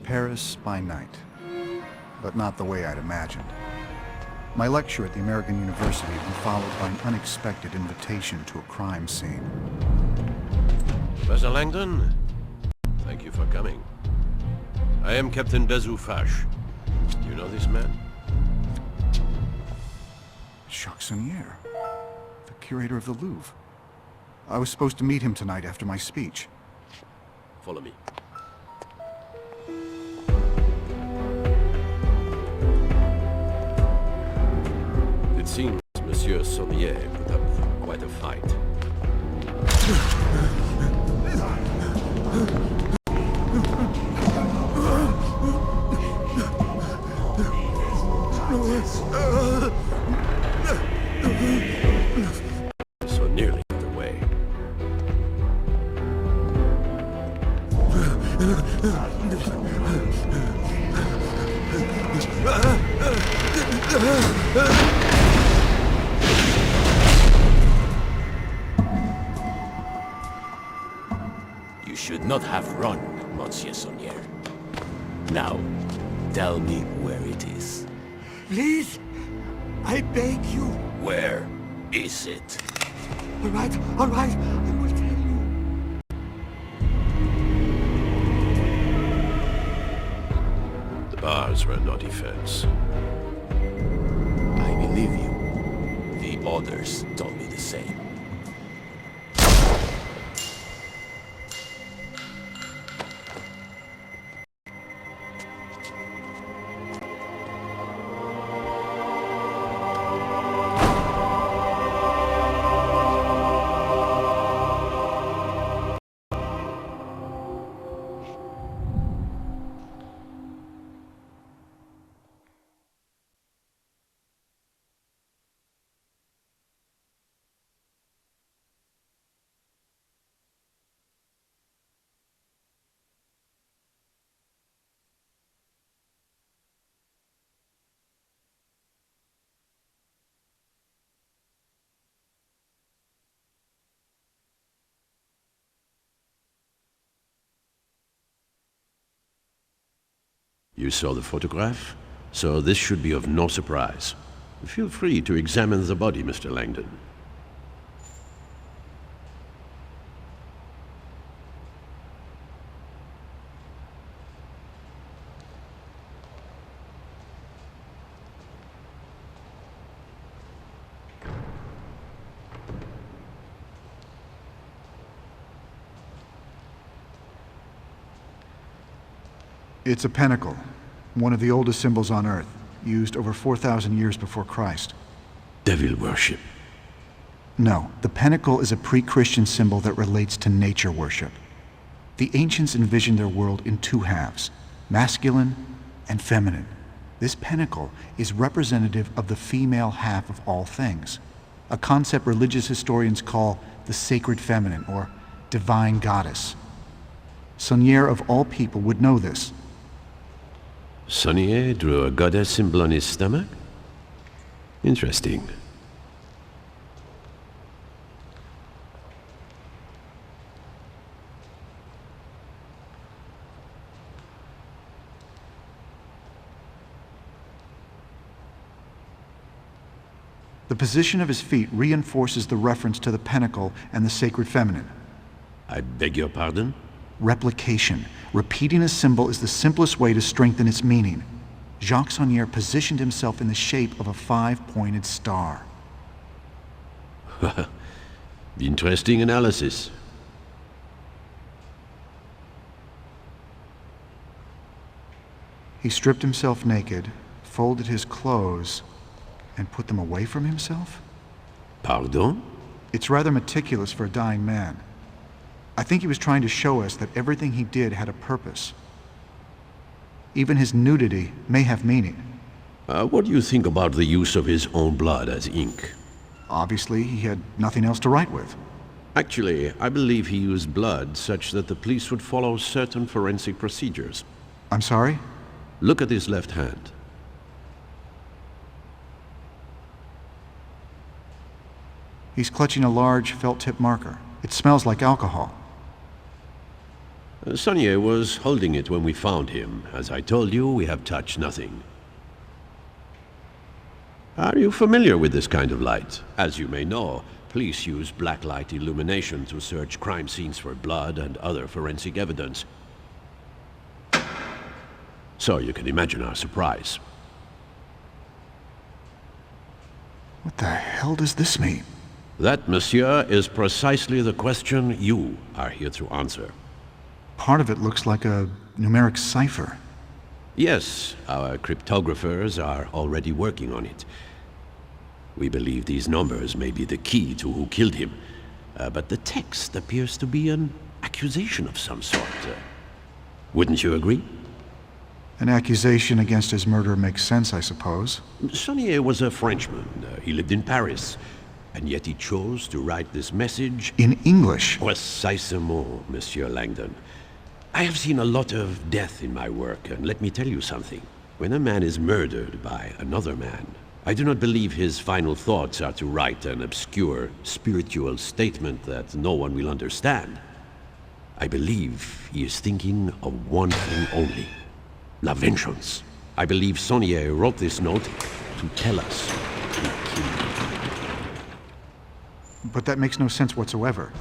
Paris by night, but not the way I'd imagined. My lecture at the American University had been followed by an unexpected invitation to a crime scene. Professor Langdon, thank you for coming. I am Captain Bezoufache. Do you know this man? Jacques Sonnier, the curator of the Louvre. I was supposed to meet him tonight after my speech. Follow me. It seems Monsieur Sonnier put up quite a fight. So nearly out of the way. You should not have run, Monsieur Sonnier. Now, tell me where it is. Please, I beg you. Where is it? All right, I will tell you. The bars were no defense. I believe you. The others told me the same. You saw the photograph, so this should be of no surprise. Feel free to examine the body, Mr. Langdon. It's a pentacle, one of the oldest symbols on Earth, used over 4,000 years before Christ. Devil worship. No, the pentacle is a pre-Christian symbol that relates to nature worship. The ancients envisioned their world in two halves, masculine and feminine. This pentacle is representative of the female half of all things, a concept religious historians call the sacred feminine, or divine goddess. Sonnier, of all people, would know this. Sonnier drew a goddess symbol on his stomach? Interesting. The position of his feet reinforces the reference to the pentacle and the sacred feminine. I beg your pardon? Replication. Repeating a symbol is the simplest way to strengthen its meaning. Jacques Sonnier positioned himself in the shape of a five-pointed star. Interesting analysis. He stripped himself naked, folded his clothes, and put them away from himself? Pardon? It's rather meticulous for a dying man. I think he was trying to show us that everything he did had a purpose. Even his nudity may have meaning. What do you think about the use of his own blood as ink? Obviously, he had nothing else to write with. Actually, I believe he used blood such that the police would follow certain forensic procedures. I'm sorry? Look at his left hand. He's clutching a large felt-tip marker. It smells like alcohol. Saunier was holding it when we found him. As I told you, we have touched nothing. Are you familiar with this kind of light? As you may know, police use blacklight illumination to search crime scenes for blood and other forensic evidence. So you can imagine our surprise. What the hell does this mean? That, monsieur, is precisely the question you are here to answer. Part of it looks like a numeric cipher. Yes, our cryptographers are already working on it. We believe these numbers may be the key to who killed him. But the text appears to be an accusation of some sort. Wouldn't you agree? An accusation against his murder makes sense, I suppose. Saunier was a Frenchman. He lived in Paris. And yet he chose to write this message... In English? Précisément, Monsieur Langdon. I have seen a lot of death in my work, and let me tell you something. When a man is murdered by another man, I do not believe his final thoughts are to write an obscure spiritual statement that no one will understand. I believe he is thinking of one thing only. La vengeance. I believe Saunier wrote this note to tell us who killed him. But that makes no sense whatsoever.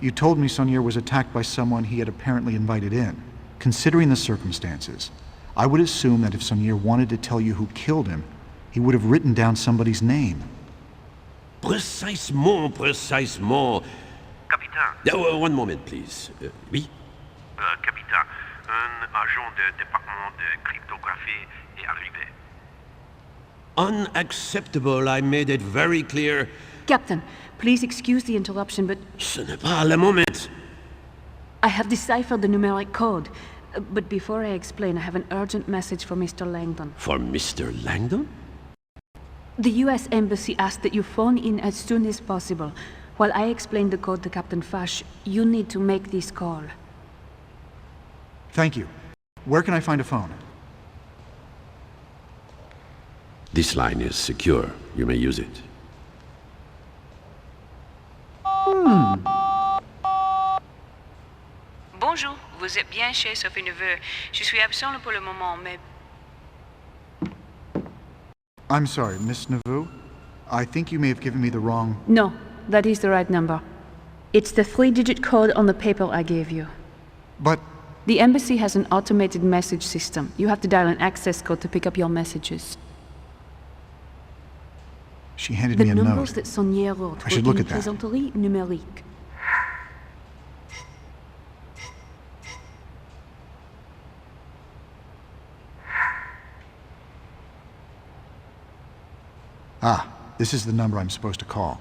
You told me Saunier was attacked by someone he had apparently invited in. Considering the circumstances, I would assume that if Saunier wanted to tell you who killed him, he would have written down somebody's name. Précisément, précisément. Capitaine. One moment, please. Oui? Capitaine, un agent du département de cryptographie est arrivé. Unacceptable. I made it very clear. Captain, please excuse the interruption, but Ce n'est pas le moment. I have deciphered the numeric code. But before I explain, I have an urgent message for Mr. Langdon. For Mr. Langdon? The US Embassy asked that you phone in as soon as possible. While I explain the code to Captain Fash, you need to make this call. Thank you. Where can I find a phone? This line is secure. You may use it. Bonjour, vous êtes bien chez Sophie Neveu. Je suis absent pour le moment, mais... I'm sorry, Miss Navu. I think you may have given me the wrong... No, that is the right number. It's the 3-digit code on the paper I gave you. But... The embassy has an automated message system. You have to dial an access code to pick up your messages. She handed The me a note. numbers that Saunier wrote I should were look in at that. plaisanterie numérique. Ah, this is the number I'm supposed to call.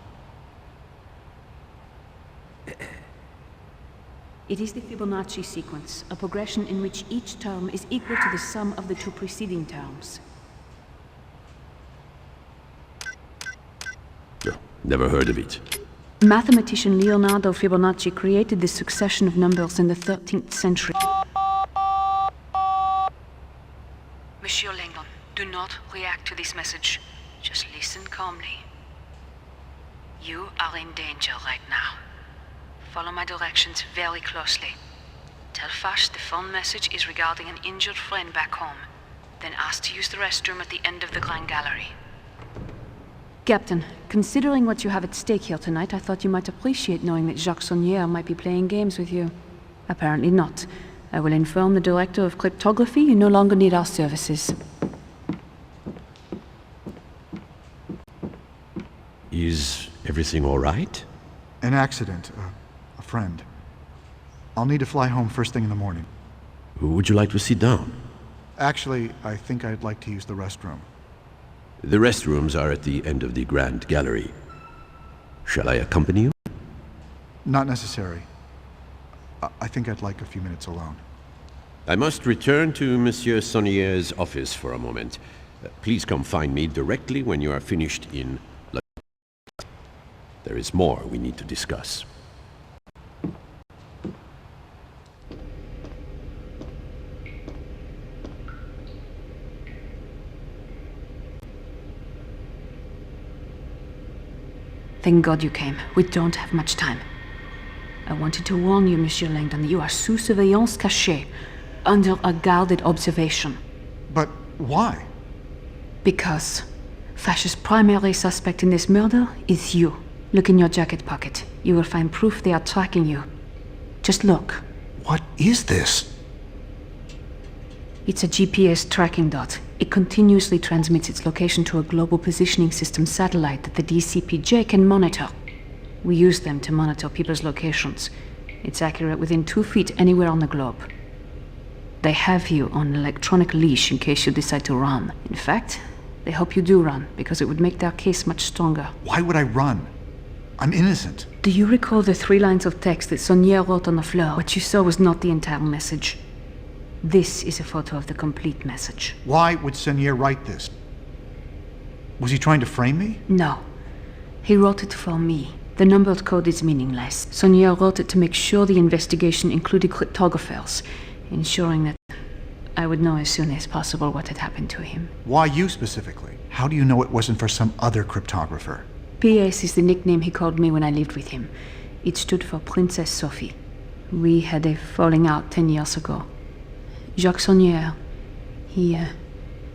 It is the Fibonacci sequence, a progression in which each term is equal to the sum of the two preceding terms. Yeah, never heard of it. Mathematician Leonardo Fibonacci created this succession of numbers in the 13th century. Monsieur Langdon, do not react to this message. Just listen calmly. You are in danger right now. Follow my directions very closely. Tell Fash the phone message is regarding an injured friend back home. Then ask to use the restroom at the end of the Grand Gallery. Captain, considering what you have at stake here tonight, I thought you might appreciate knowing that Jacques Saunier might be playing games with you. Apparently not. I will inform the Director of Cryptography you no longer need our services. Is everything all right? An accident. A friend. I'll need to fly home first thing in the morning. Would you like to sit down? Actually, I think I'd like to use the restroom. The restrooms are at the end of the Grand Gallery. Shall I accompany you? Not necessary. I think I'd like a few minutes alone. I must return to Monsieur Saunier's office for a moment. Please come find me directly when you are finished in... There is more we need to discuss. Thank God you came. We don't have much time. I wanted to warn you, Monsieur Langdon, you are sous surveillance cachée, under a guarded observation. But why? Because Fash's primary suspect in this murder is you. Look in your jacket pocket. You will find proof they are tracking you. Just look. What is this? It's a GPS tracking dot. It continuously transmits its location to a global positioning system satellite that the DCPJ can monitor. We use them to monitor people's locations. It's accurate within 2 feet anywhere on the globe. They have you on an electronic leash in case you decide to run. In fact, they hope you do run, because it would make their case much stronger. Why would I run? I'm innocent. Do you recall the 3 lines of text that Sonier wrote on the floor? What you saw was not the entire message. This is a photo of the complete message. Why would Senier write this? Was he trying to frame me? No. He wrote it for me. The numbered code is meaningless. Sonier wrote it to make sure the investigation included cryptographers, ensuring that I would know as soon as possible what had happened to him. Why you specifically? How do you know it wasn't for some other cryptographer? PS is the nickname he called me when I lived with him. It stood for Princess Sophie. We had a falling out 10 years ago. Jacques Sonier, he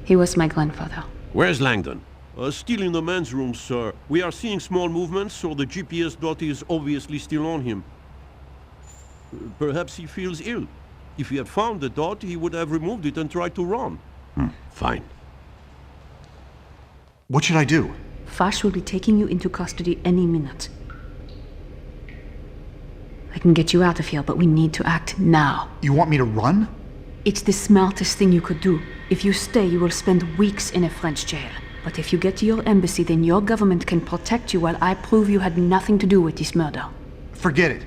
was my grandfather. Where's Langdon? Still in the men's room, sir. We are seeing small movements, so the GPS dot is obviously still on him. Perhaps he feels ill. If he had found the dot, he would have removed it and tried to run. Fine. What should I do? Fash will be taking you into custody any minute. I can get you out of here, but we need to act now. You want me to run? It's the smartest thing you could do. If you stay, you will spend weeks in a French jail. But if you get to your embassy, then your government can protect you while I prove you had nothing to do with this murder. Forget it.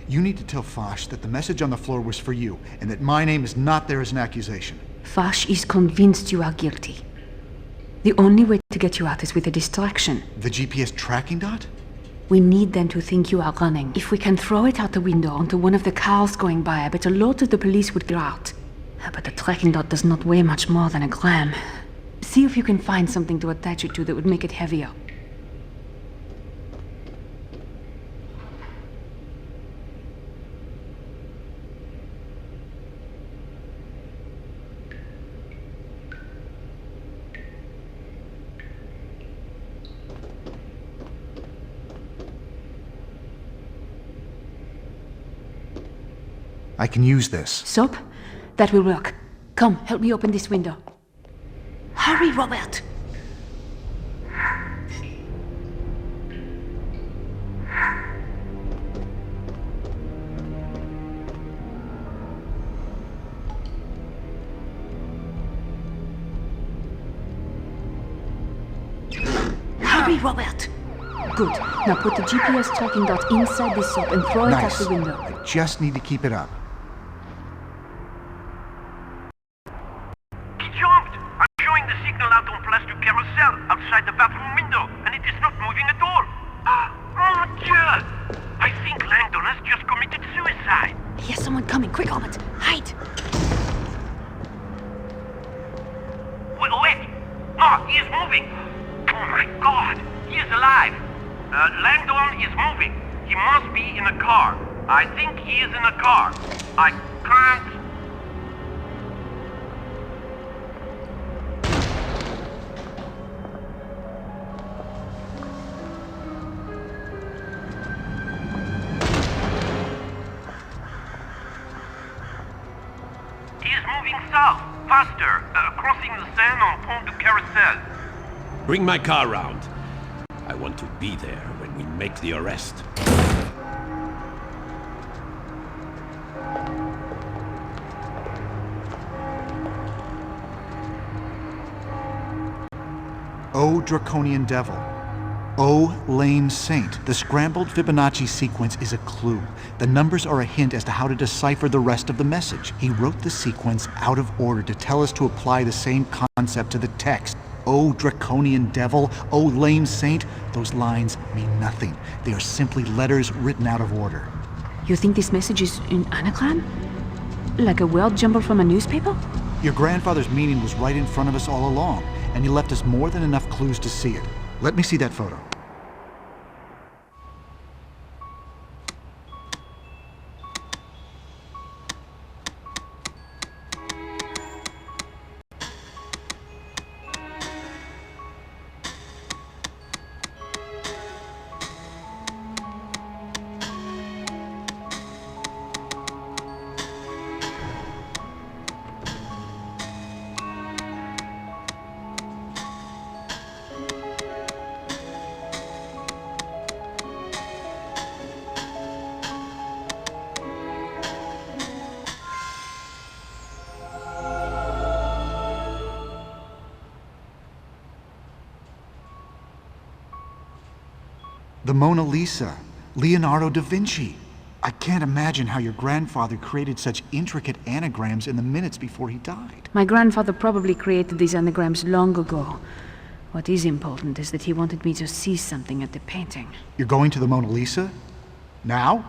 You need to tell Fash that the message on the floor was for you, and that my name is not there as an accusation. Fash is convinced you are guilty. The only way to get you out is with a distraction. The GPS tracking dot? We need them to think you are running. If we can throw it out the window onto one of the cars going by, I bet a lot of the police would go out. But the tracking dot does not weigh much more than a gram. See if you can find something to attach it to that would make it heavier. I can use this. Soap? That will work. Come, help me open this window. Hurry, Robert! Hurry, Robert! Good. Now put the GPS tracking dot inside this soap and throw it out Nice. the window. I just need to keep it up. He jumped! I'm showing the signal out on Place du Carousel, outside the bathroom window, and it is not moving at all. Mon Dieu! I think Langdon has just committed suicide. Here's someone coming. Quick, Robert! Hide! Wait! No, he is moving! Oh my God! He is alive! Langdon is moving. He must be in a car. I think he is in a car. I can't... He is moving south, faster, crossing the Seine on Pont du Carousel. Bring my car round. I want to be there when we make the arrest. O Draconian Devil. O Lame Saint. The scrambled Fibonacci sequence is a clue. The numbers are a hint as to how to decipher the rest of the message. He wrote the sequence out of order to tell us to apply the same concept to the text. O Draconian Devil, O Lame Saint. Those lines mean nothing. They are simply letters written out of order. You think this message is an anagram? Like a word jumbled from a newspaper? Your grandfather's meaning was right in front of us all along, and he left us more than enough clues to see it. Let me see that photo. The Mona Lisa, Leonardo da Vinci. I can't imagine how your grandfather created such intricate anagrams in the minutes before he died. My grandfather probably created these anagrams long ago. What is important is that he wanted me to see something at the painting. You're going to the Mona Lisa? Now?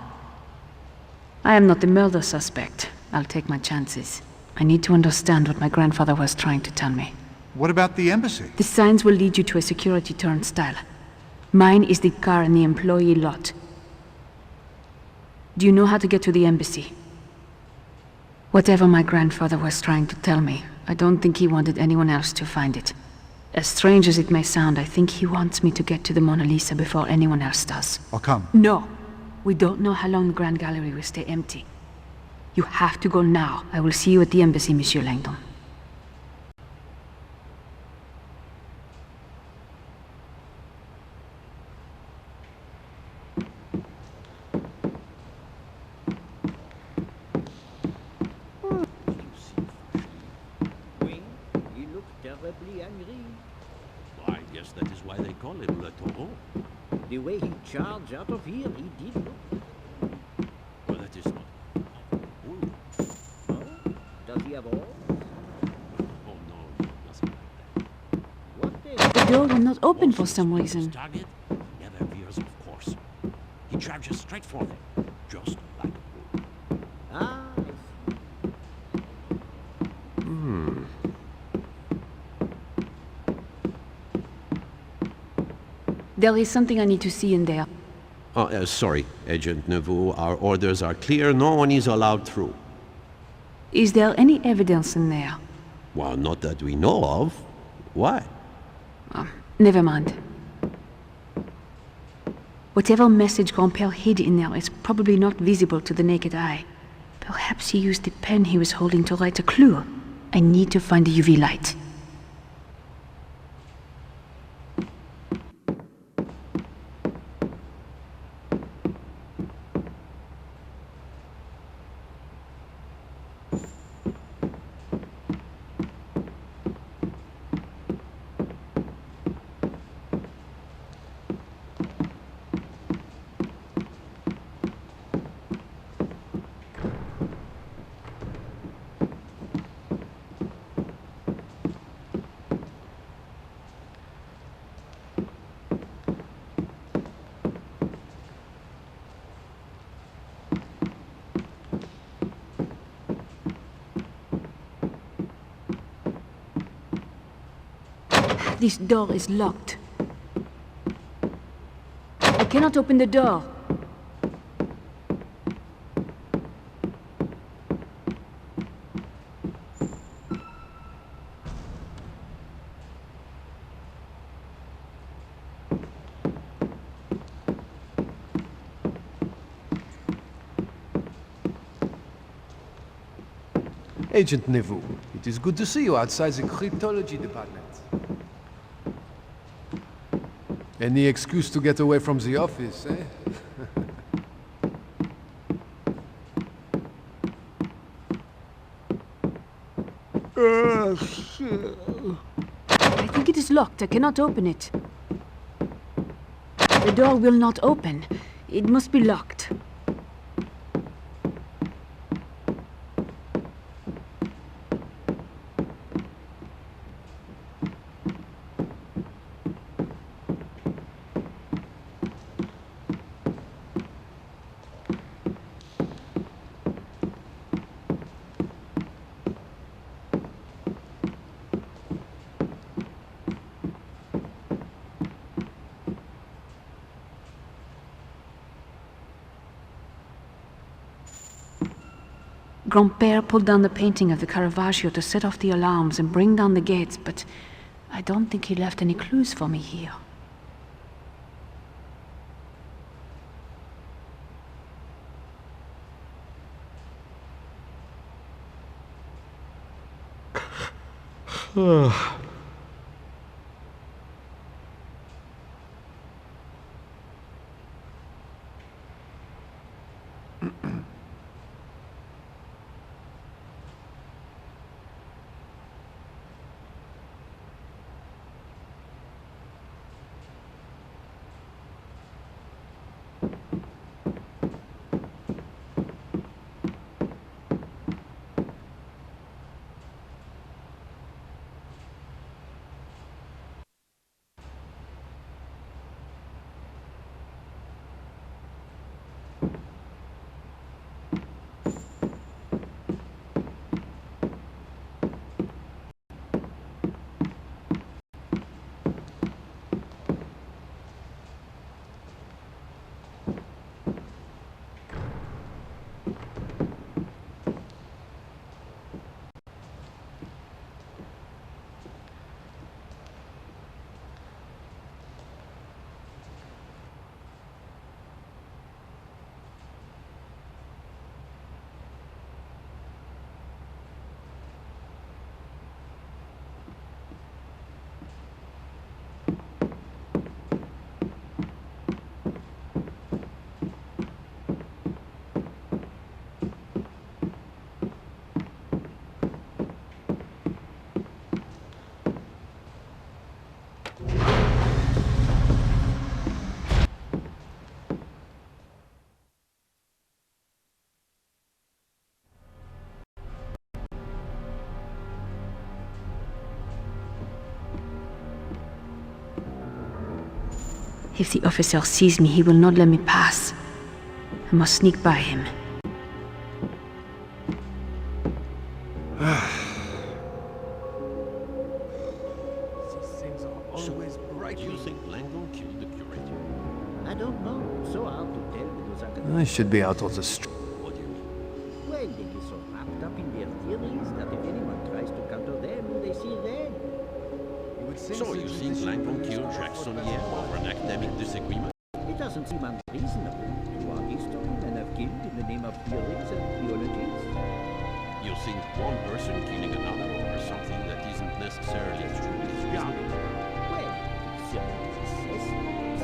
I am not the murder suspect. I'll take my chances. I need to understand what my grandfather was trying to tell me. What about the embassy? The signs will lead you to a security turnstile. Mine is the car in the employee lot. Do you know how to get to the embassy? Whatever my grandfather was trying to tell me, I don't think he wanted anyone else to find it. As strange as it may sound, I think he wants me to get to the Mona Lisa before anyone else does. I'll come. No. We don't know how long the Grand Gallery will stay empty. You have to go now. I will see you at the embassy, Monsieur Langdon. He looks terribly angry. I guess that is why they call him Le Taureau. The way he charged out of here, he did look. Well, that is not... Oh, does he have all? Oh, no, nothing like that. What the... The door will not open for Once some he spots reason. Target, he never veers, of course. He charges straight for them, just like a bull. Ah, I see. There is something I need to see in there. Oh, sorry, Agent Neveu. Our orders are clear. No one is allowed through. Is there any evidence in there? Well, not that we know of. Why? Never mind. Whatever message Grandpère hid in there is probably not visible to the naked eye. Perhaps he used the pen he was holding to write a clue. I need to find the UV light. This door is locked. I cannot open the door. Agent Neveu, it is good to see you outside the cryptology department. Any excuse to get away from the office, eh? I think it is locked. I cannot open it. The door will not open. It must be locked. Grandpère pulled down the painting of the Caravaggio to set off the alarms and bring down the gates, but I don't think he left any clues for me here. If the officer sees me, he will not let me pass. I must sneak by him. So, do you think Langdon killed the curator? I don't know. It's so hard to tell with those academics. I should be out on the street. What do you mean? Well, they get so wrapped up in their theories that if anyone tries to counter them, they see red. So you think Langdon killed Jacques Sonnier over an academic disagreement? It doesn't seem unreasonable. You are history men have killed in the name of theories and theologies. You think one person killing another over something that isn't necessarily true is reasonable? Well, it's certainly assessments.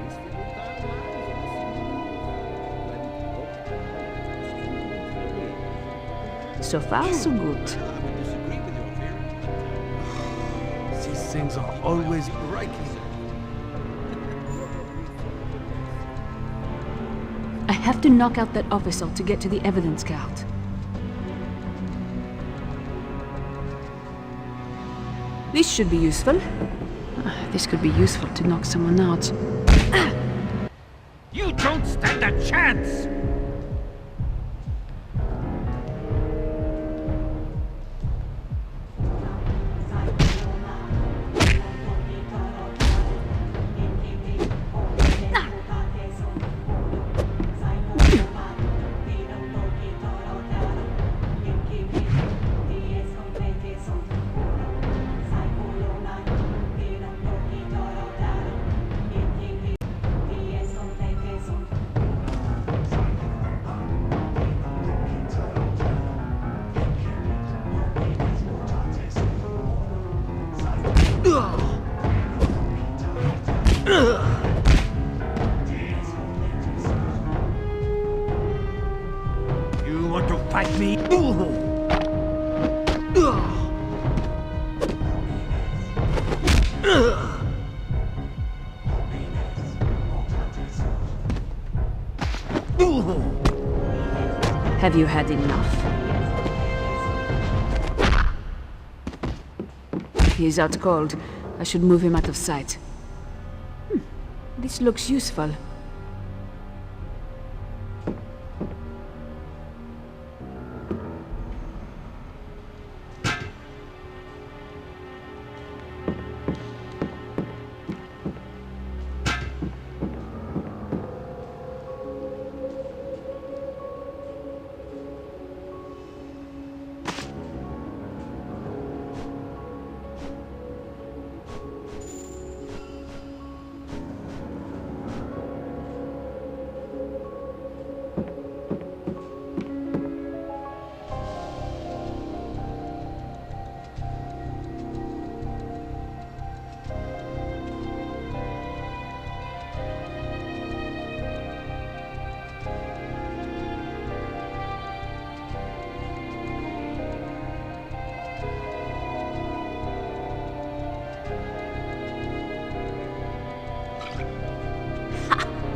It's the entire lives of the So far, so good. I would disagree with your theory, but These things are always breaking. I have to knock out that officer to get to the evidence card. This should be useful. This could be useful to knock someone out. You don't stand a chance! You want to fight me? Have you had enough? He's out cold. I should move him out of sight. This looks useful.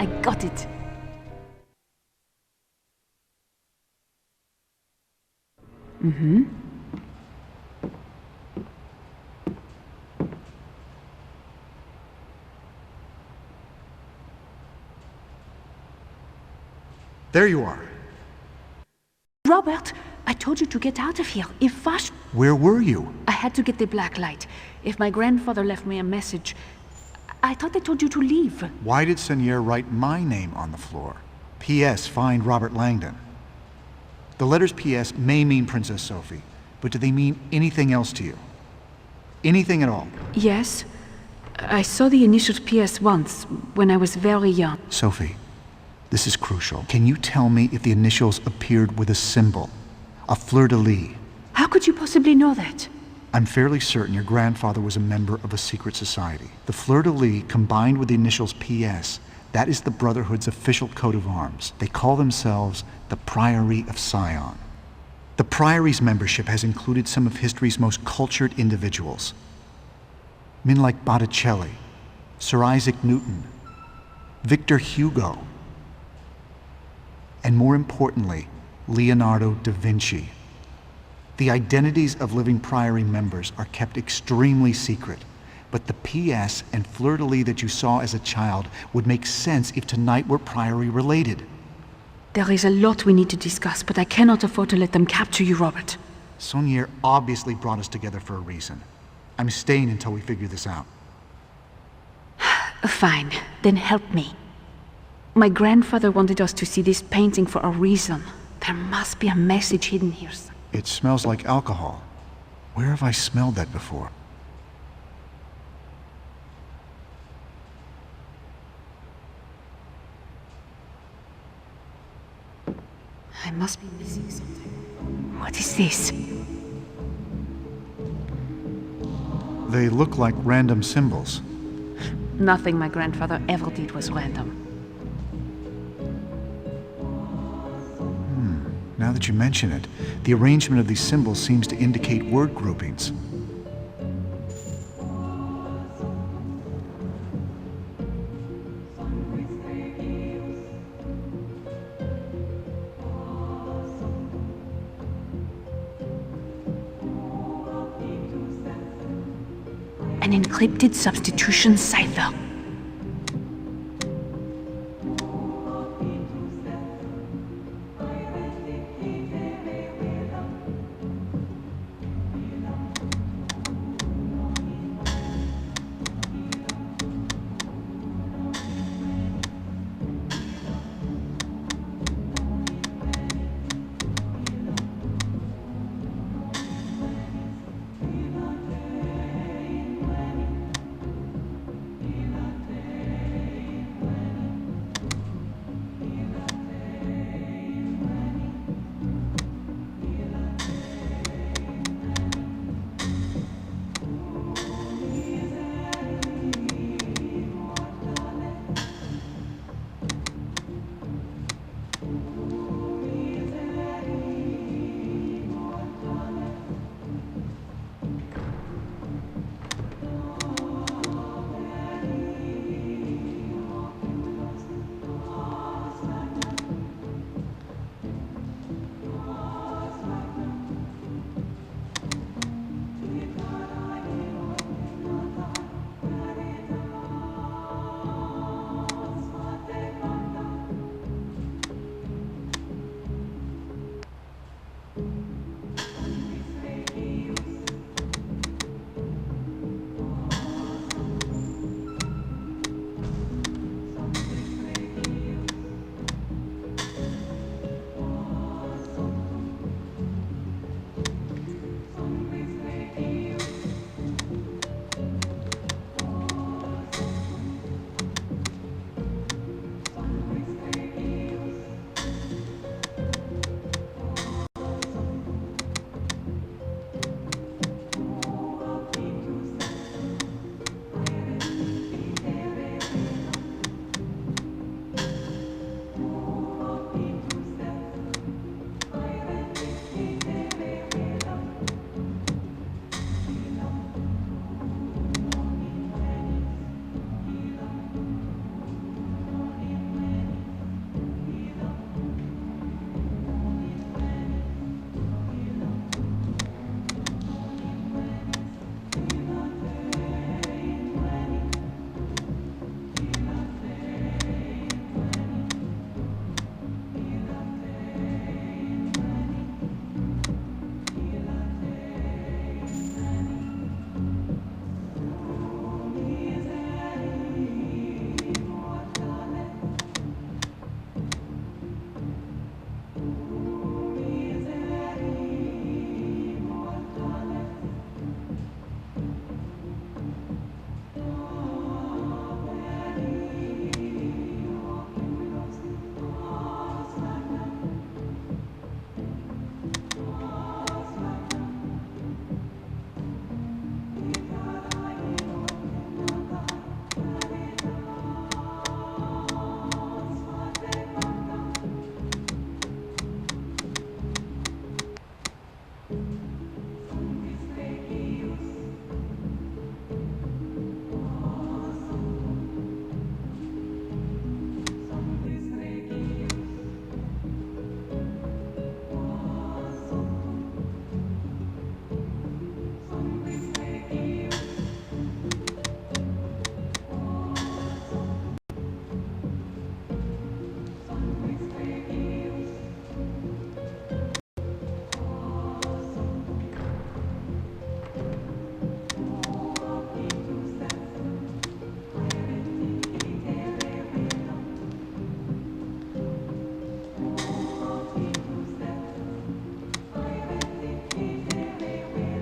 I got it. There you are. Robert, I told you to get out of here. If Vash... Where were you? I had to get the black light. If my grandfather left me a message... I thought I told you to leave. Why did Sonnier write my name on the floor? P.S. Find Robert Langdon. The letters P.S. may mean Princess Sophie, but do they mean anything else to you? Anything at all? Yes. I saw the initials PS once, when I was very young. Sophie, this is crucial. Can you tell me if the initials appeared with a symbol? A fleur-de-lis? How could you possibly know that? I'm fairly certain your grandfather was a member of a secret society. The fleur-de-lis combined with the initials PS, that is the Brotherhood's official coat of arms. They call themselves the Priory of Sion. The Priory's membership has included some of history's most cultured individuals. Men like Botticelli, Sir Isaac Newton, Victor Hugo, and more importantly, Leonardo da Vinci. The identities of living Priory members are kept extremely secret, But the PS and fleur-de-lis that you saw as a child would make sense if tonight were Priory related. There is a lot we need to discuss, but I cannot afford to let them capture you, Robert. Saunier obviously brought us together for a reason. I'm staying until we figure this out. Fine, then help me. My grandfather wanted us to see this painting for a reason. There must be a message hidden here. It smells like alcohol. Where have I smelled that before? I must be missing something. What is this? They look like random symbols. Nothing my grandfather ever did was random. Now that you mention it, the arrangement of these symbols seems to indicate word groupings. An encrypted substitution cipher.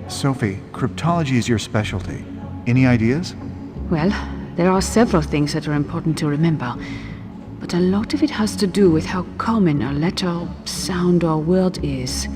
Sophie, cryptology is your specialty. Any ideas? Well, there are several things that are important to remember, but a lot of it has to do with how common a letter, sound, or word is.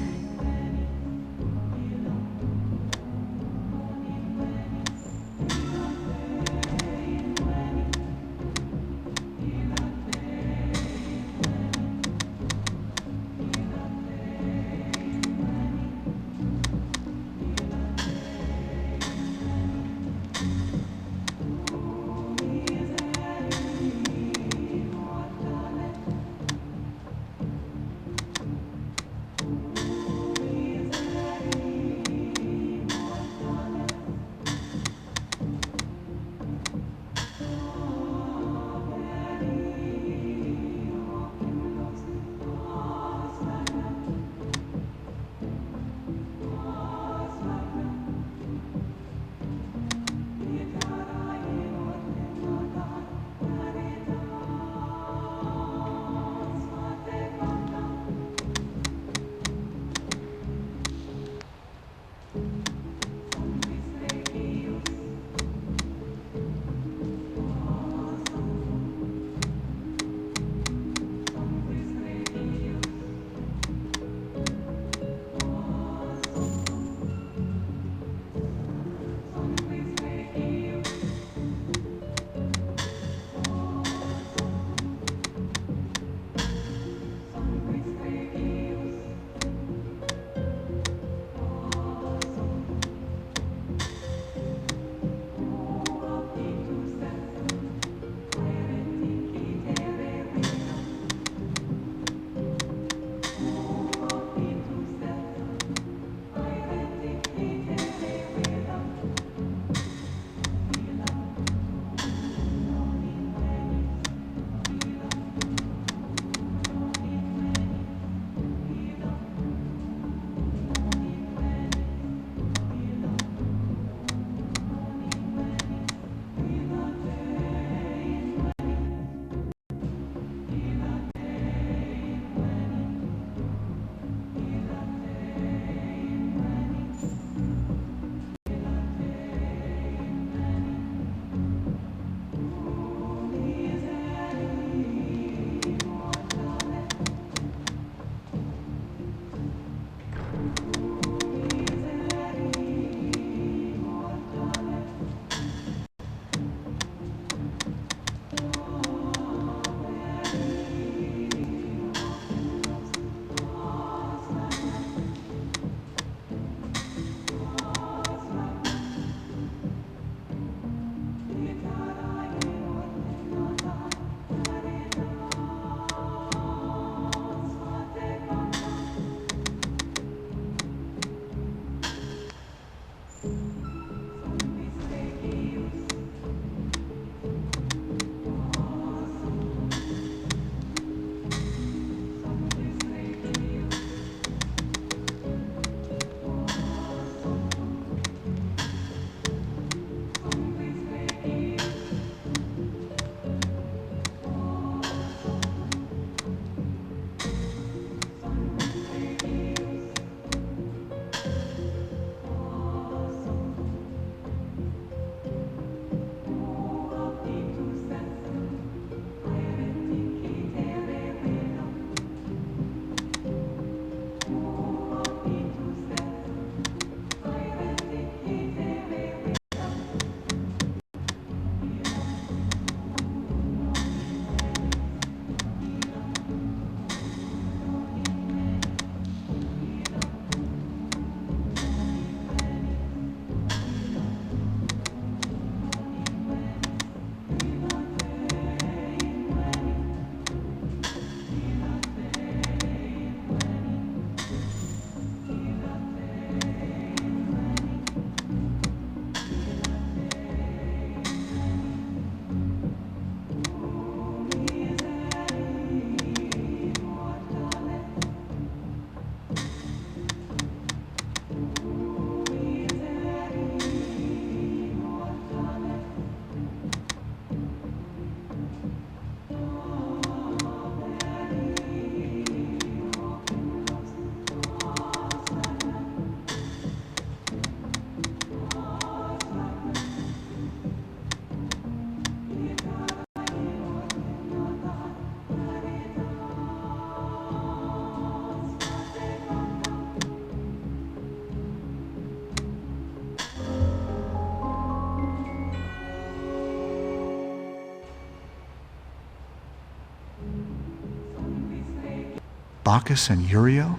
Bacchus and Uriel?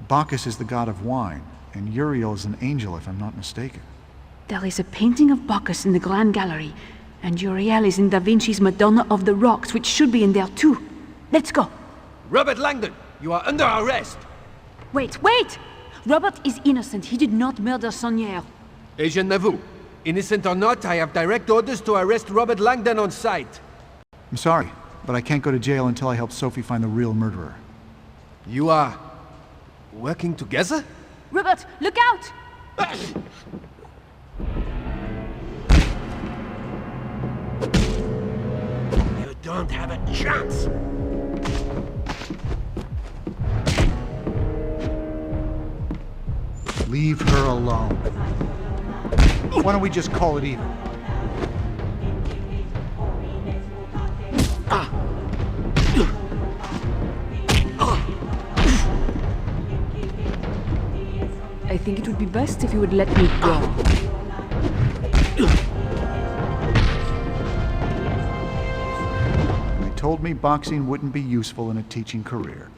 Bacchus is the god of wine, and Uriel is an angel if I'm not mistaken. There is a painting of Bacchus in the Grand Gallery, and Uriel is in Da Vinci's Madonna of the Rocks, which should be in there too. Let's go. Robert Langdon, you are under arrest! Wait, wait! Robert is innocent. He did not murder Saunière. Agent Nauvoo, innocent or not, I have direct orders to arrest Robert Langdon on sight. I'm sorry, but I can't go to jail until I help Sophie find the real murderer. You are... working together? Robert, look out! You don't have a chance! Leave her alone. Why don't we just call it even? I think it would be best if you would let me go. They told me boxing wouldn't be useful in a teaching career.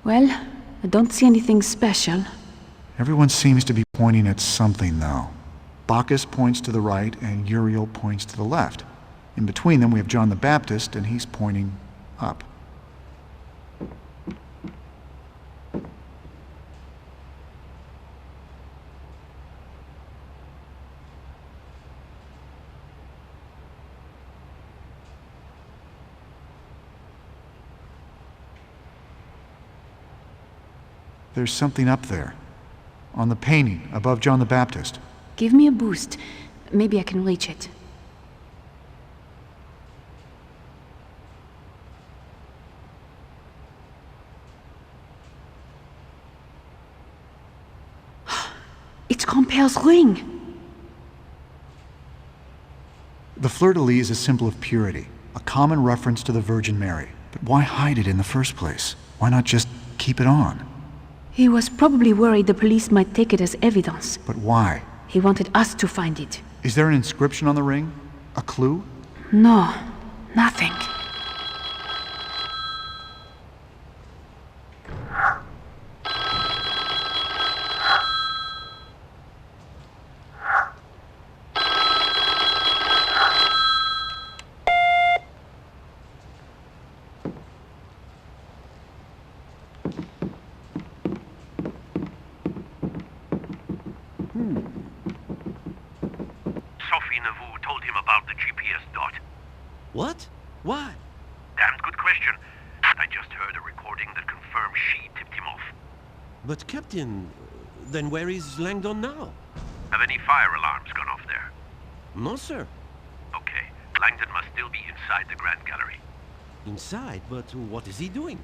Well, I don't see anything special. Everyone seems to be pointing at something, though. Bacchus points to the right, and Uriel points to the left. In between them, we have John the Baptist, and he's pointing up. There's something up there. On the painting, above John the Baptist. Give me a boost. Maybe I can reach it. It's Compere's ring! The fleur-de-lis is a symbol of purity, a common reference to the Virgin Mary. But why hide it in the first place? Why not just keep it on? He was probably worried the police might take it as evidence. But why? He wanted us to find it. Is there an inscription on the ring? A clue? No, nothing. Sophie Nauvoo told him about the GPS dot. What? Why? Damn good question. I just heard a recording that confirms she tipped him off. But Captain, then where is Langdon now? Have any fire alarms gone off there? No, sir. Okay, Langdon must still be inside the Grand Gallery. Inside? But what is he doing?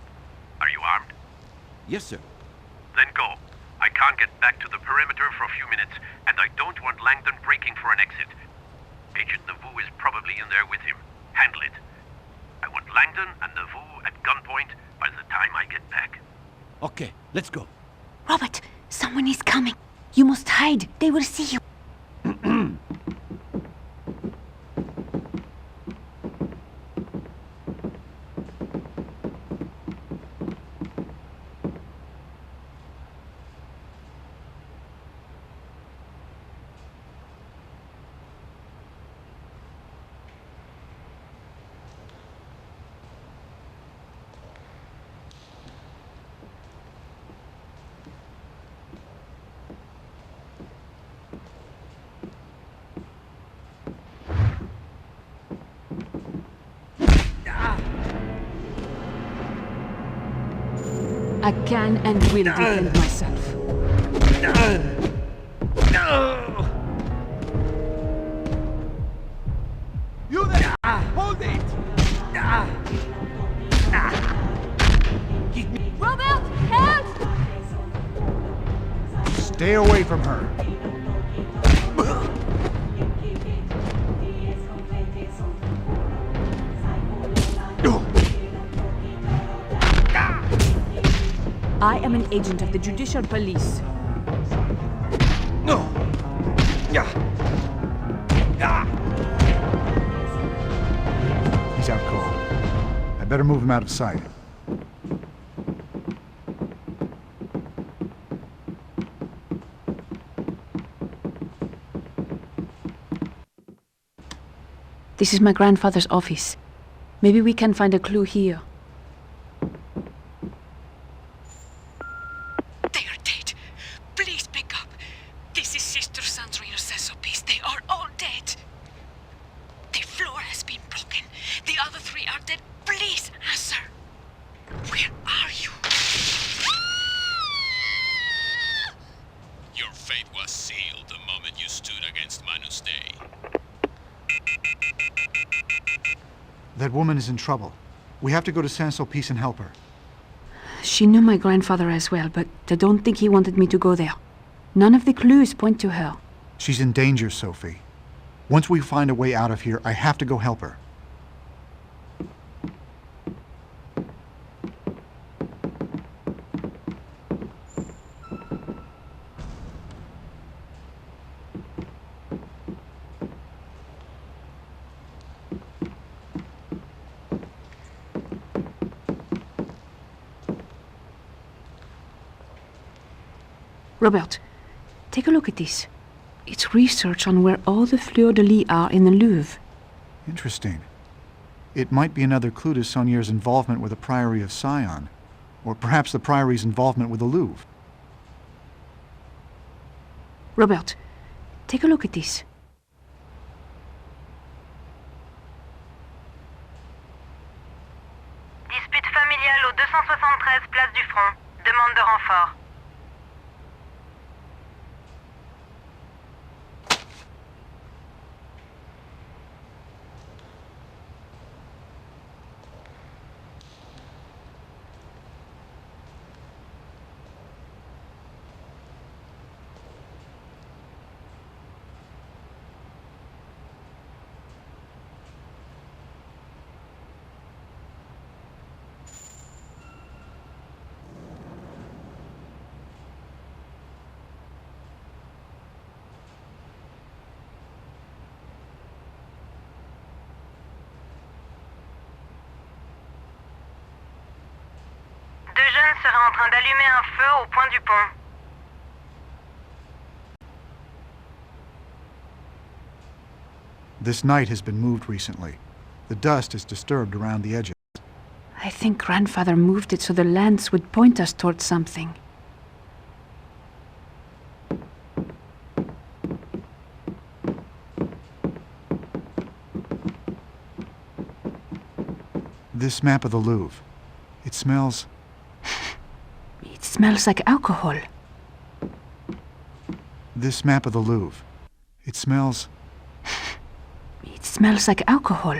Are you armed? Yes, sir. Then go. I can't get back to the perimeter for a few minutes, and I don't want Langdon breaking for an exit. Agent Nauvoo is probably in there with him. Handle it. I want Langdon and Nauvoo at gunpoint by the time I get back. Okay, let's go. Robert, someone is coming. You must hide. They will see you. I can and will defend myself. You there! Hold it! Robert, help! Stay away from her. I am an agent of the Judicial Police. No! Yeah! He's out cold. I better move him out of sight. This is my grandfather's office. Maybe we can find a clue here. They are dead. Please pick up. This is Sister Sandrine Cecil's. They are all dead. The floor has been broken. The other three are dead. Please answer. Where are you? Your fate was sealed the moment you stood against Manus Dei. That woman is in trouble. We have to go to Saint-Sulpice and help her. She knew my grandfather as well, but I don't think he wanted me to go there. None of the clues point to her. She's in danger, Sophie. Once we find a way out of here, I have to go help her. Robert, take a look at this. It's research on where all the fleurs-de-lis are in the Louvre. Interesting. It might be another clue to Saunier's involvement with the Priory of Sion, or perhaps the Priory's involvement with the Louvre. Robert, take a look at this. Dispute familiale au 273 place du Front. Demande de renfort. Deux jeunes seraient en train d'allumer un feu au point du pont. This night has been moved recently. The dust is disturbed around the edges. I think grandfather moved it so the lamps would point us towards something. This map of the Louvre. It smells... It smells like alcohol. This map of the Louvre. It smells... It smells like alcohol.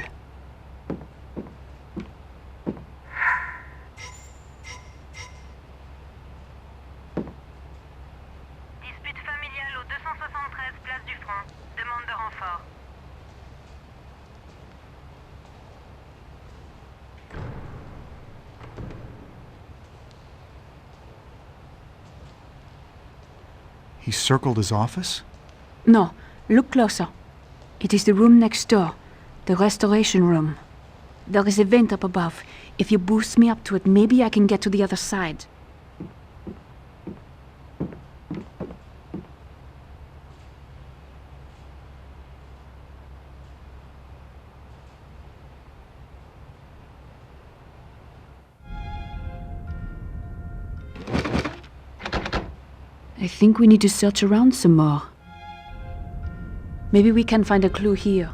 Dispute familiale au 273 place du Front. Demande de renfort. He circled his office? No, look closer. It is the room next door, the restoration room. There is a vent up above. If you boost me up to it, maybe I can get to the other side. I think we need to search around some more. Maybe we can find a clue here.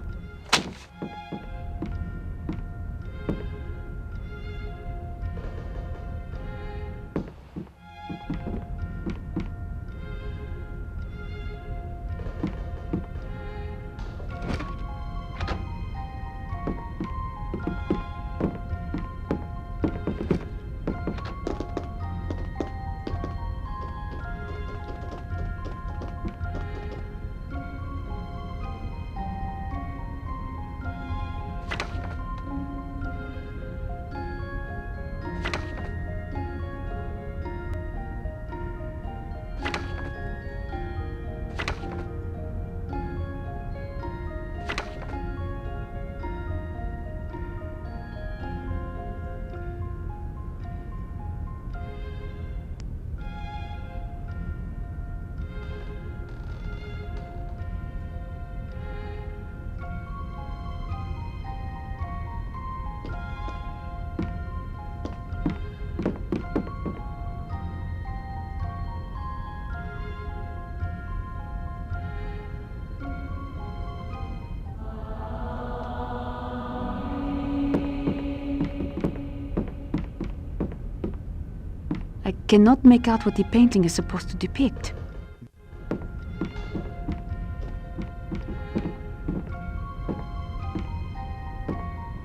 cannot make out what the painting is supposed to depict.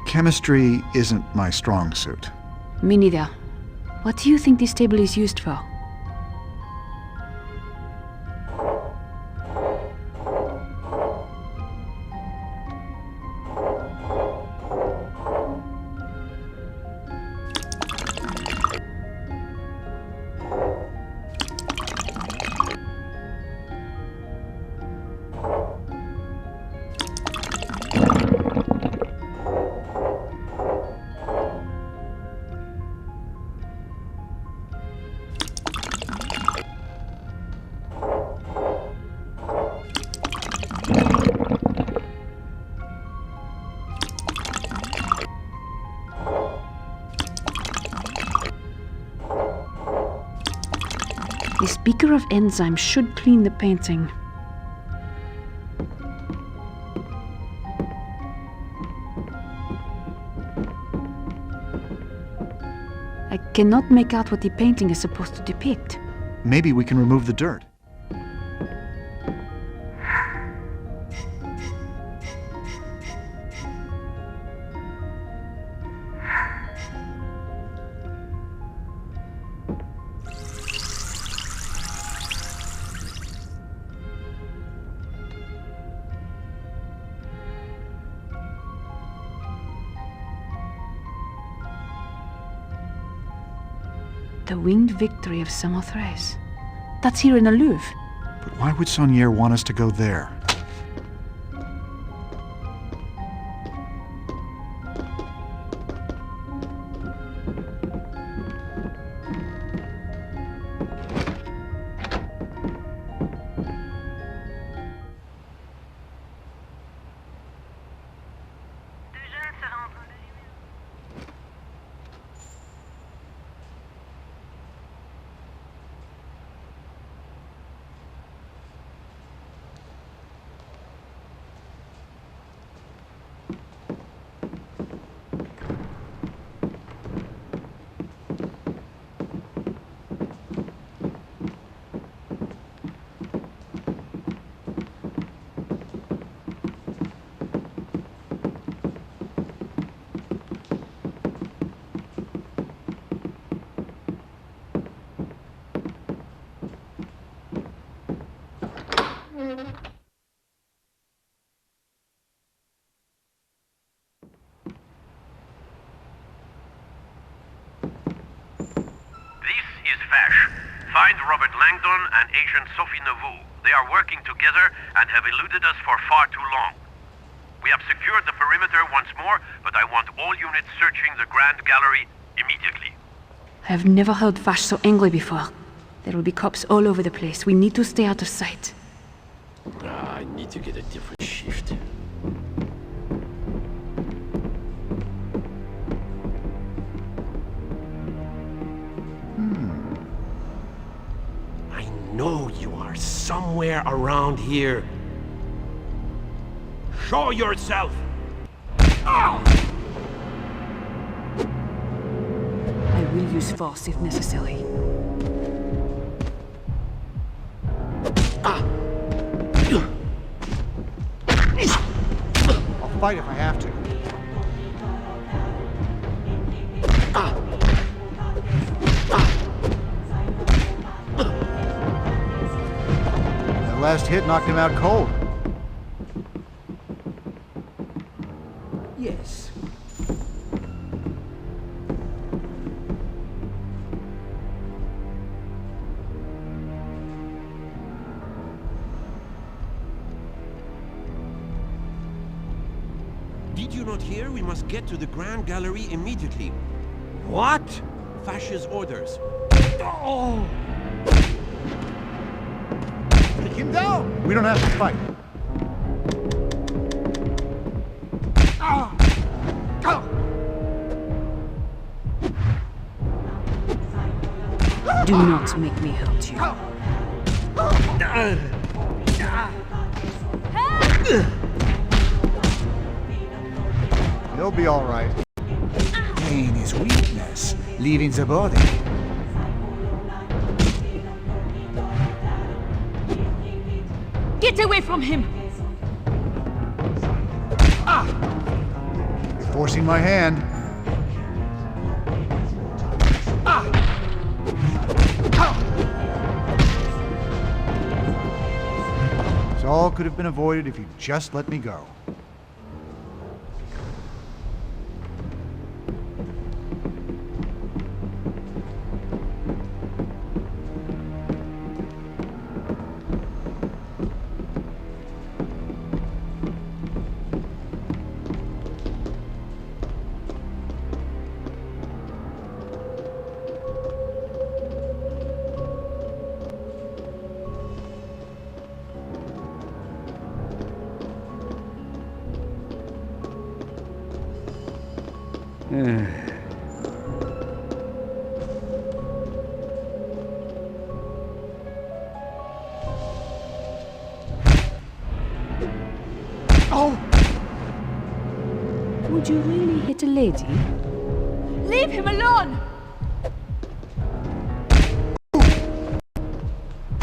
Chemistry isn't my strong suit. Me neither. What do you think this table is used for? This beaker of enzyme should clean the painting. I cannot make out what the painting is supposed to depict. Maybe we can remove the dirt. The winged victory of Samothrace. That's here in the Louvre. But why would Saunier want us to go there? Find Robert Langdon and Agent Sophie Neveu. They are working together and have eluded us for far too long. We have secured the perimeter once more, but I want all units searching the Grand Gallery immediately. I have never heard Vache so angry before. There will be cops all over the place. We need to stay out of sight. I need to get a different shift. I know you are somewhere around here. Show yourself! I will use force if necessary. I'll fight if I have to. That last hit knocked him out cold. Yes. Did you not hear? We must get to the Grand Gallery immediately. What? Vache's orders. Oh! Take him down! We don't have to fight. Do not make me hurt you. He'll be all right. Pain is weakness, leaving the body. Get away from him! You're forcing my hand. This all could have been avoided if you just let me go. Would you really hit a lady? Leave him alone!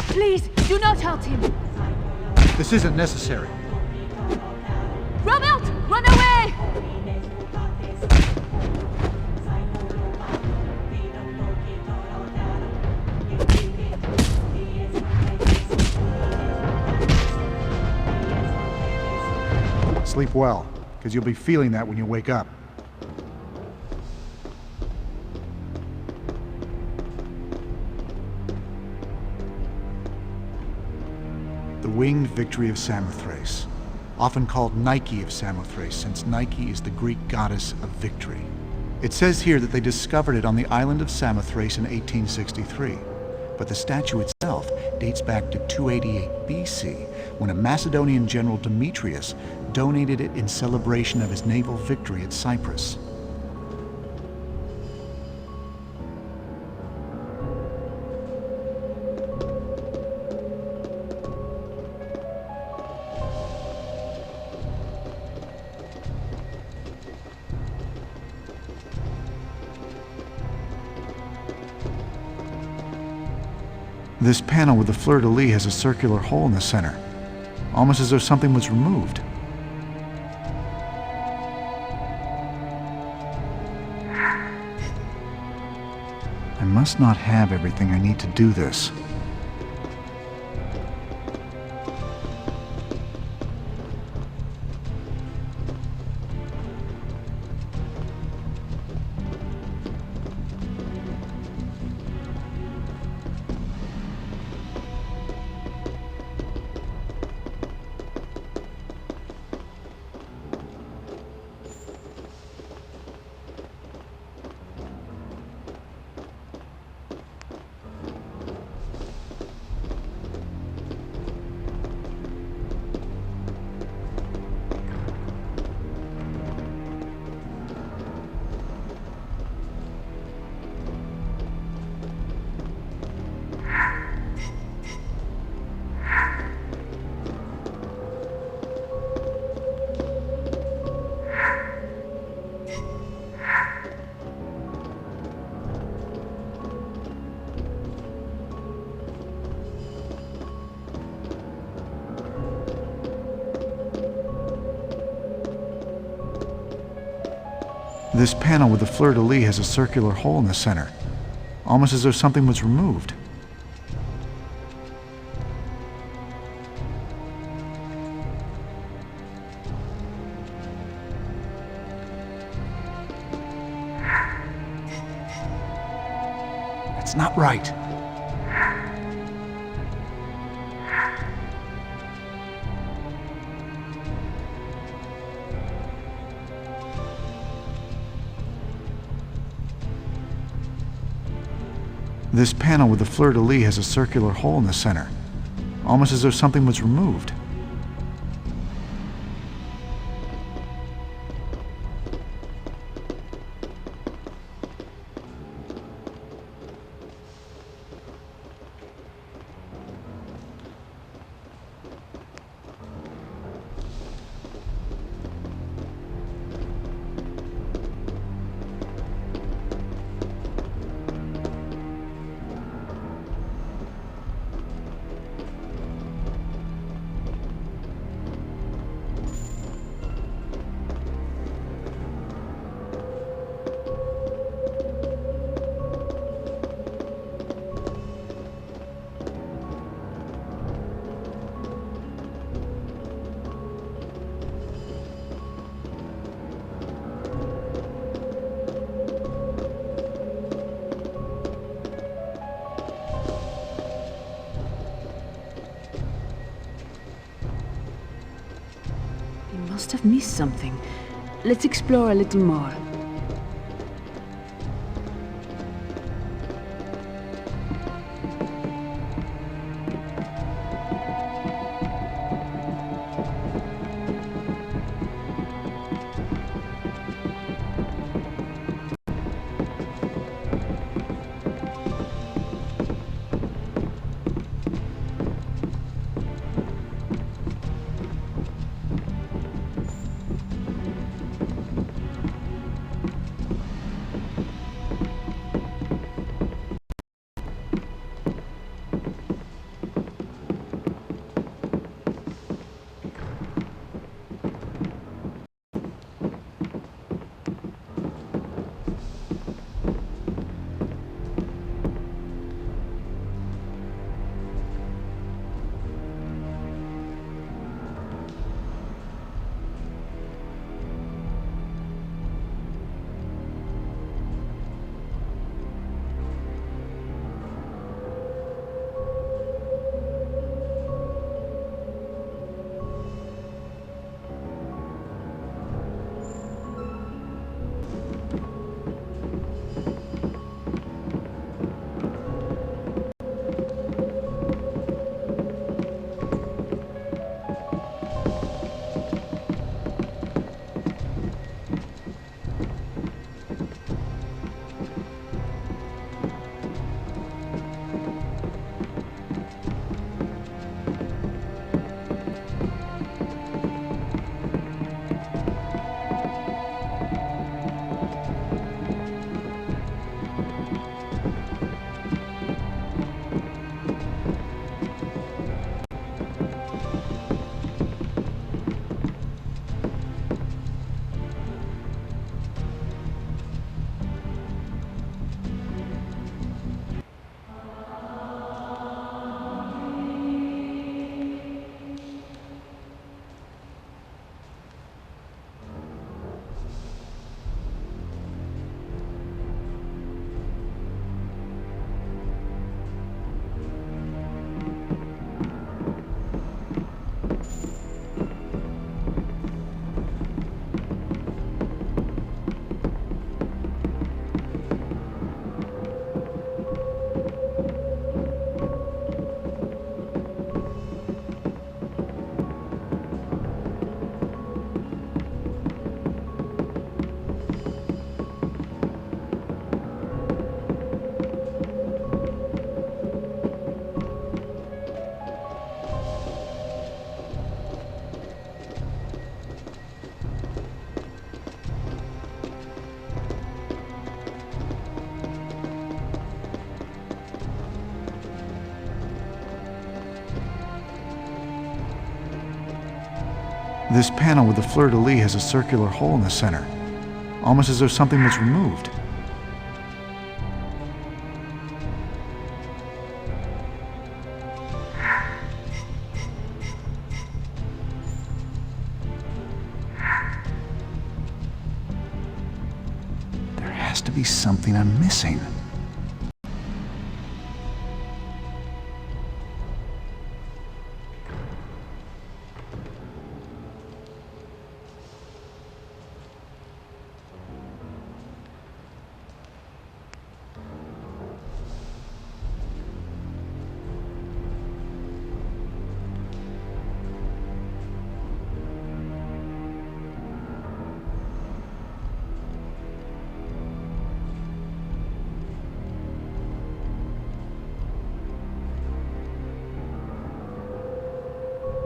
Please, do not hurt him! This isn't necessary. Robert, run away! Sleep well, because you'll be feeling that when you wake up. The winged victory of Samothrace, often called Nike of Samothrace, since Nike is the Greek goddess of victory. It says here that they discovered it on the island of Samothrace in 1863, but the statue itself dates back to 288 BC, when a Macedonian general Demetrius donated it in celebration of his naval victory at Cyprus. This panel with the fleur-de-lis has a circular hole in the center, almost as though something was removed. I must not have everything I need to do this. This panel with the fleur-de-lis has a circular hole in the center, almost as though something was removed. That's not right. This panel with the fleur-de-lis has a circular hole in the center, almost as though something was removed. must have missed something. Let's explore a little more. This panel with the fleur-de-lis has a circular hole in the center, almost as though something was removed. There has to be something I'm missing.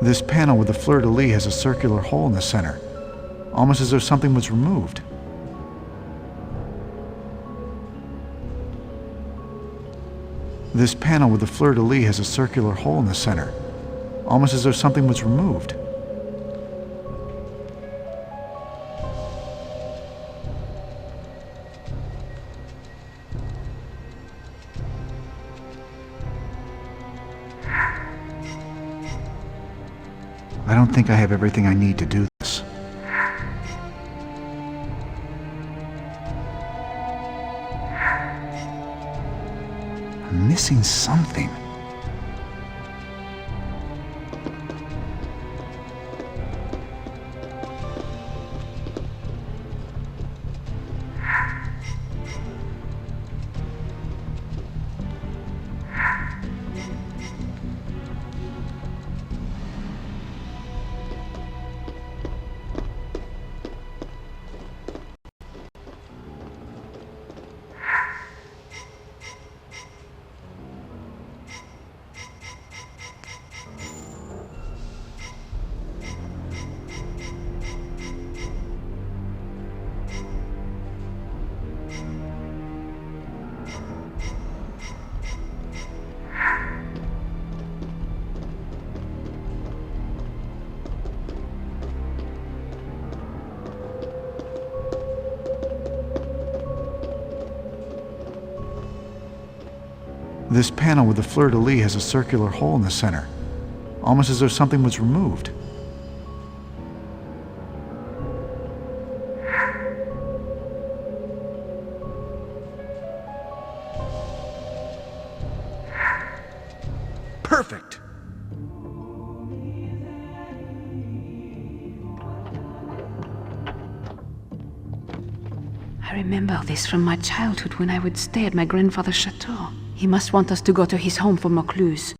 This panel with the fleur-de-lis has a circular hole in the center, almost as though something was removed. This panel with the fleur-de-lis has a circular hole in the center, almost as though something was removed. I don't think I have everything I need to do this. I'm missing something. This panel with the fleur-de-lis has a circular hole in the center, almost as though something was removed. Perfect! I remember this from my childhood when I would stay at my grandfather's chateau. He must want us to go to his home for more clues.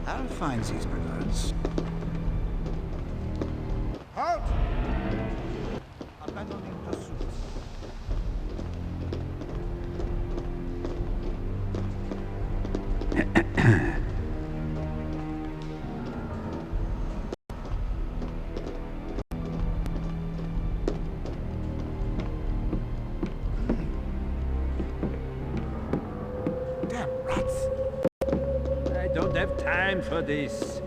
How finds these birds? Halt! Abandoning pursuit. Damn rats! I don't have time for this.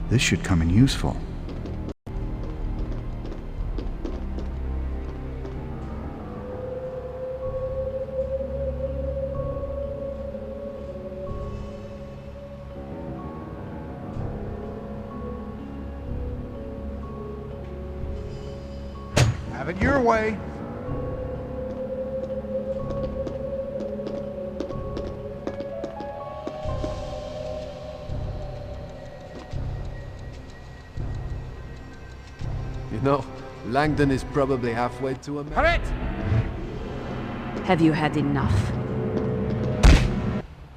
This should come in useful. Have it your way. You know, Langdon is probably halfway to a... Correct! Have you had enough?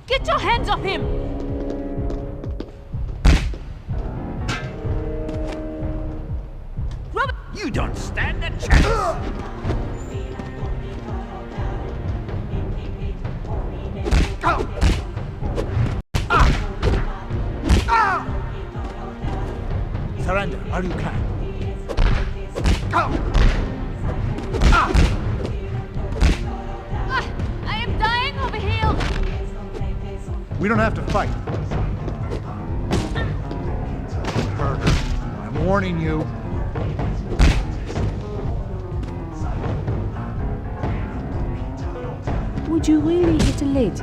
Get your hands off him! Robert! You don't stand a chance! Surrender, or you can. I am dying over here! We don't have to fight. Hurt her. I'm warning you. Would you really hit a lady?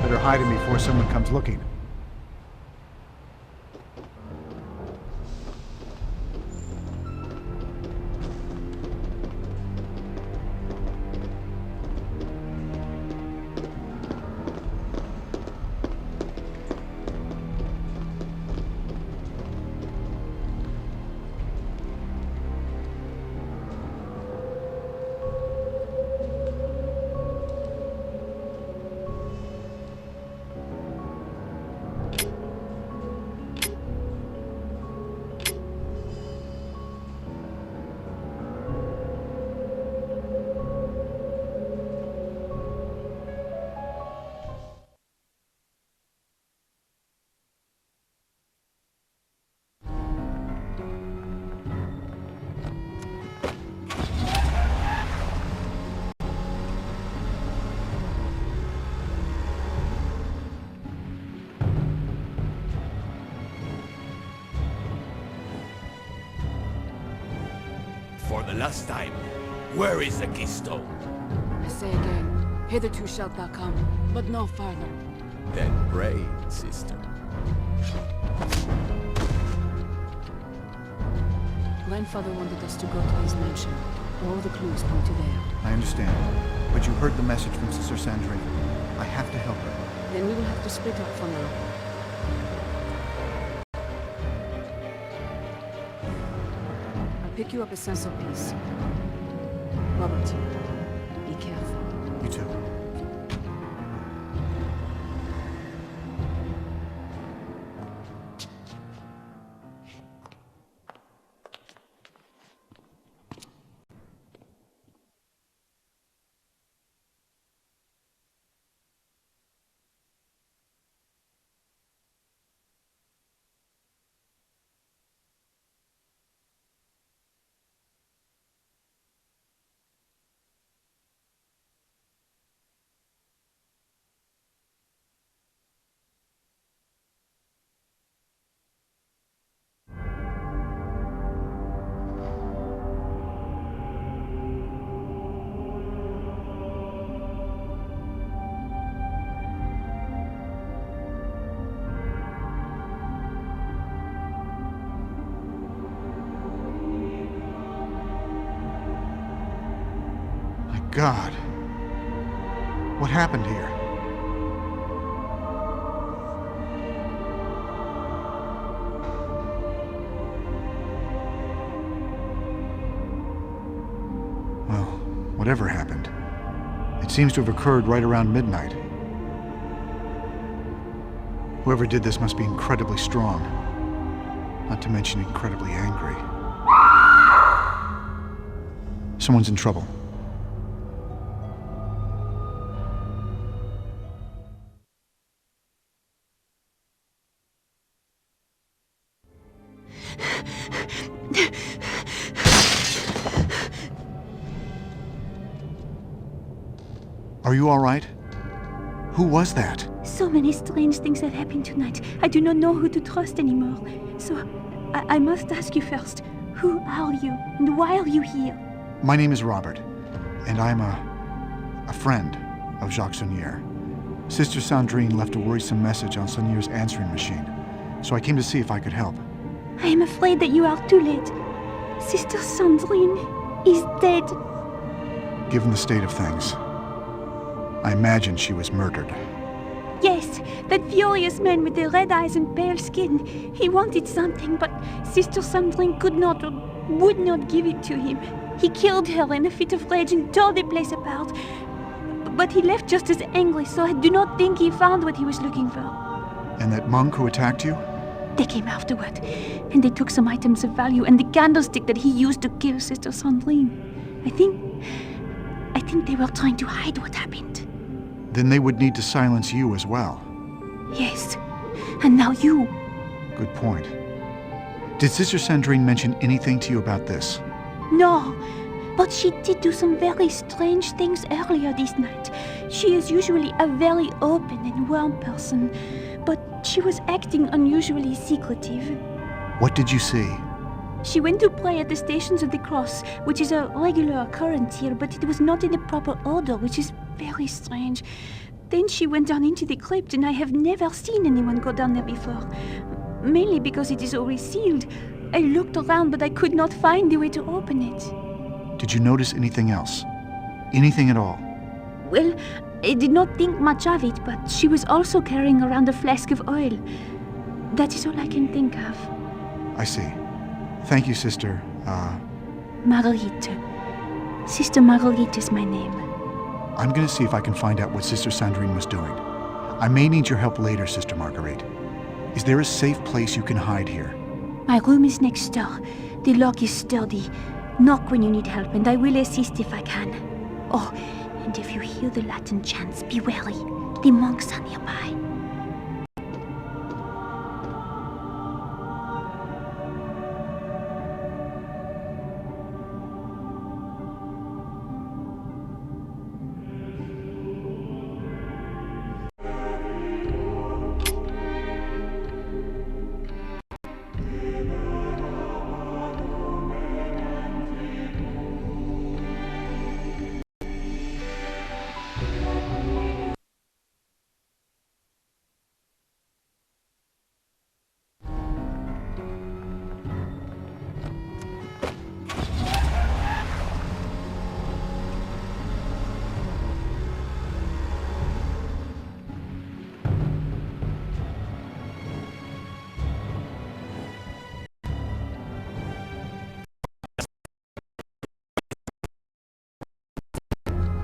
Better hide him before someone comes looking. The last time. Where is the keystone? I say again, hitherto shalt thou come, but no farther. Then pray, sister. Grandfather wanted us to go to his mansion. All the clues point to there. I understand. But you heard the message from Sister Sandrine. I have to help her. Then we will have to split up for now. I'll pick you up a sense of peace. Robert, be careful. You too. God. What happened here? Well, whatever happened, it seems to have occurred right around midnight. Whoever did this must be incredibly strong, not to mention incredibly angry. Someone's in trouble. Are you all right? Who was that? So many strange things have happened tonight. I do not know who to trust anymore. So, I must ask you first. Who are you, and why are you here? My name is Robert, and I'm a friend of Jacques Saunier. Sister Sandrine left a worrisome message on Saunier's answering machine, so I came to see if I could help. I am afraid that you are too late. Sister Sandrine is dead. Given the state of things, I imagine she was murdered. Yes, that furious man with the red eyes and pale skin. He wanted something, but Sister Sandrine could not or would not give it to him. He killed her in a fit of rage and tore the place apart. But he left just as angry, so I do not think he found what he was looking for. And that monk who attacked you? They came afterward, and they took some items of value and the candlestick that he used to kill Sister Sandrine. I think they were trying to hide what happened. Then they would need to silence you as well. Yes, and now you. Good point. Did Sister Sandrine mention anything to you about this? No, but she did do some very strange things earlier this night. She is usually a very open and warm person, but she was acting unusually secretive. What did you see? She went to pray at the Stations of the Cross, which is a regular occurrence here, but it was not in the proper order, which is very strange. Then she went down into the crypt, and I have never seen anyone go down there before. Mainly because it is always sealed. I looked around, but I could not find the way to open it. Did you notice anything else? Anything at all? Well, I did not think much of it, but she was also carrying around a flask of oil. That is all I can think of. I see. Thank you, Sister, Marguerite. Sister Marguerite is my name. I'm gonna see if I can find out what Sister Sandrine was doing. I may need your help later, Sister Marguerite. Is there a safe place you can hide here? My room is next door. The lock is sturdy. Knock when you need help, and I will assist if I can. Oh, and if you hear the Latin chants, be wary. The monks are nearby.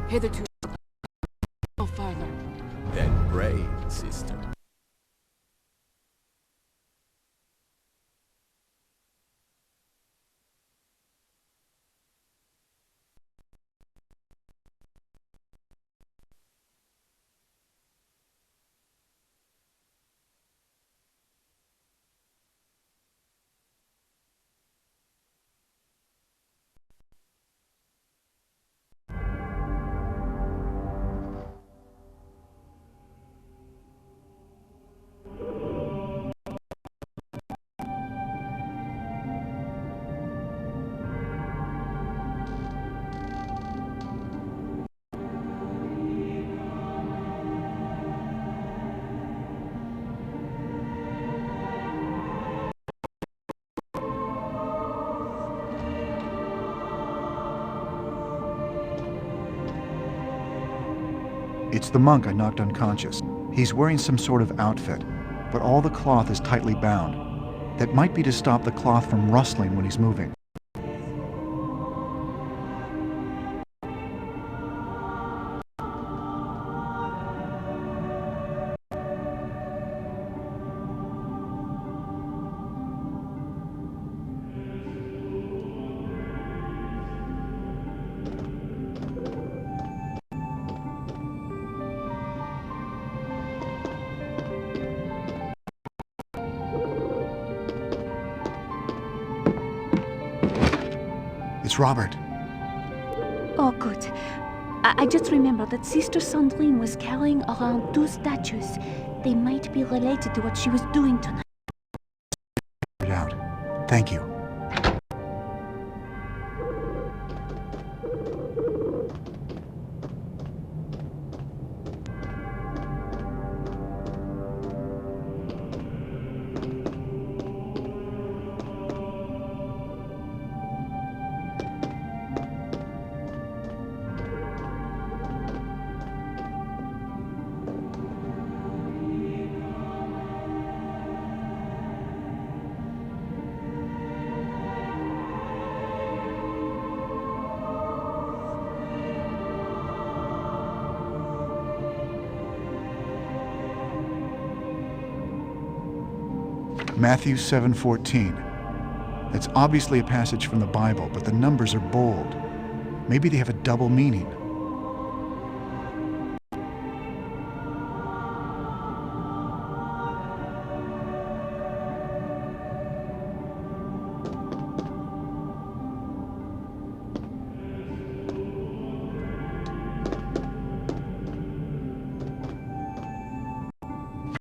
Hitherto, no further. Then pray, sister. It's the monk I knocked unconscious. He's wearing some sort of outfit, but all the cloth is tightly bound. That might be to stop the cloth from rustling when he's moving. It's Robert. Oh, good. I just remembered that Sister Sandrine was carrying around 2 statues. They might be related to what she was doing tonight. It out. Thank you. Matthew 7:14. That's obviously a passage from the Bible, but the numbers are bold. Maybe they have a double meaning.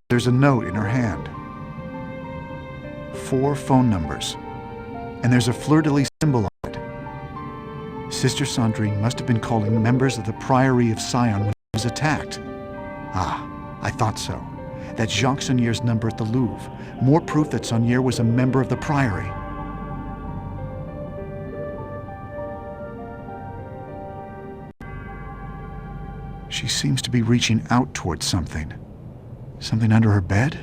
There's a note in her hand. 4 phone numbers. And there's a fleur-de-lis symbol on it. Sister Sandrine must have been calling members of the Priory of Sion when she was attacked. Ah, I thought so. That's Jacques Saunier's number at the Louvre. More proof that Saunier was a member of the Priory. She seems to be reaching out towards something. Something under her bed?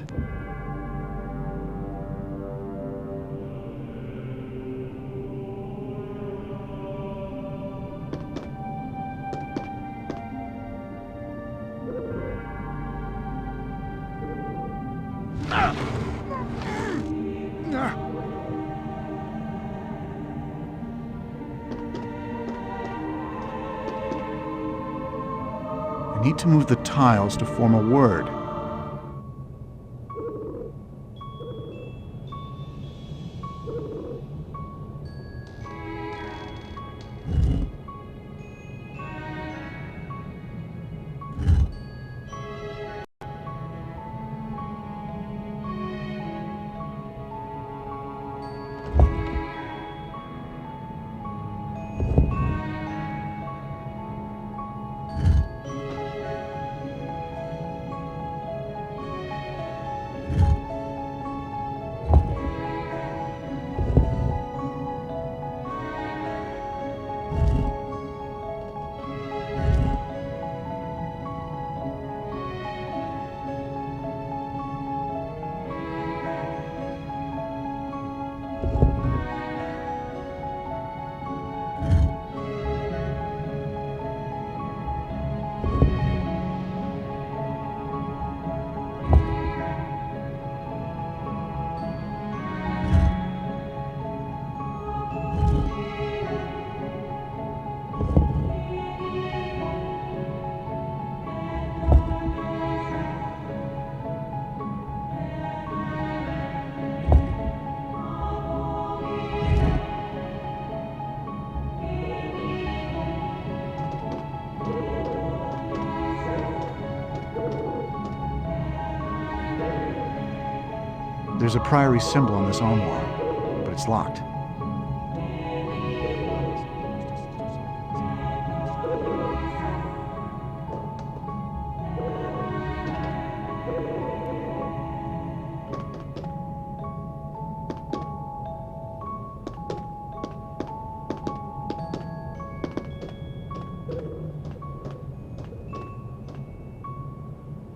I need to move the tiles to form a word. There's a priory symbol on this armoire, but it's locked.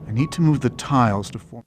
I need to move the tiles to form.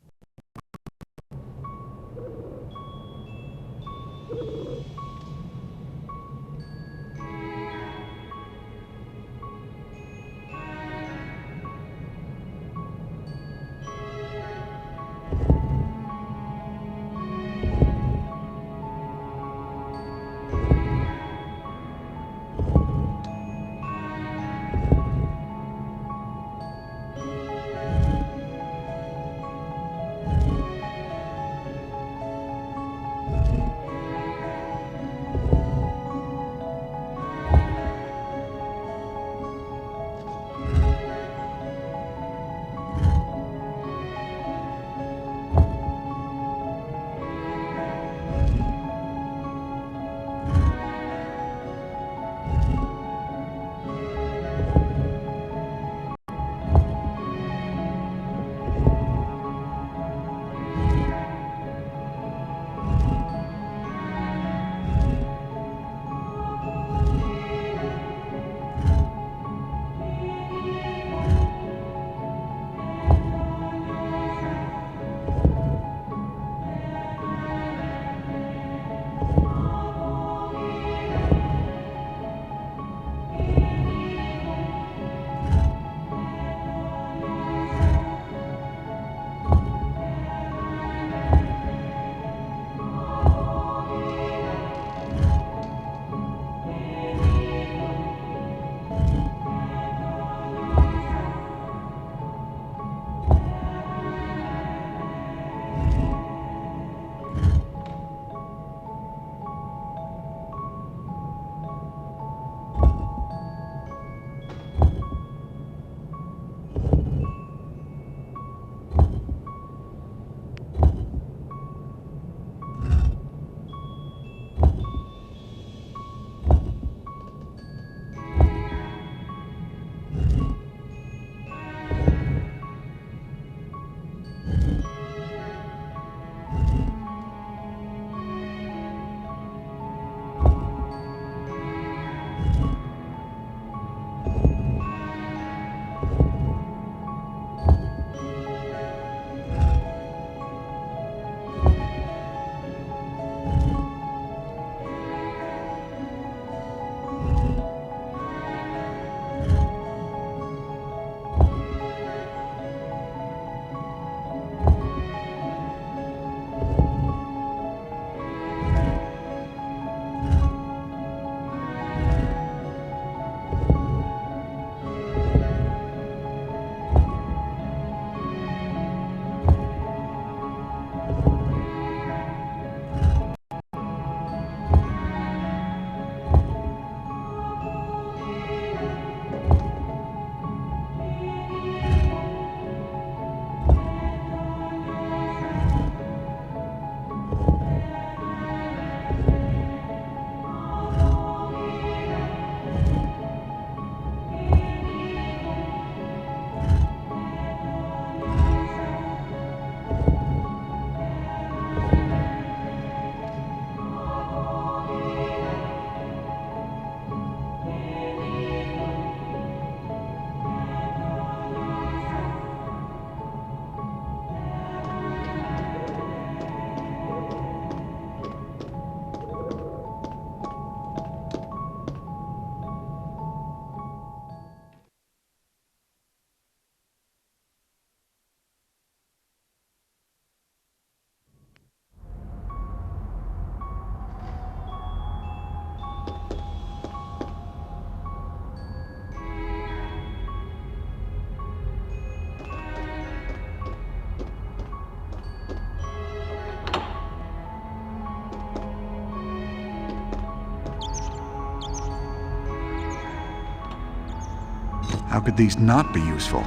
How could these not be useful?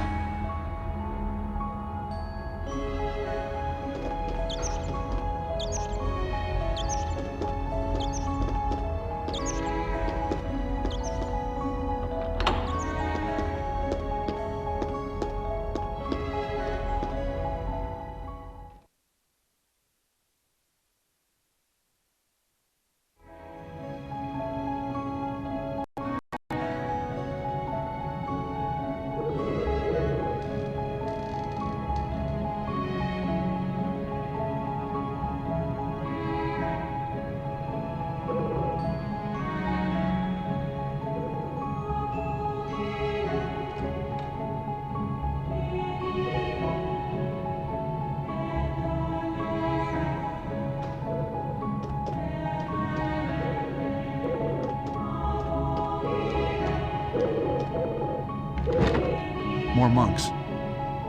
More monks.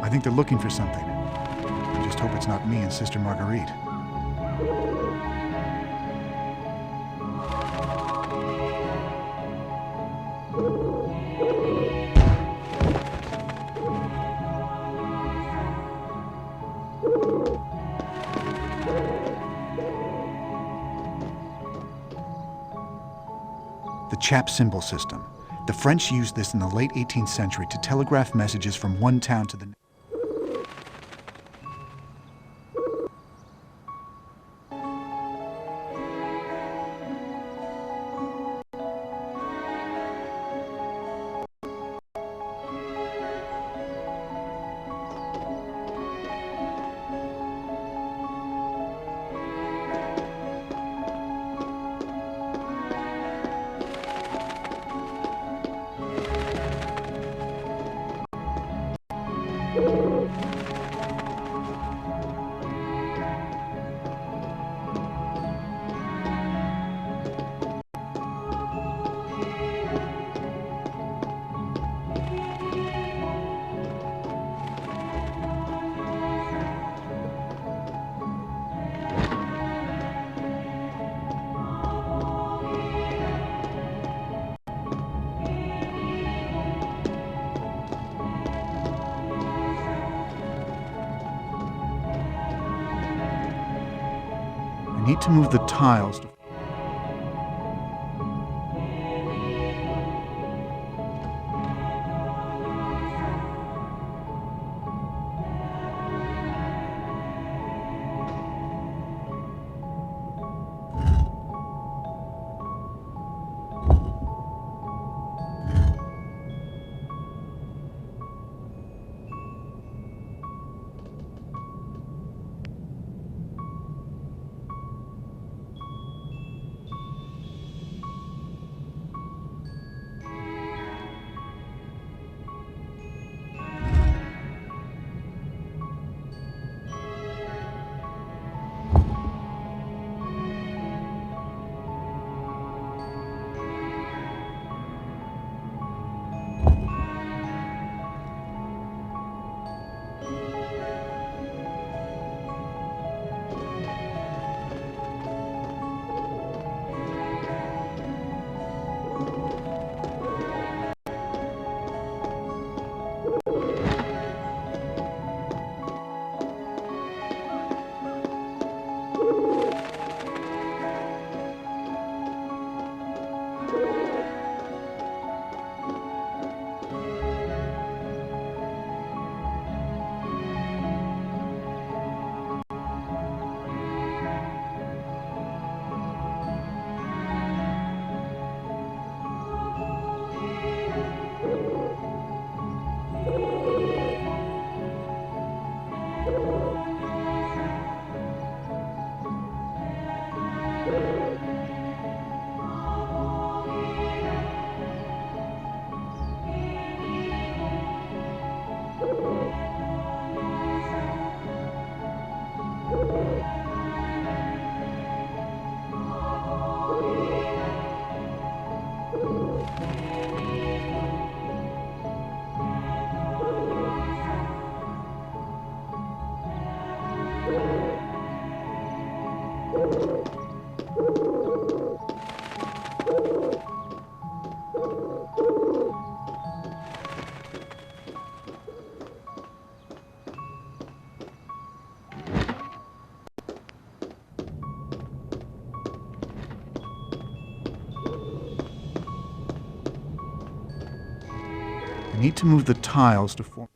I think they're looking for something. I just hope it's not me and Sister Marguerite. The chap symbol system. The French used this in the late 18th century to telegraph messages from one town to the next. I need to move the tiles to form.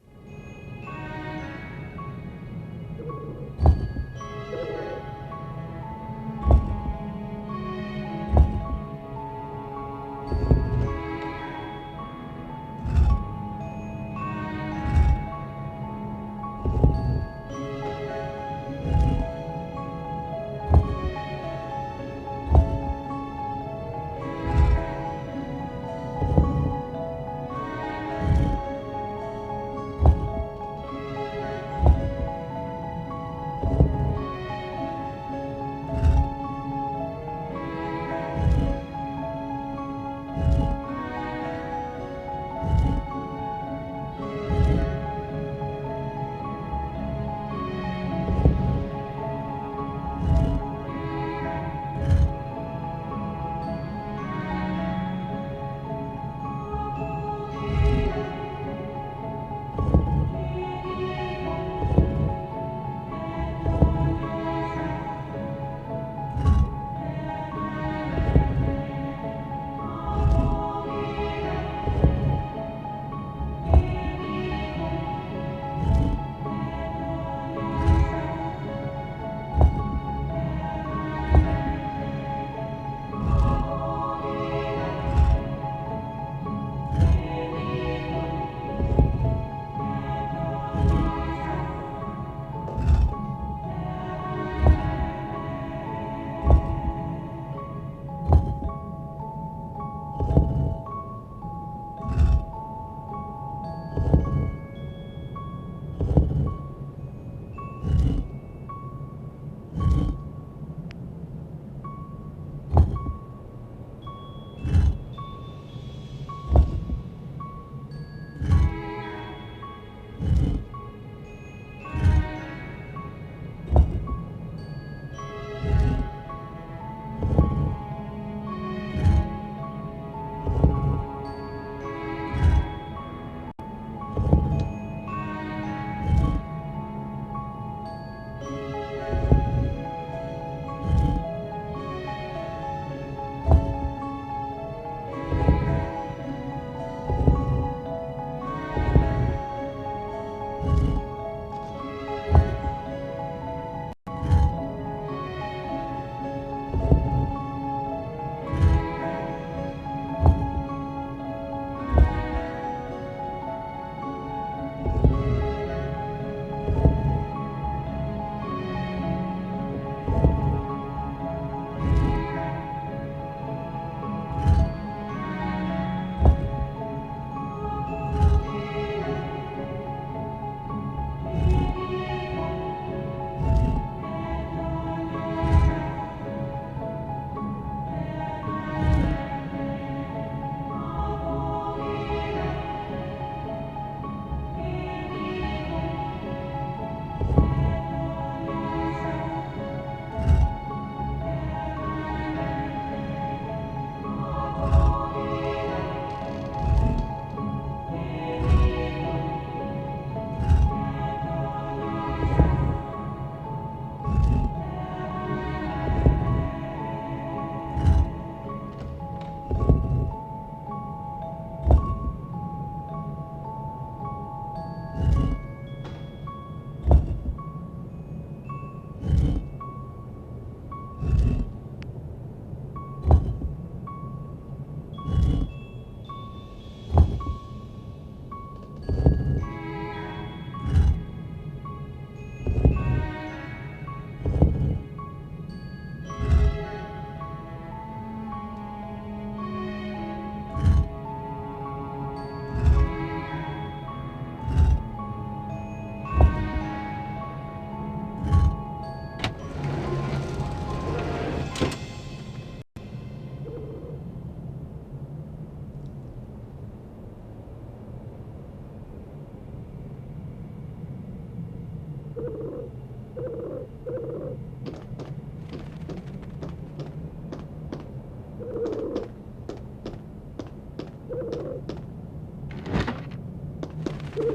Those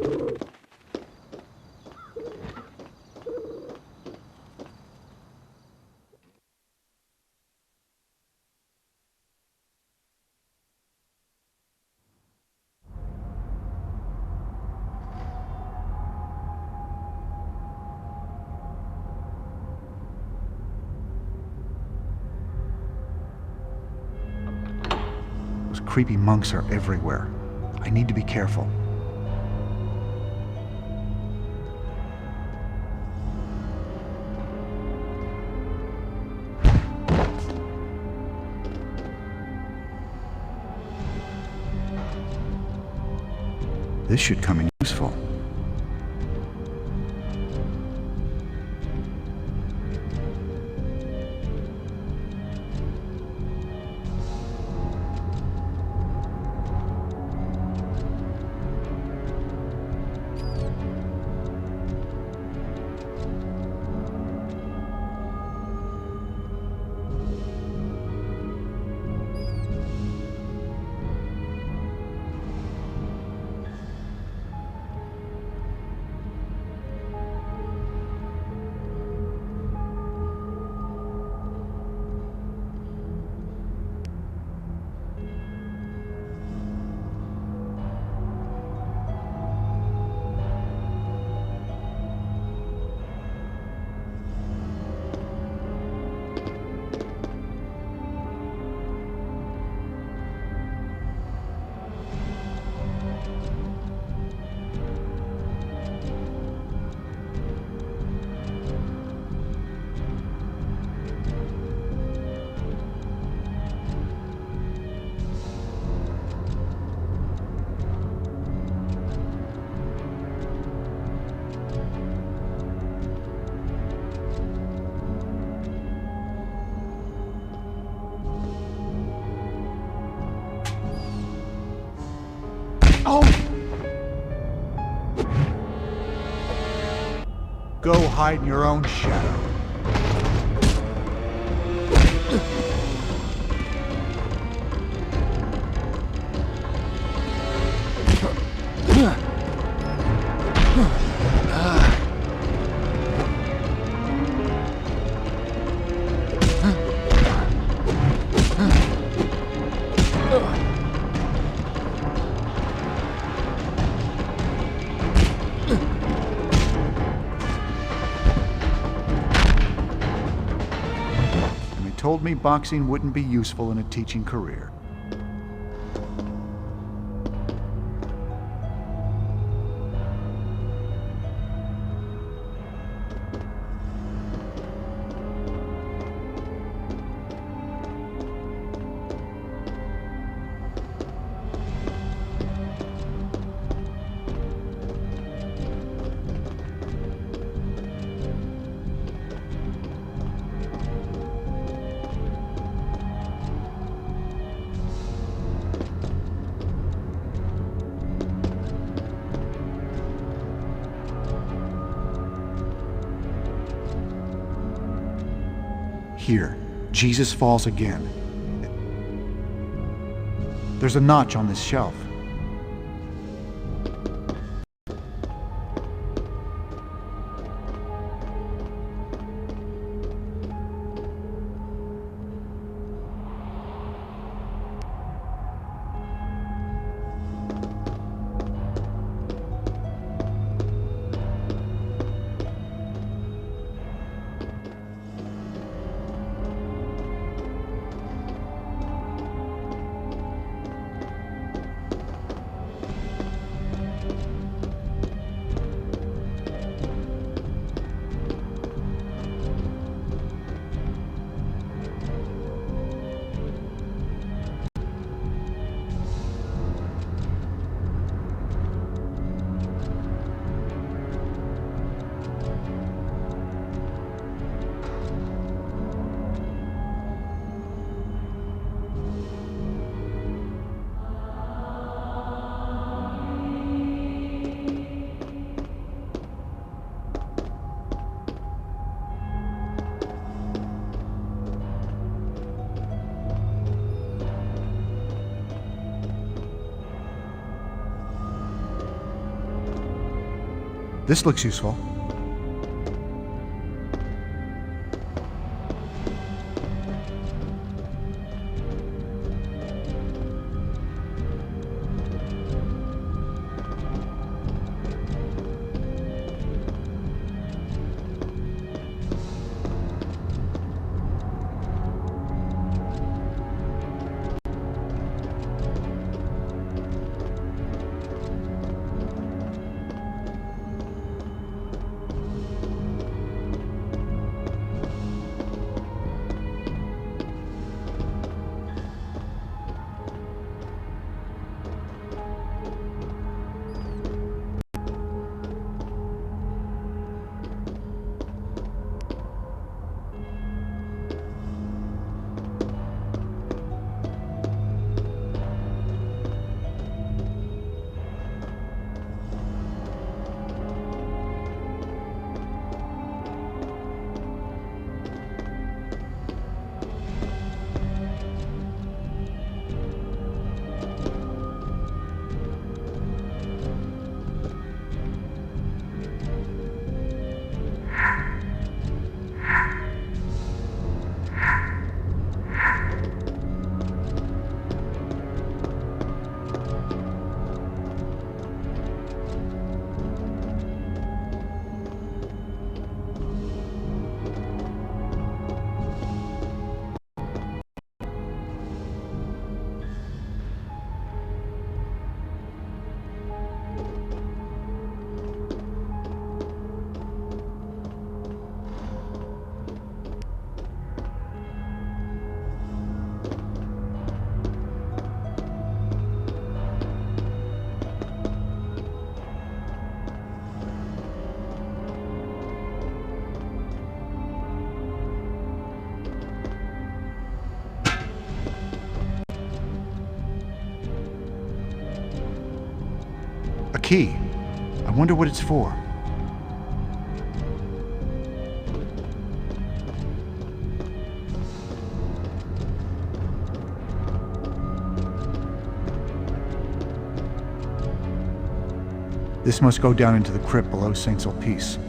creepy monks are everywhere. I need to be careful. This should come in useful. Oh! Go hide in your own shadow. Told me boxing wouldn't be useful in a teaching career. Here, Jesus falls again. There's a notch on this shelf. This looks useful. A key. I wonder what it's for. This must go down into the crypt below Saint Sulpice.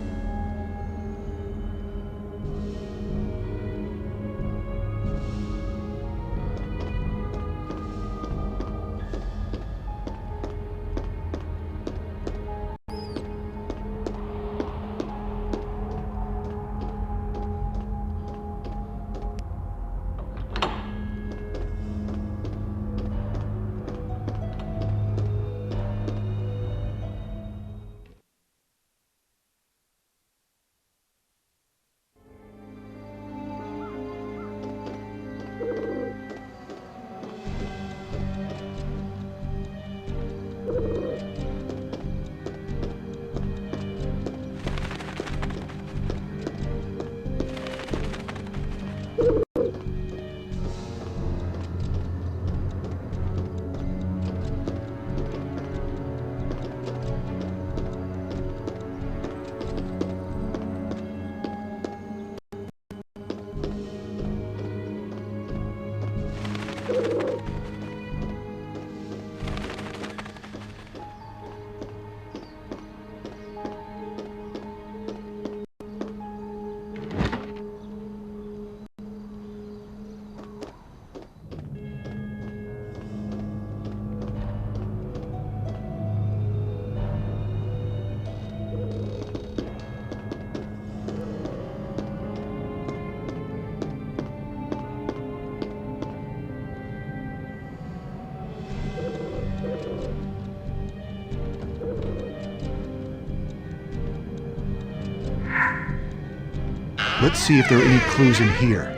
Let's see if there are any clues in here.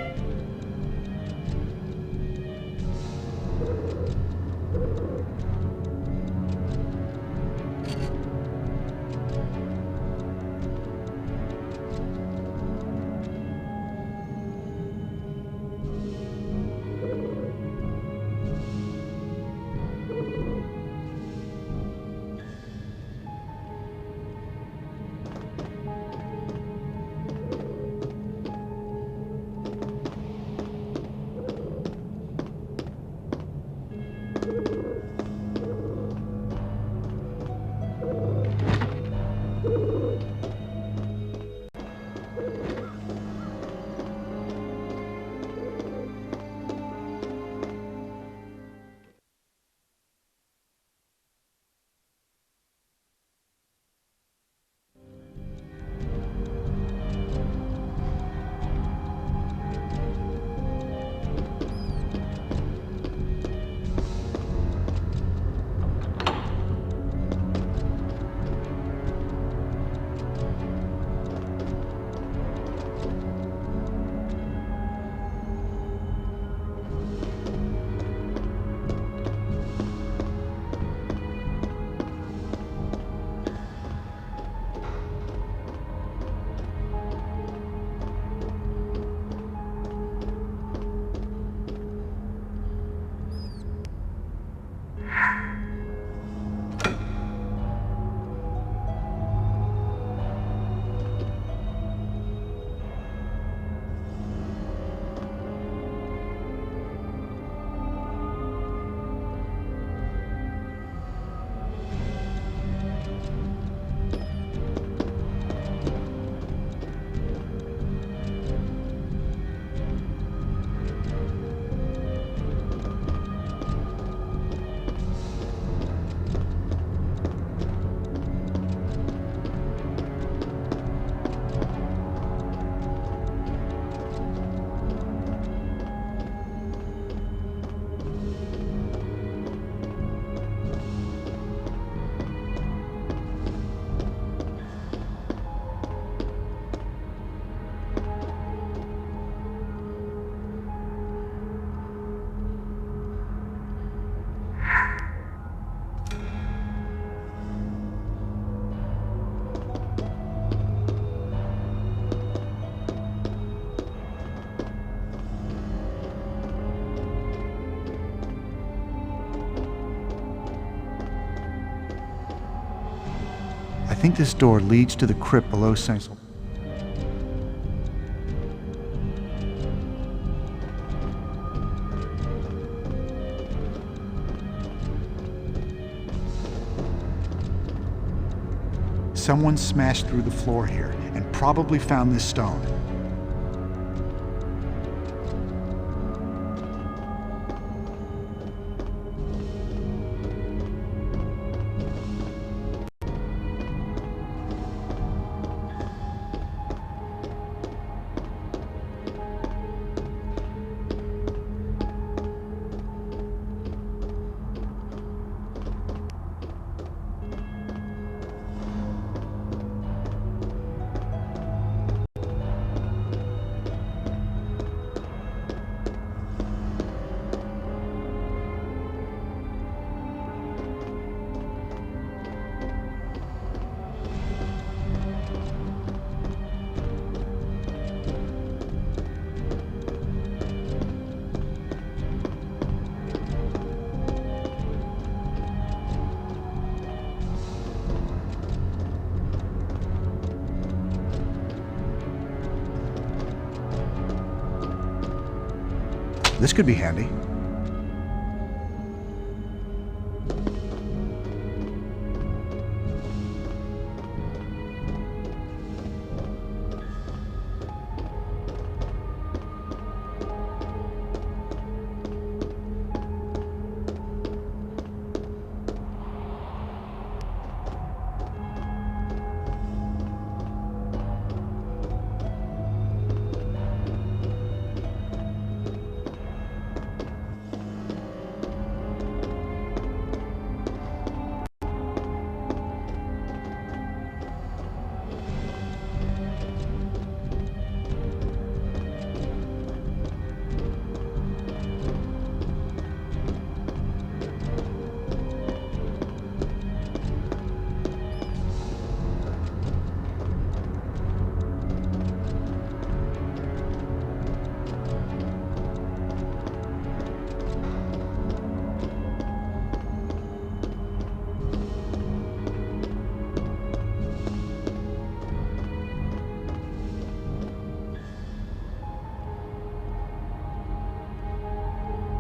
think this door leads to the crypt below St. Someone smashed through the floor here and probably found this stone. This could be handy.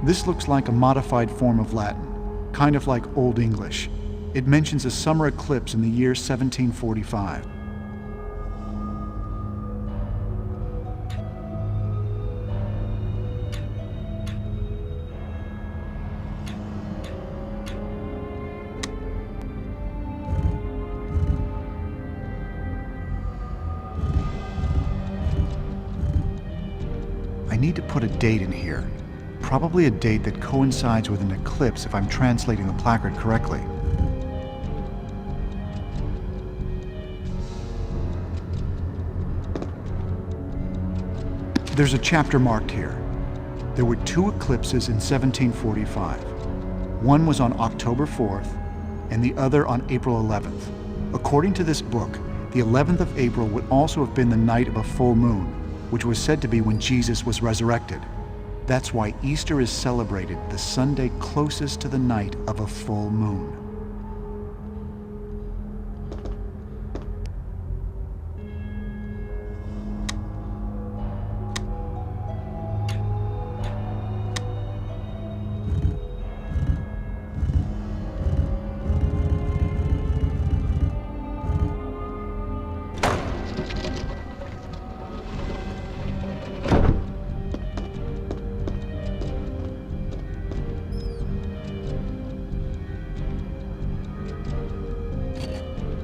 This looks like a modified form of Latin, kind of like Old English. It mentions a summer eclipse in the year 1745. I need to put a date in here. Probably a date that coincides with an eclipse if I'm translating the placard correctly. There's a chapter marked here. There were 2 eclipses in 1745. One was on October 4th and the other on April 11th. According to this book, the 11th of April would also have been the night of a full moon, which was said to be when Jesus was resurrected. That's why Easter is celebrated the Sunday closest to the night of a full moon.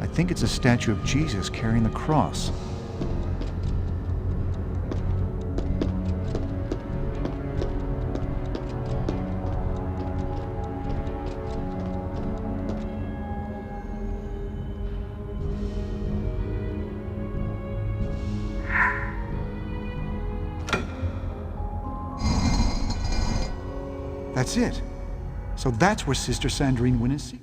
I think it's a statue of Jesus carrying the cross. That's it. So that's where Sister Sandrine went and see.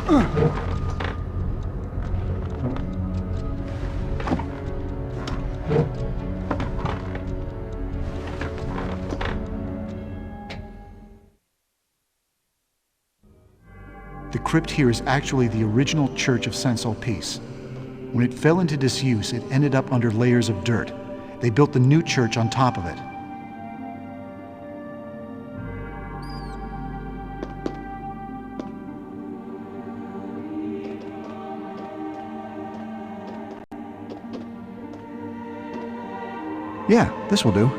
The crypt here is actually the original Church of Saint-Sulpice. When it fell into disuse, it ended up under layers of dirt. They built the new church on top of it. Yeah, this will do.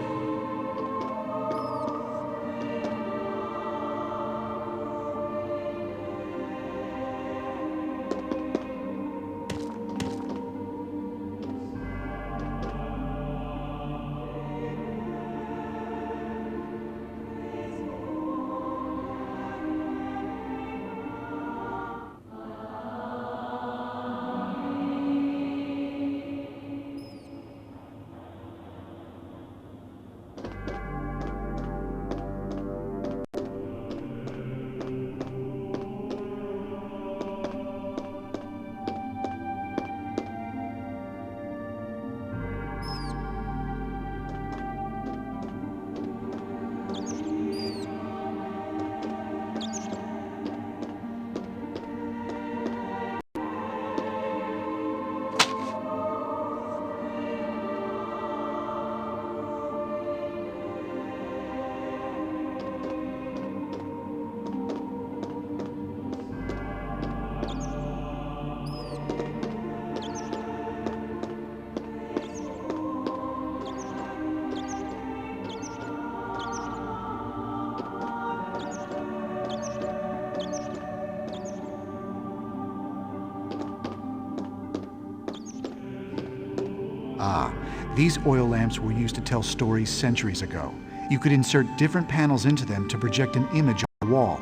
Ah, these oil lamps were used to tell stories centuries ago. You could insert different panels into them to project an image on the wall.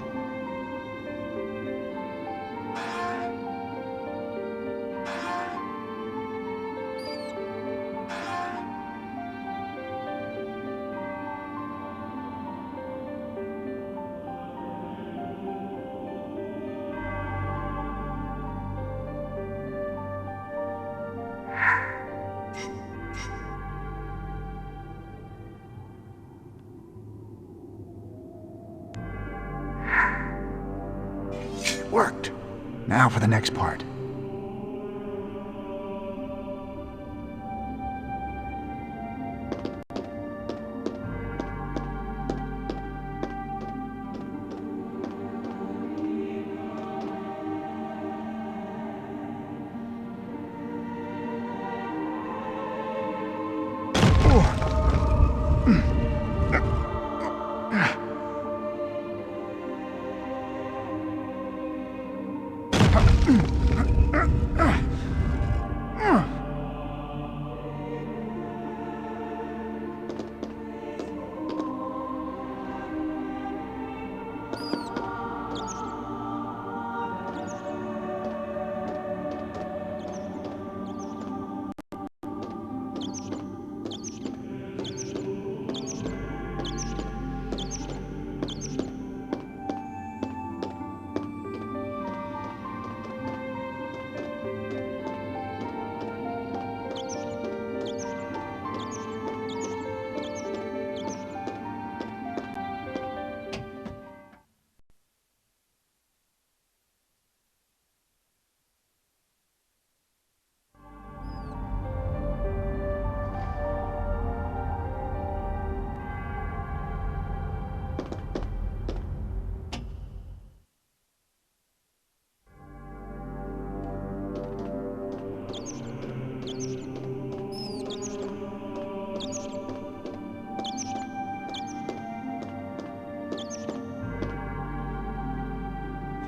Worked. Now for the next part.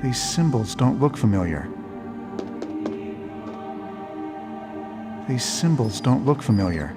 These symbols don't look familiar. These symbols don't look familiar.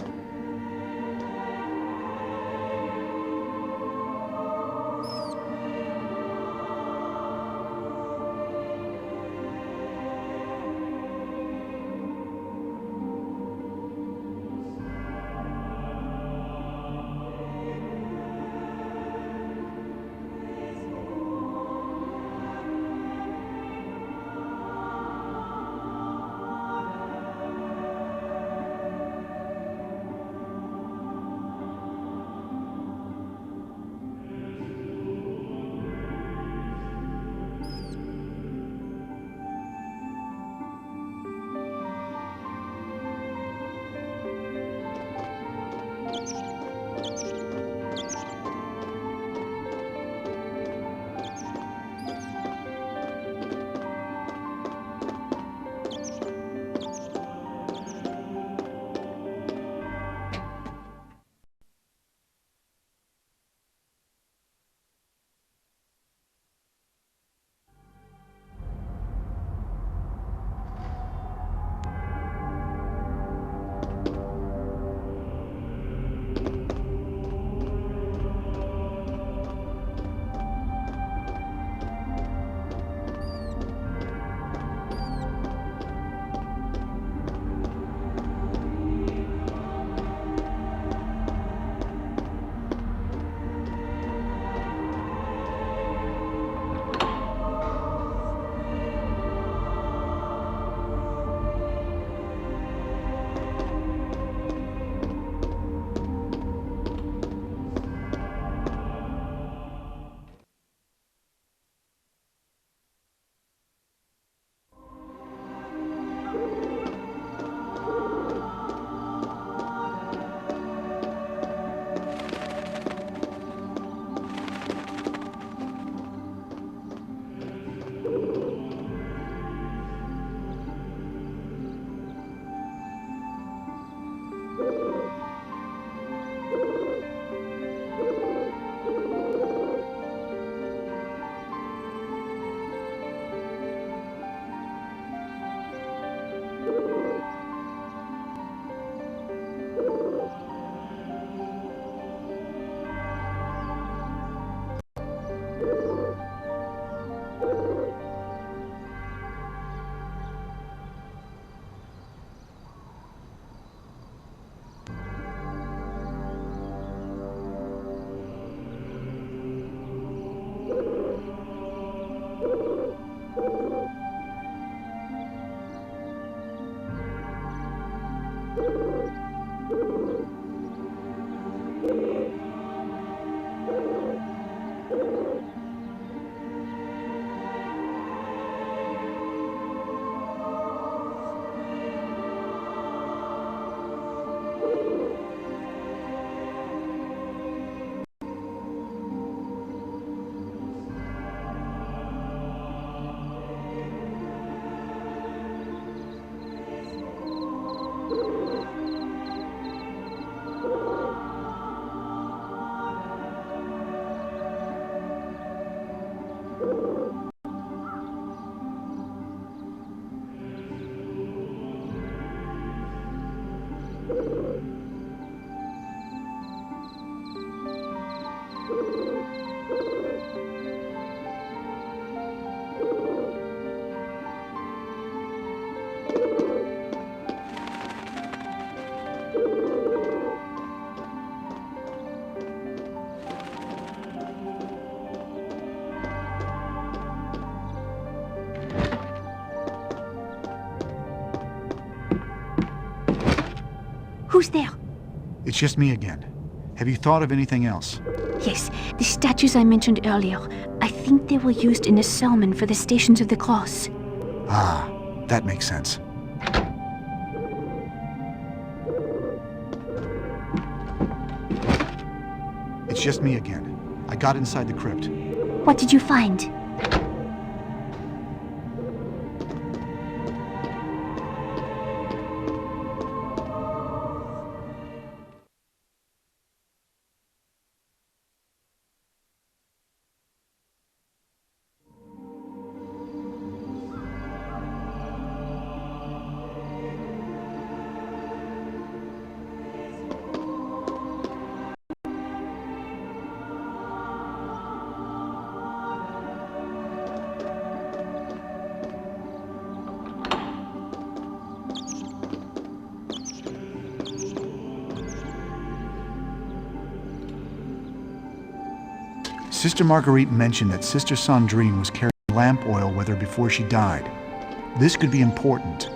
Who's there? It's just me again. Have you thought of anything else? Yes, the statues I mentioned earlier. I think they were used in a sermon for the Stations of the Cross. Ah, that makes sense. It's just me again. I got inside the crypt. What did you find? Sister Marguerite mentioned that Sister Sandrine was carrying lamp oil with her before she died. This could be important.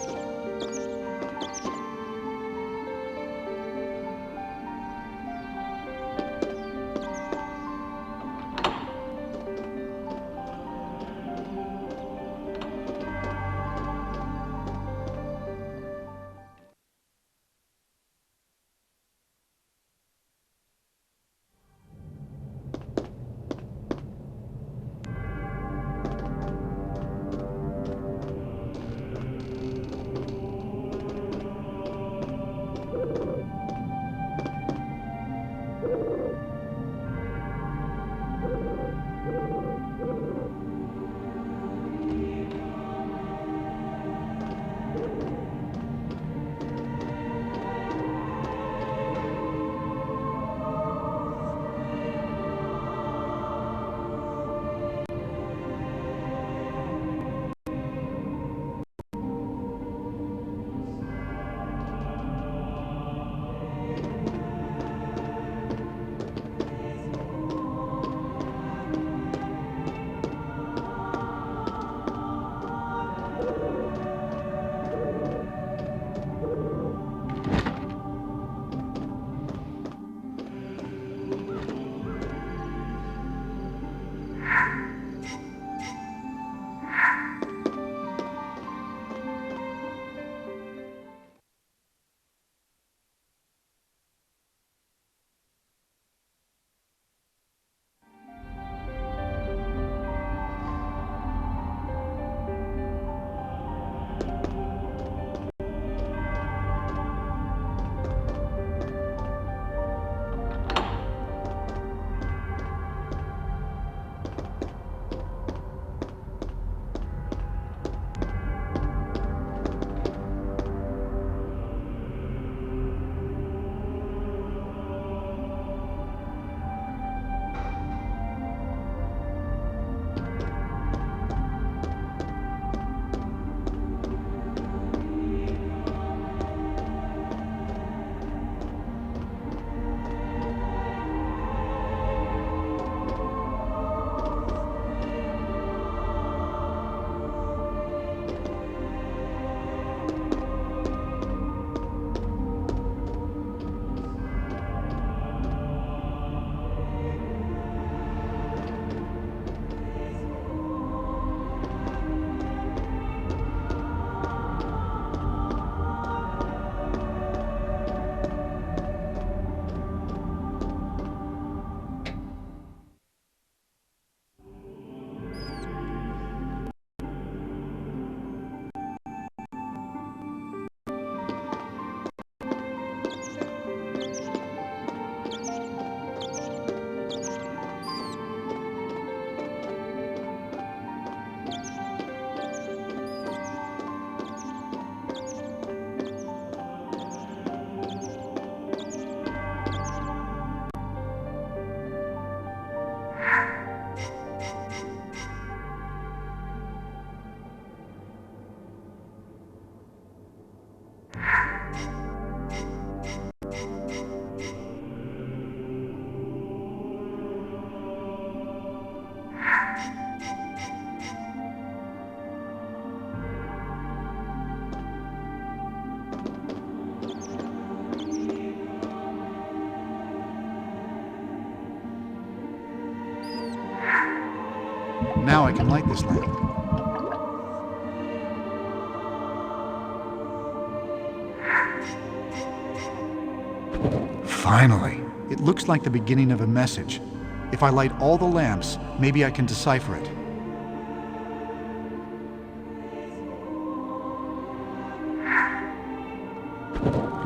Now I can light this lamp. Finally! It looks like the beginning of a message. If I light all the lamps, maybe I can decipher it.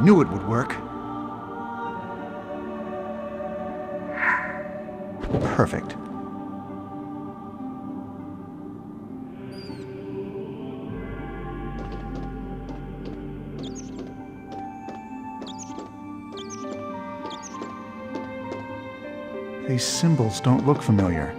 Knew it would work. Perfect. These symbols don't look familiar.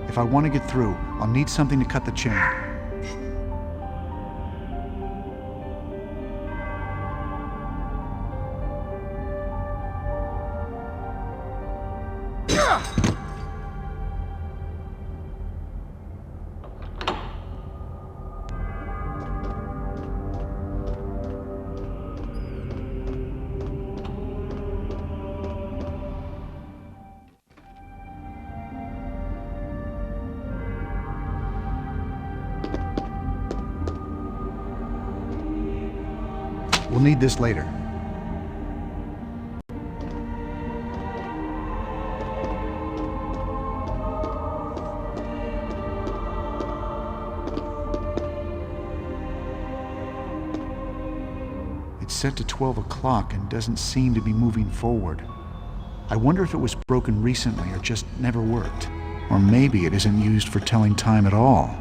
If I want to get through, I'll need something to cut the chain. We'll need this later. It's set to 12 o'clock and doesn't seem to be moving forward. I wonder if it was broken recently or just never worked. Or maybe it isn't used for telling time at all.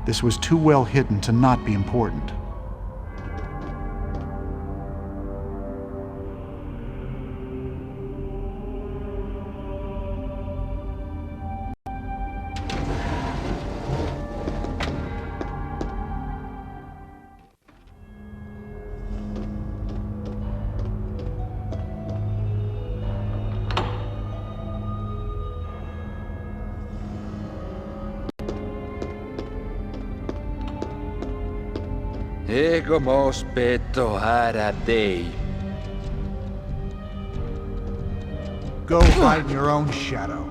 This was too well hidden to not be important. Ego mos peto haradei. Go find your own shadow.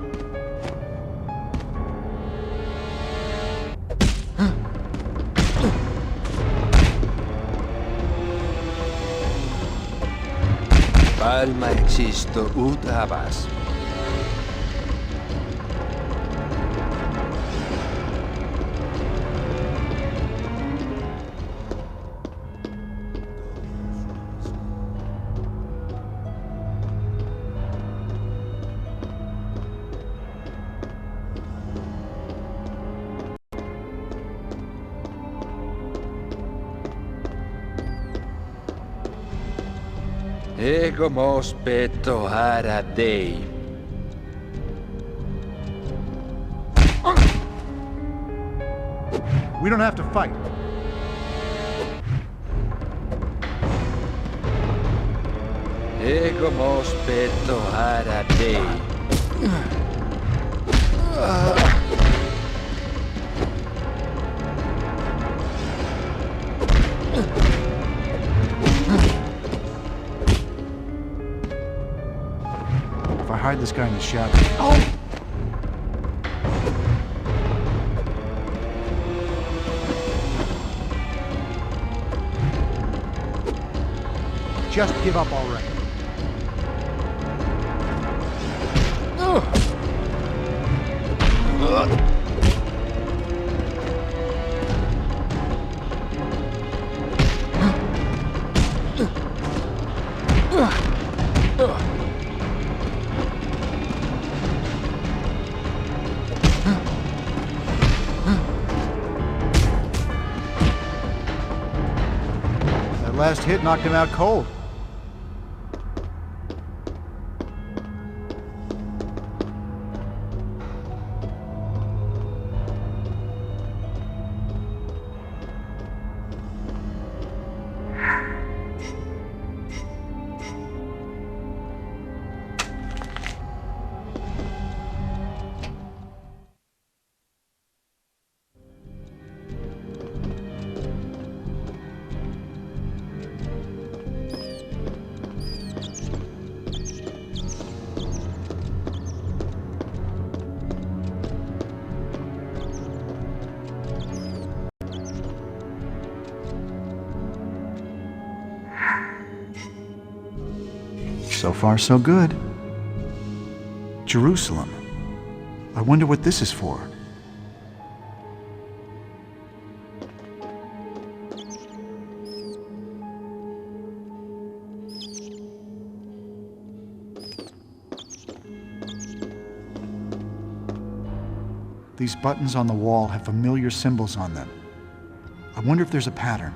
Palma existo ut habas. Ego mos peto haradei. We don't have to fight. Ego mos peto haradei. hide this guy in the shadows. Oh! Just give up already. That last hit knocked him out cold. So far, so good. Jerusalem. I wonder what this is for. These buttons on the wall have familiar symbols on them. I wonder if there's a pattern.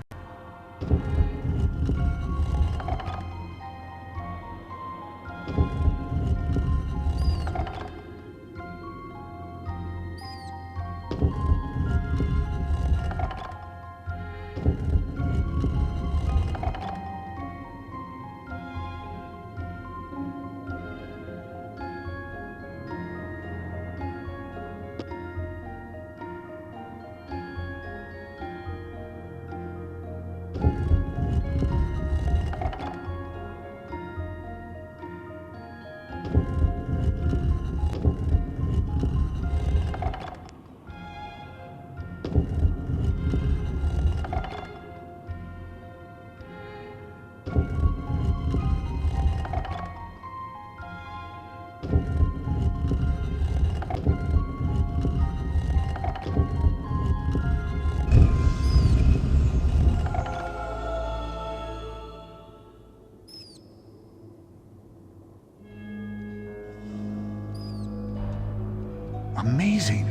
Amazing.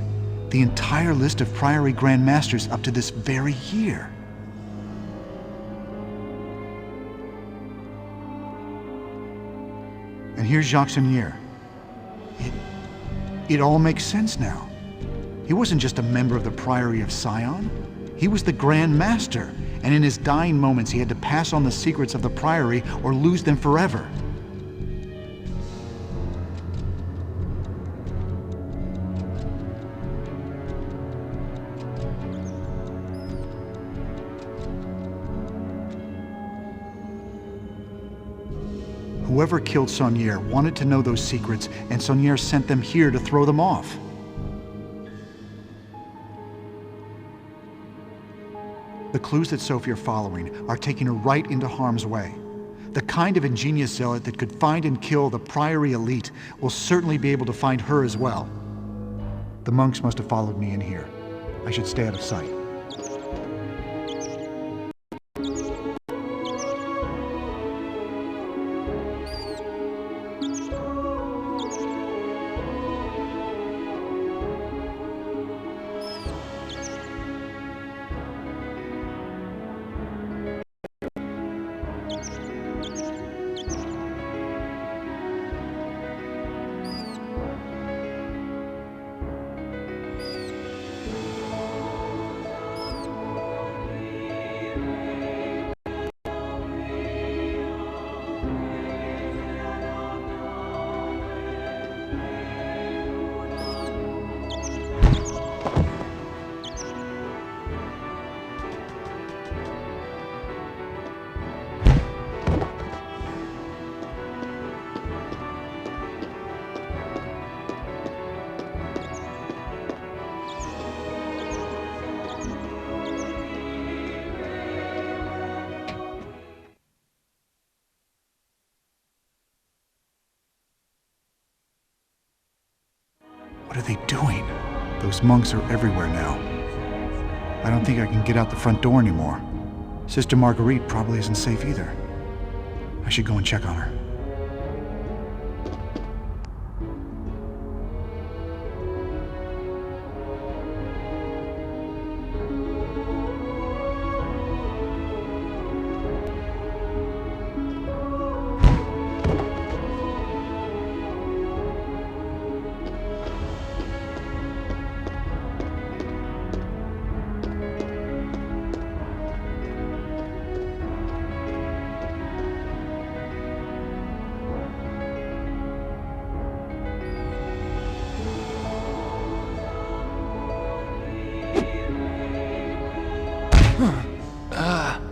The entire list of Priory Grand Masters up to this very year. And here's Jacques Sonier. It all makes sense now. He wasn't just a member of the Priory of Sion. He was the Grand Master, and in his dying moments he had to pass on the secrets of the Priory or lose them forever. Whoever killed Sonier wanted to know those secrets, and Sonier sent them here to throw them off. The clues that Sophie are following are taking her right into harm's way. The kind of ingenious zealot that could find and kill the Priory elite will certainly be able to find her as well. The monks must have followed me in here. I should stay out of sight. they doing? Those monks are everywhere now. I don't think I can get out the front door anymore. Sister Marguerite probably isn't safe either. I should go and check on her.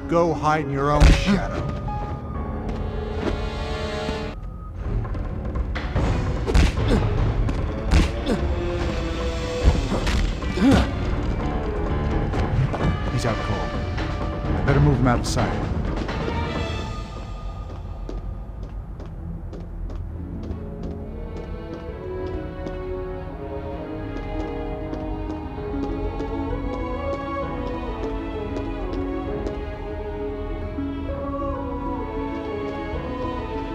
Go hide in your own shadow. He's out cold. I better move him out of sight.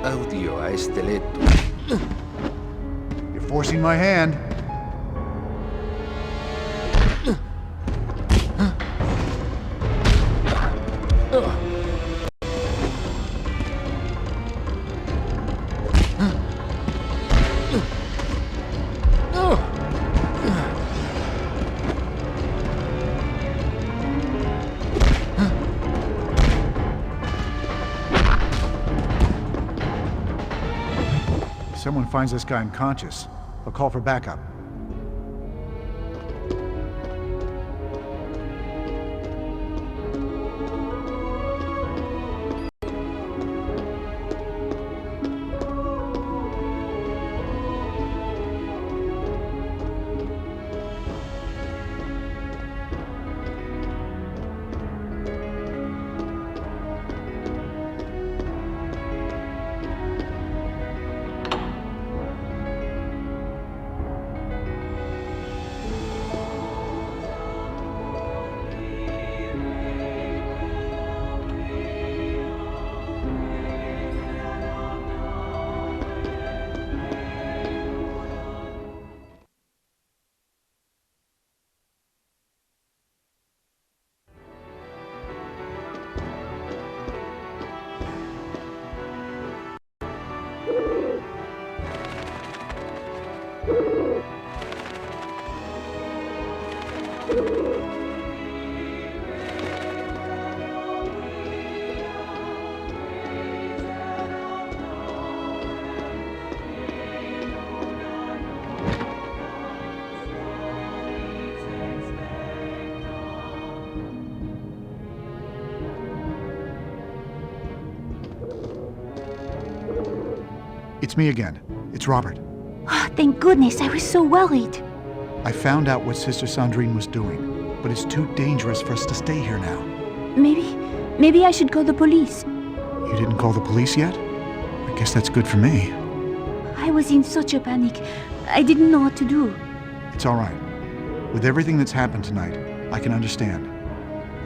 Audio a este letto. You're forcing my hand. If someone finds this guy unconscious, I'll call for backup. It's me again. It's Robert. Oh, thank goodness, I was so worried. I found out what Sister Sandrine was doing, but it's too dangerous for us to stay here now. Maybe I should call the police. You didn't call the police yet? I guess that's good for me. I was in such a panic. I didn't know what to do. It's all right. With everything that's happened tonight, I can understand.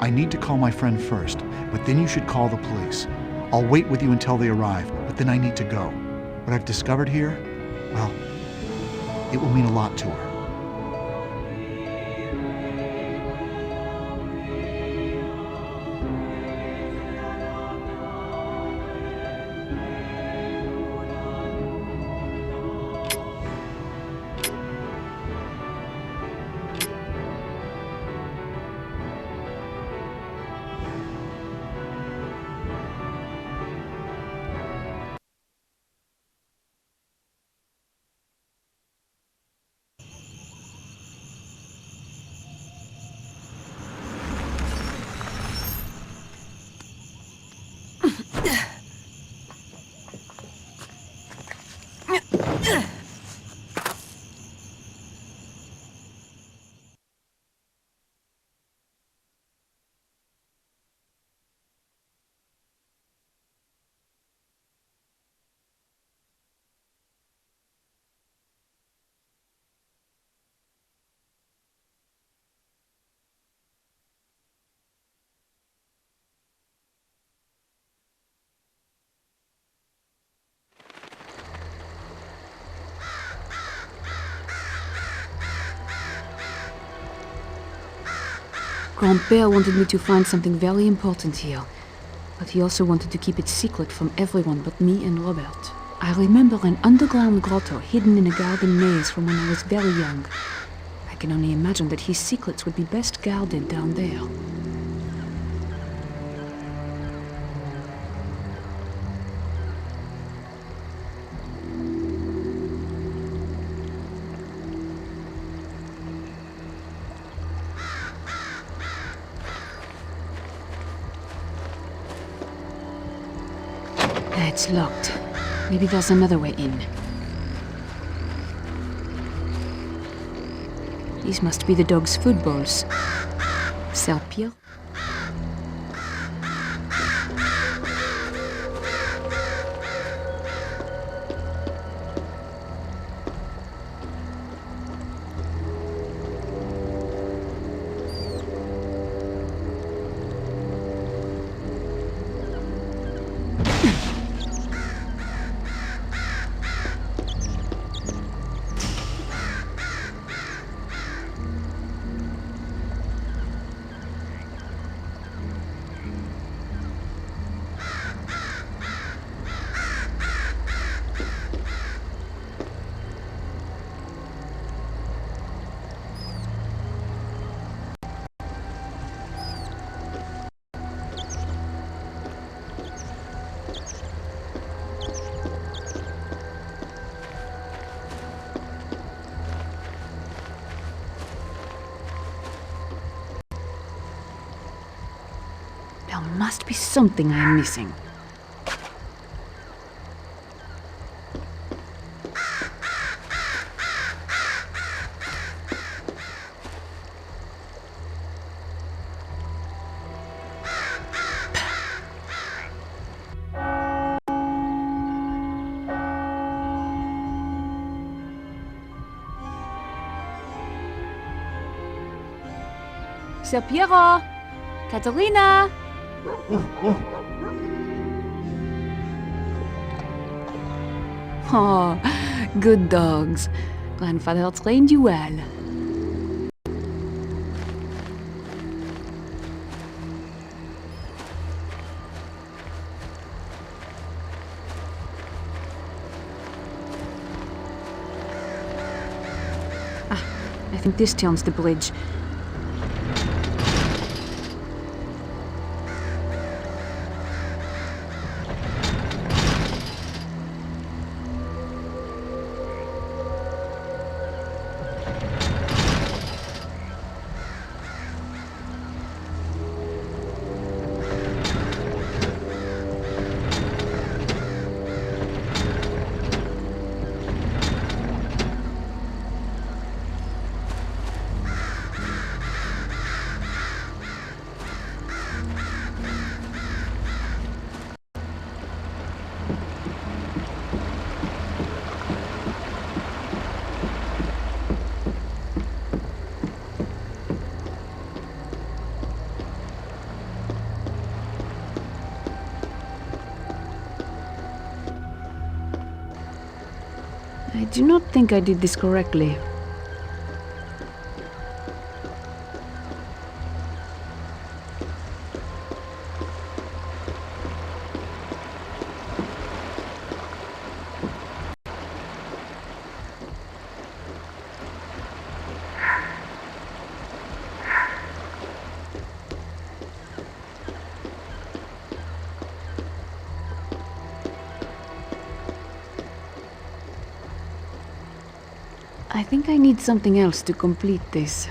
I need to call my friend first, but then you should call the police. I'll wait with you until they arrive, but then I need to go. What I've discovered here, well, it will mean a lot to her. Grand-père wanted me to find something very important here, but he also wanted to keep it secret from everyone but me and Robert. I remember an underground grotto hidden in a garden maze from when I was very young. I can only imagine that his secrets would be best guarded down there. It's locked. Maybe there's another way in. These must be the dog's food bowls. Serpillère? There must be something I am missing. Ser Piero! Caterina! Oh, good dogs. Grandfather trained you well. Ah, I think this turns the bridge. I do not think I did this correctly. I think I need something else to complete this.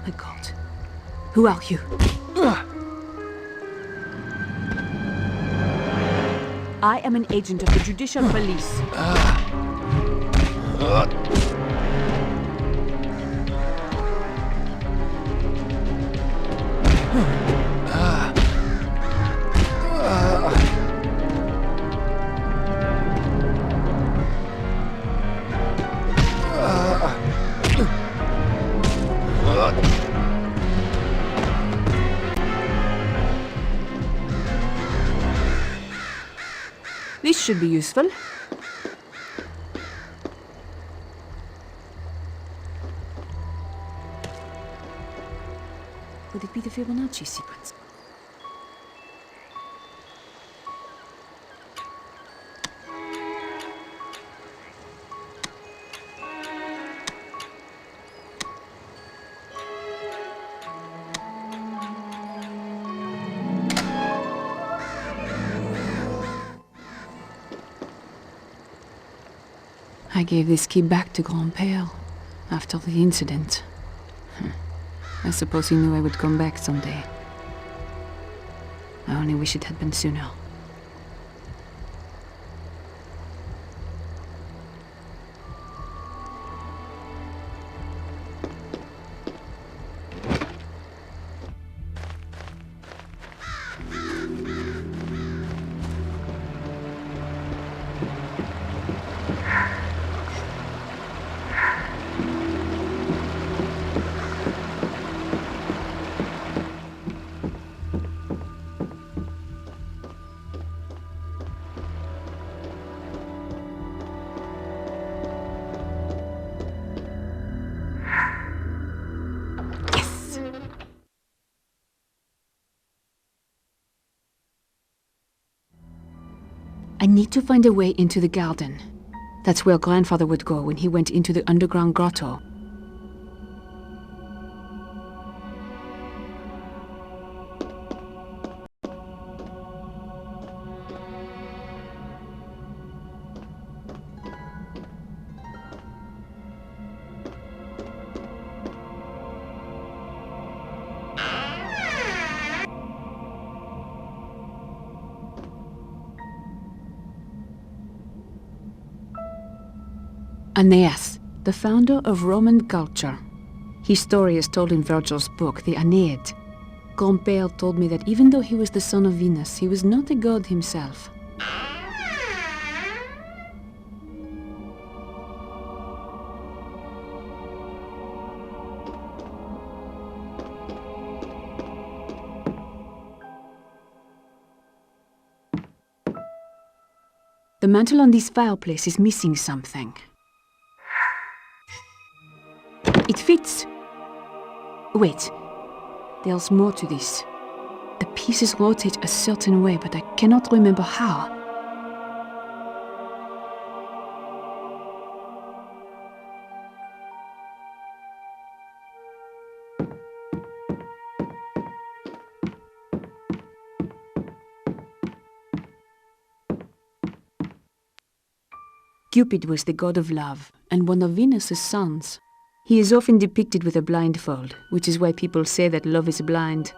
difficult. Who are you? I am an agent of the Judicial Police. This should be useful. Could it be the Fibonacci sequence? I gave this key back to Grand-Père after the incident. I suppose he knew I would come back someday. I only wish it had been sooner. I need to find a way into the garden. That's where Grandfather would go when he went into the underground grotto. Aeneas, the founder of Roman culture. His story is told in Virgil's book, the Aeneid. Grand-Père told me that even though he was the son of Venus, he was not a god himself. The mantle on this fireplace is missing something. It fits! Wait, there's more to this. The pieces rotate a certain way, but I cannot remember how. Cupid was the god of love, and one of Venus's sons. He is often depicted with a blindfold, which is why people say that love is blind.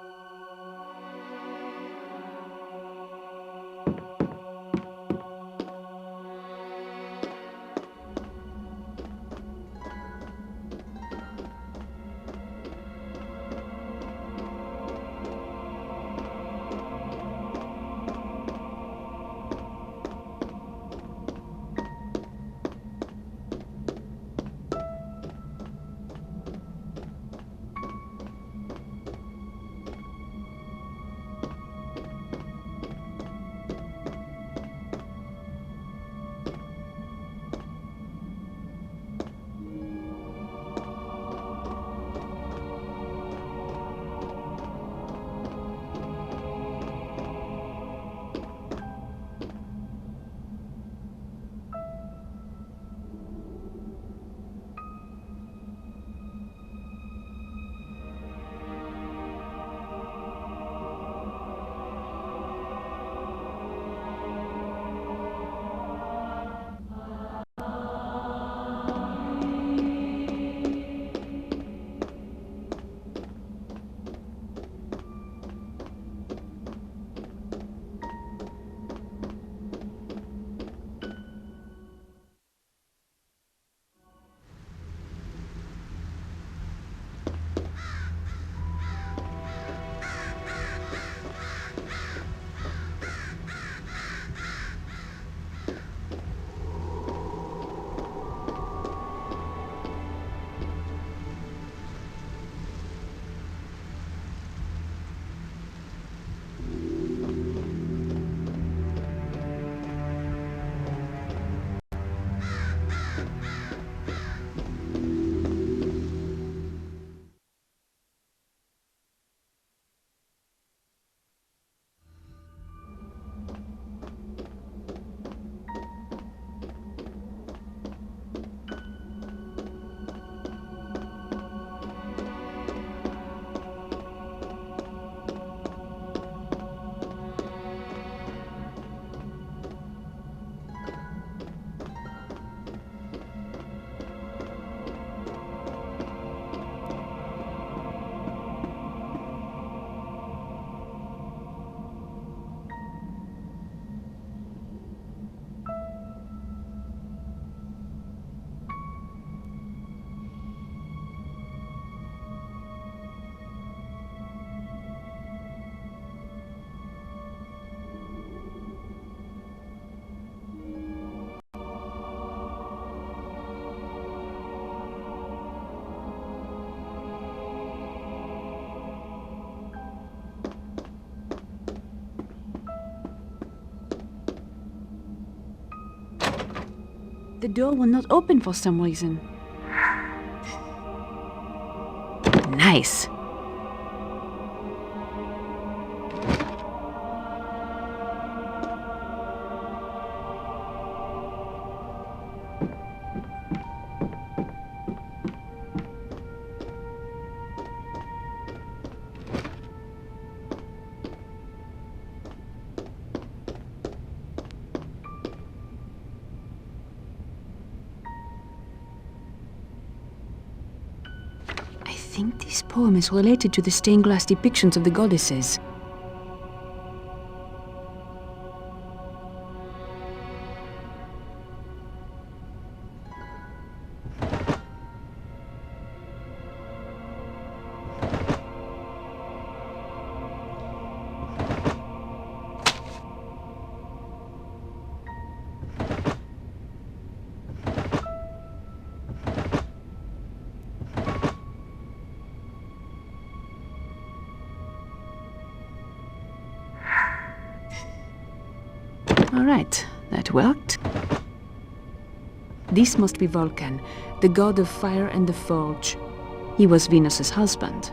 The door will not open for some reason. Nice. I think this poem is related to the stained glass depictions of the goddesses. All right, that worked. This must be Vulcan, the god of fire and the forge. He was Venus's husband.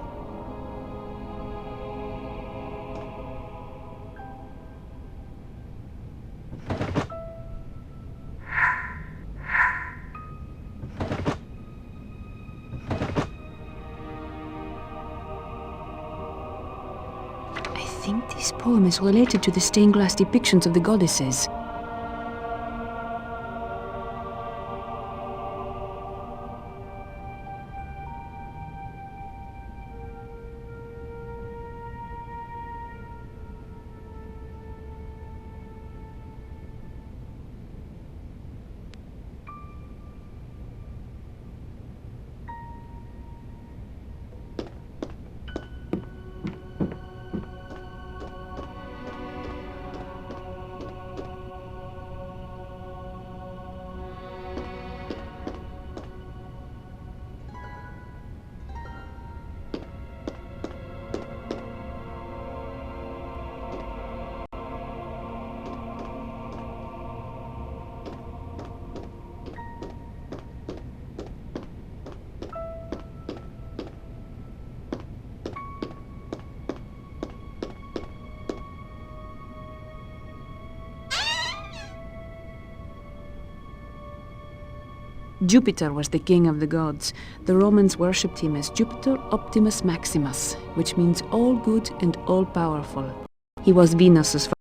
I think this poem is related to the stained glass depictions of the goddesses. Jupiter was the king of the gods. The Romans worshipped him as Jupiter Optimus Maximus, which means all good and all powerful. He was Venus's father.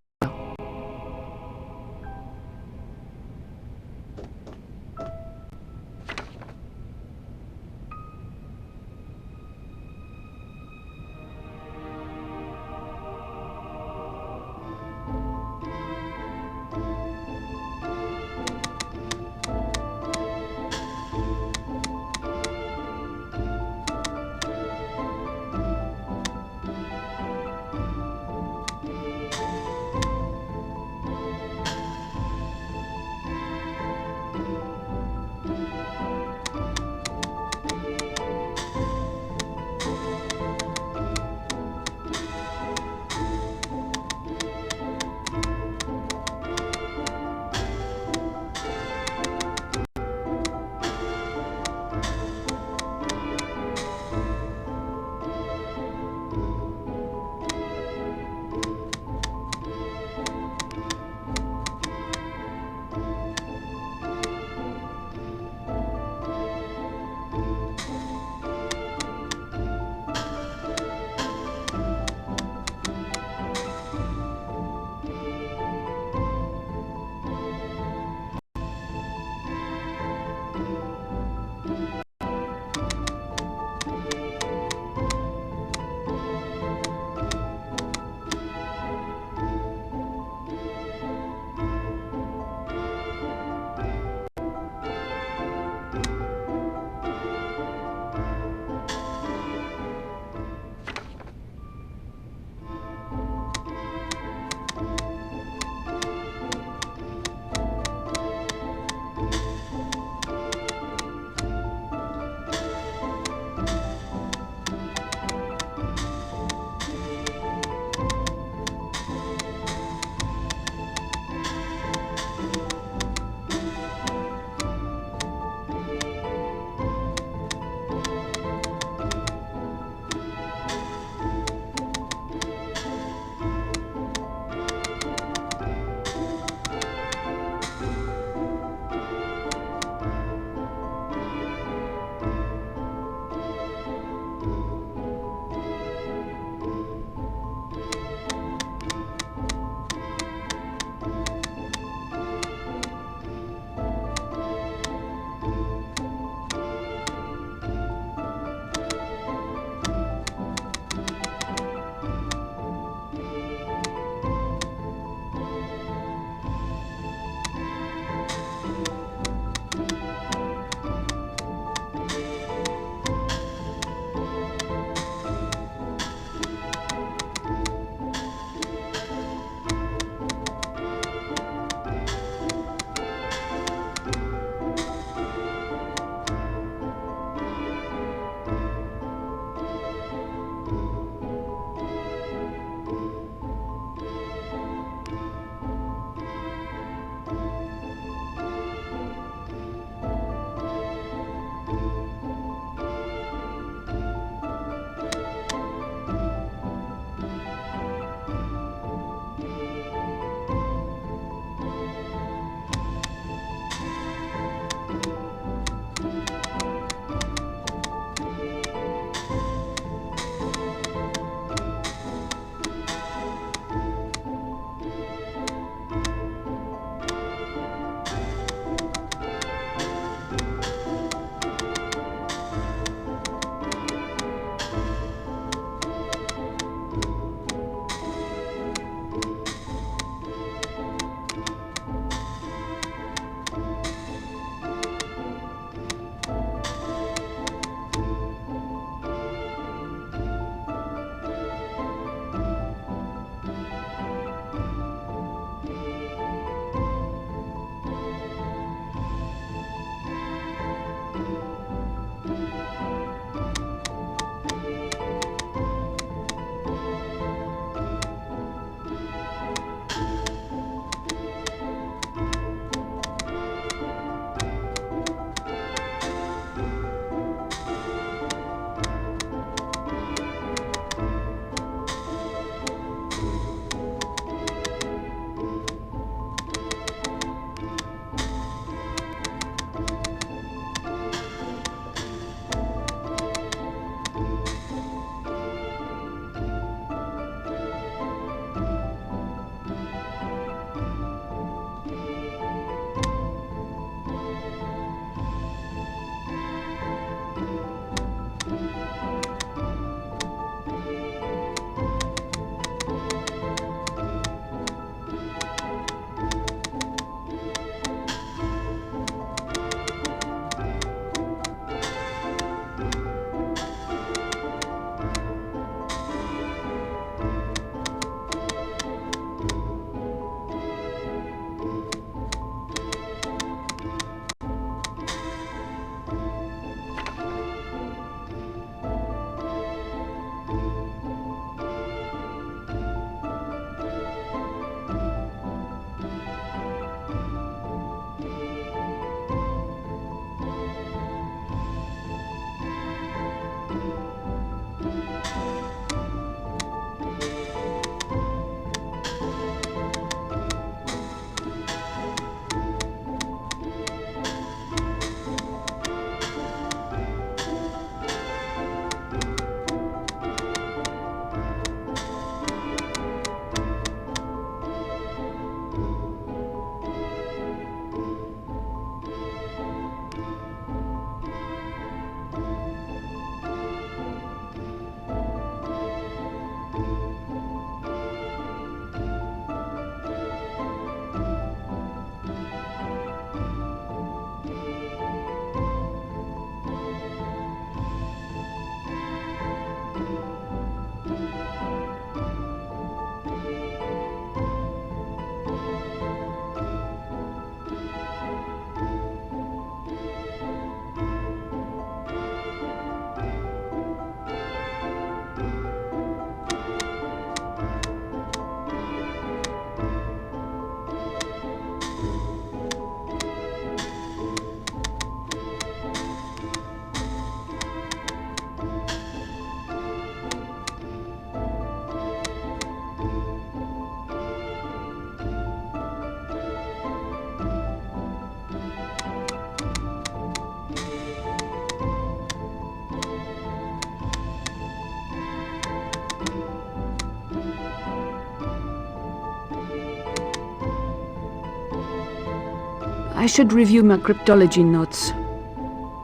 I should review my cryptology notes.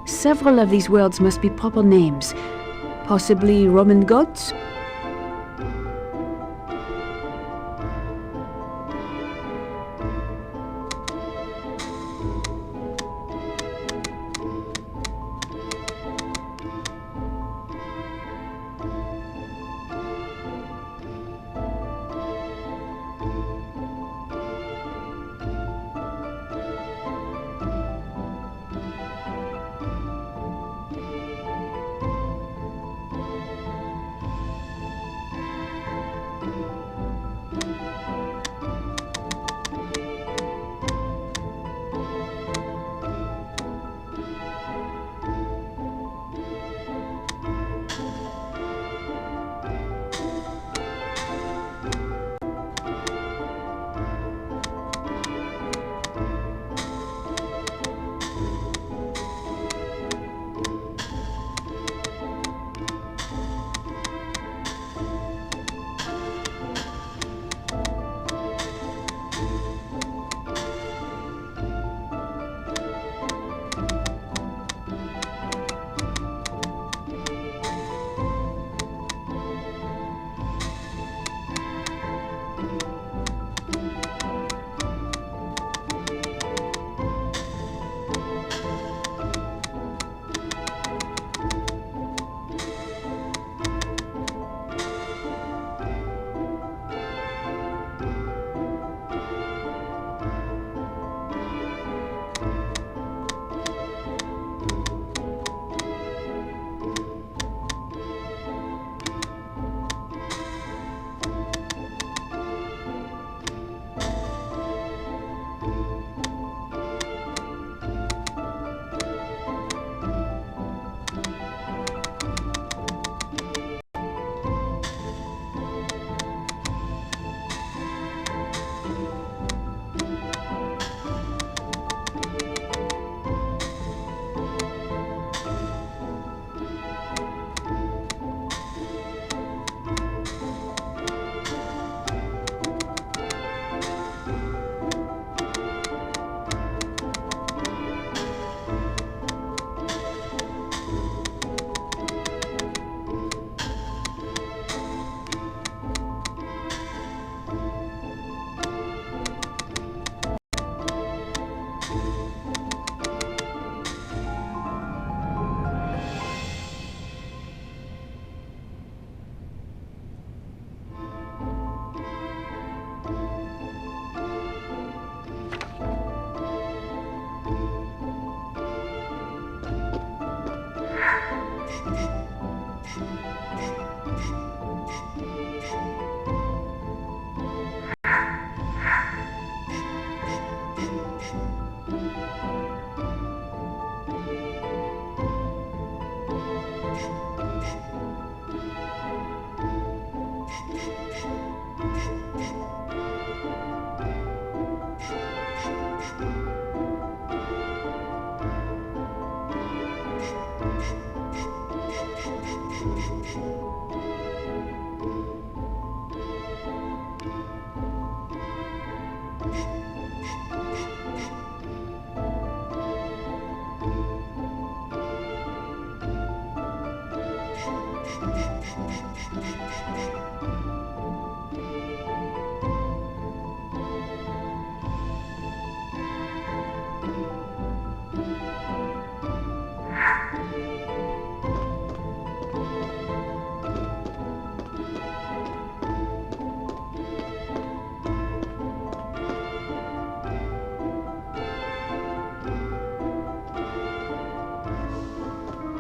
Several of these words must be proper names. Possibly Roman gods?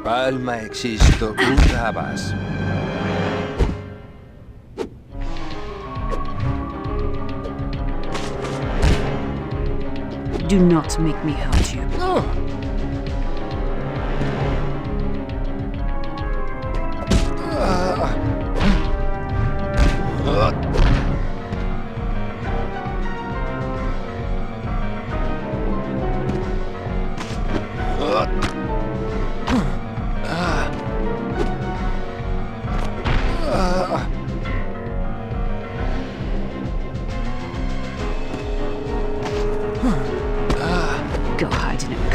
Calma existo ultrabas. Do not make me hurt you.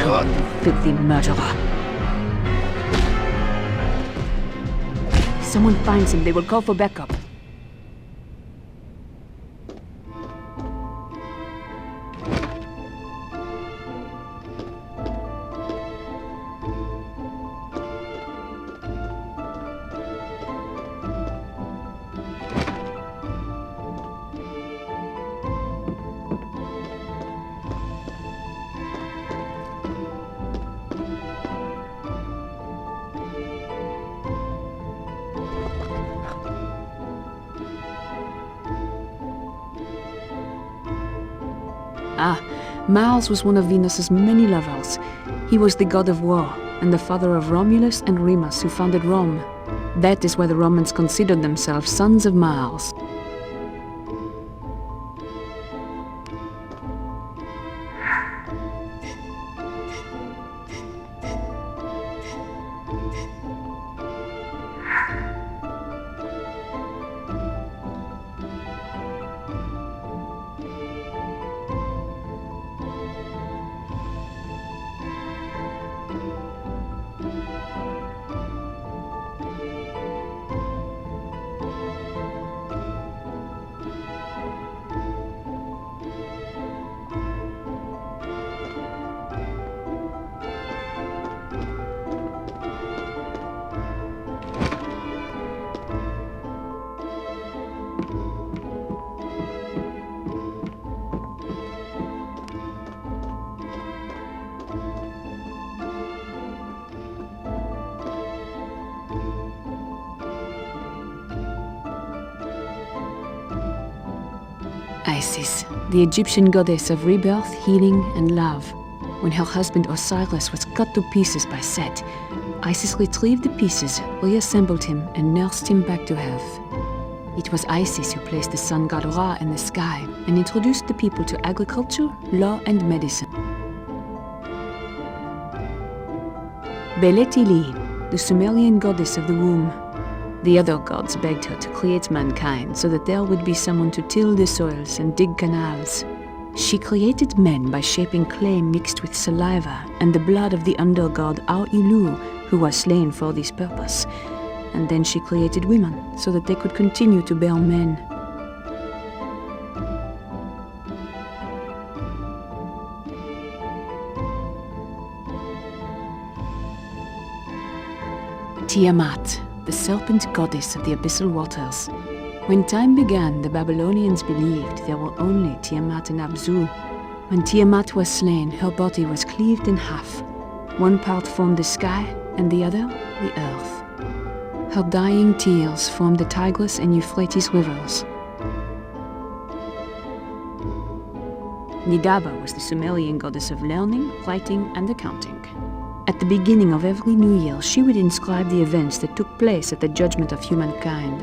God, filthy murderer. If someone finds him, they will call for backup. Ah, Mars was one of Venus's many lovers. He was the god of war, and the father of Romulus and Remus, who founded Rome. That is why the Romans considered themselves sons of Mars. Isis, the Egyptian goddess of rebirth, healing, and love. When her husband Osiris was cut to pieces by Set, Isis retrieved the pieces, reassembled him, and nursed him back to health. It was Isis who placed the sun god Ra in the sky and introduced the people to agriculture, law, and medicine. Belet-ili, the Sumerian goddess of the womb. The other gods begged her to create mankind so that there would be someone to till the soils and dig canals. She created men by shaping clay mixed with saliva and the blood of the under-god Ar-Ilu, who was slain for this purpose. And then she created women so that they could continue to bear men. Tiamat, the serpent goddess of the abyssal waters. When time began, the Babylonians believed there were only Tiamat and Abzu. When Tiamat was slain, her body was cleaved in half. One part formed the sky, and the other, the earth. Her dying tears formed the Tigris and Euphrates rivers. Nidaba was the Sumerian goddess of learning, writing, and accounting. At the beginning of every new year, she would inscribe the events that took place at the judgment of humankind.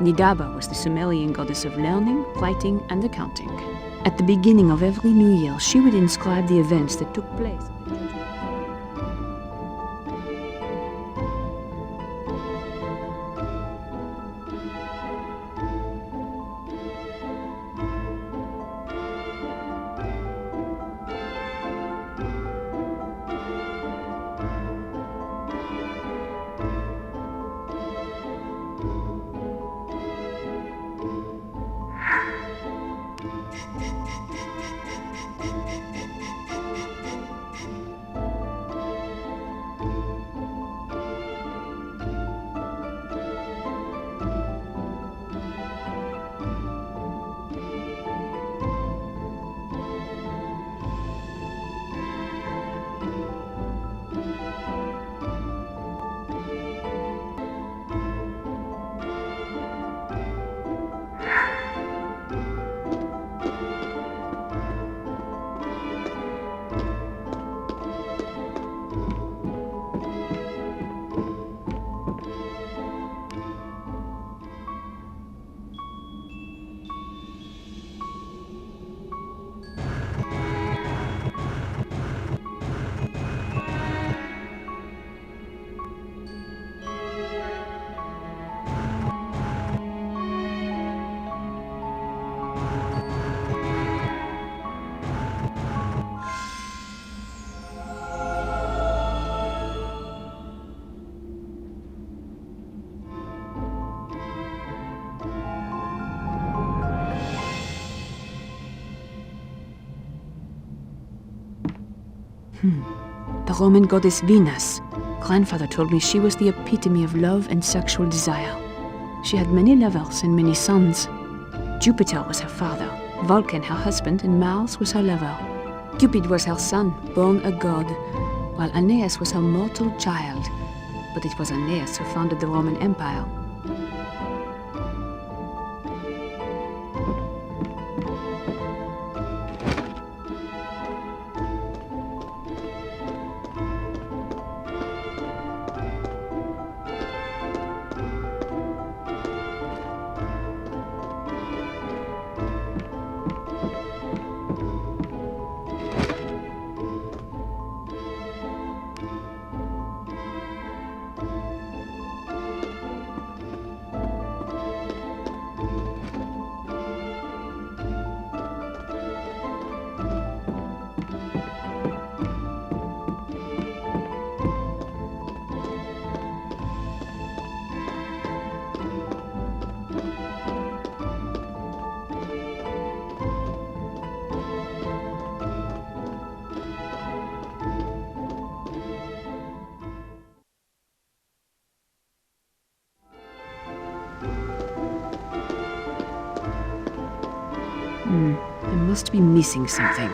Nidaba was the Sumerian goddess of learning, writing, and accounting. At the beginning of every new year, she would inscribe the events that took place. The Roman goddess Venus. Grandfather told me she was the epitome of love and sexual desire. She had many lovers and many sons. Jupiter was her father, Vulcan her husband, and Mars was her lover. Cupid was her son, born a god, while Aeneas was her mortal child. But it was Aeneas who founded the Roman Empire. I must be missing something.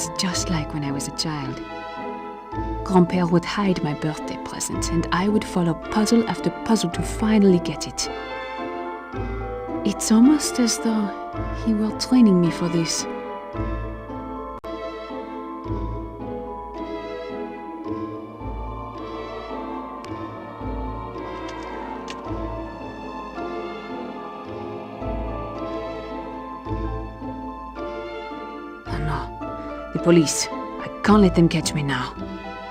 It's just like when I was a child. Grand-père would hide my birthday present, and I would follow puzzle after puzzle to finally get it. It's almost as though he were training me for this. Oh no, the police. I can't let them catch me now.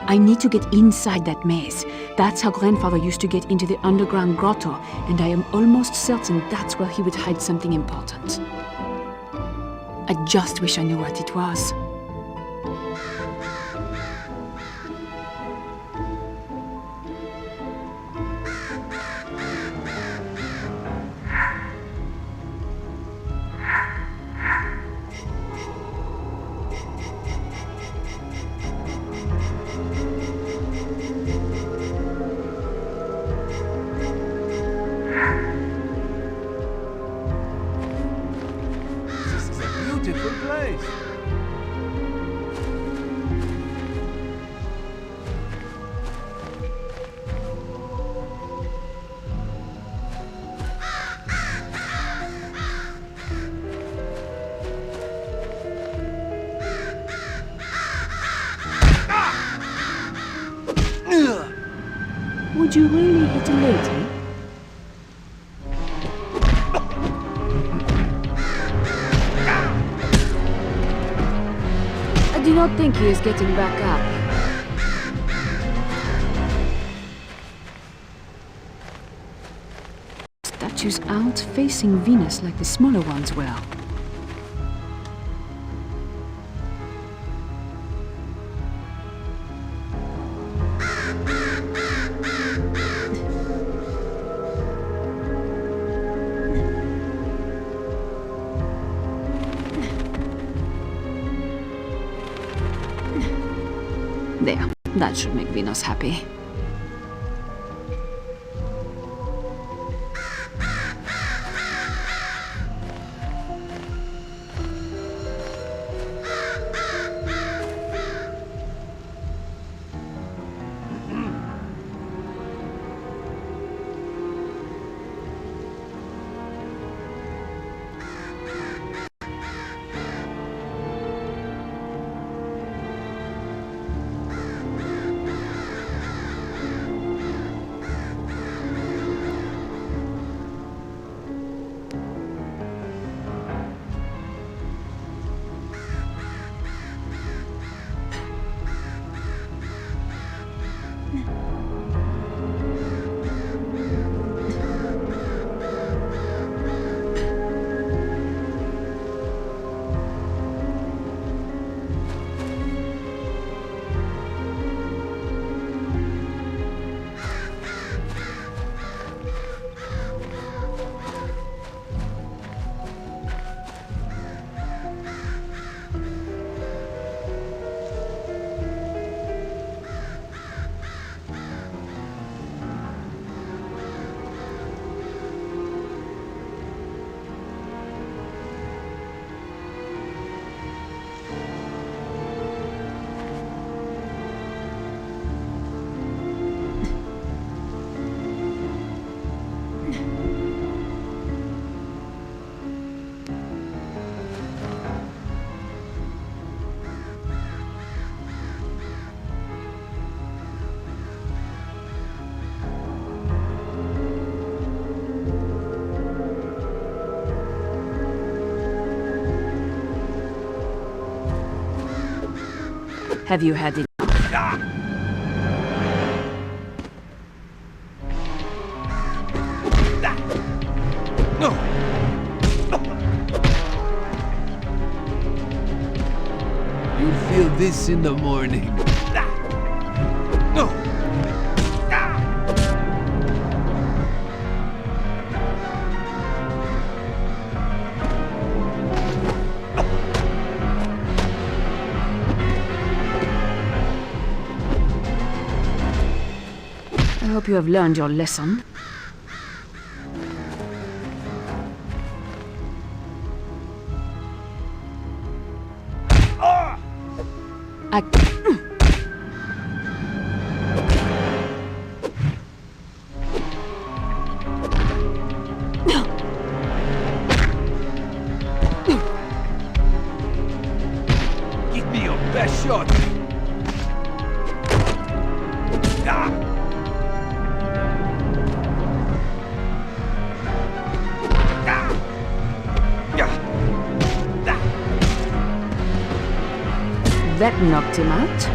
I need to get inside that maze. That's how Grandfather used to get into the underground grotto, and I am almost certain that's where he would hide something important. I just wish I knew what it was. Beautiful place. Would you really hit a lady? I do not think he is getting back up. Statues aren't facing Venus like the smaller ones were. There, that should make Venus happy. Have you had it? You'll feel this in the morning. I hope you have learned your lesson. I... Give me your best shot! That knocked him out.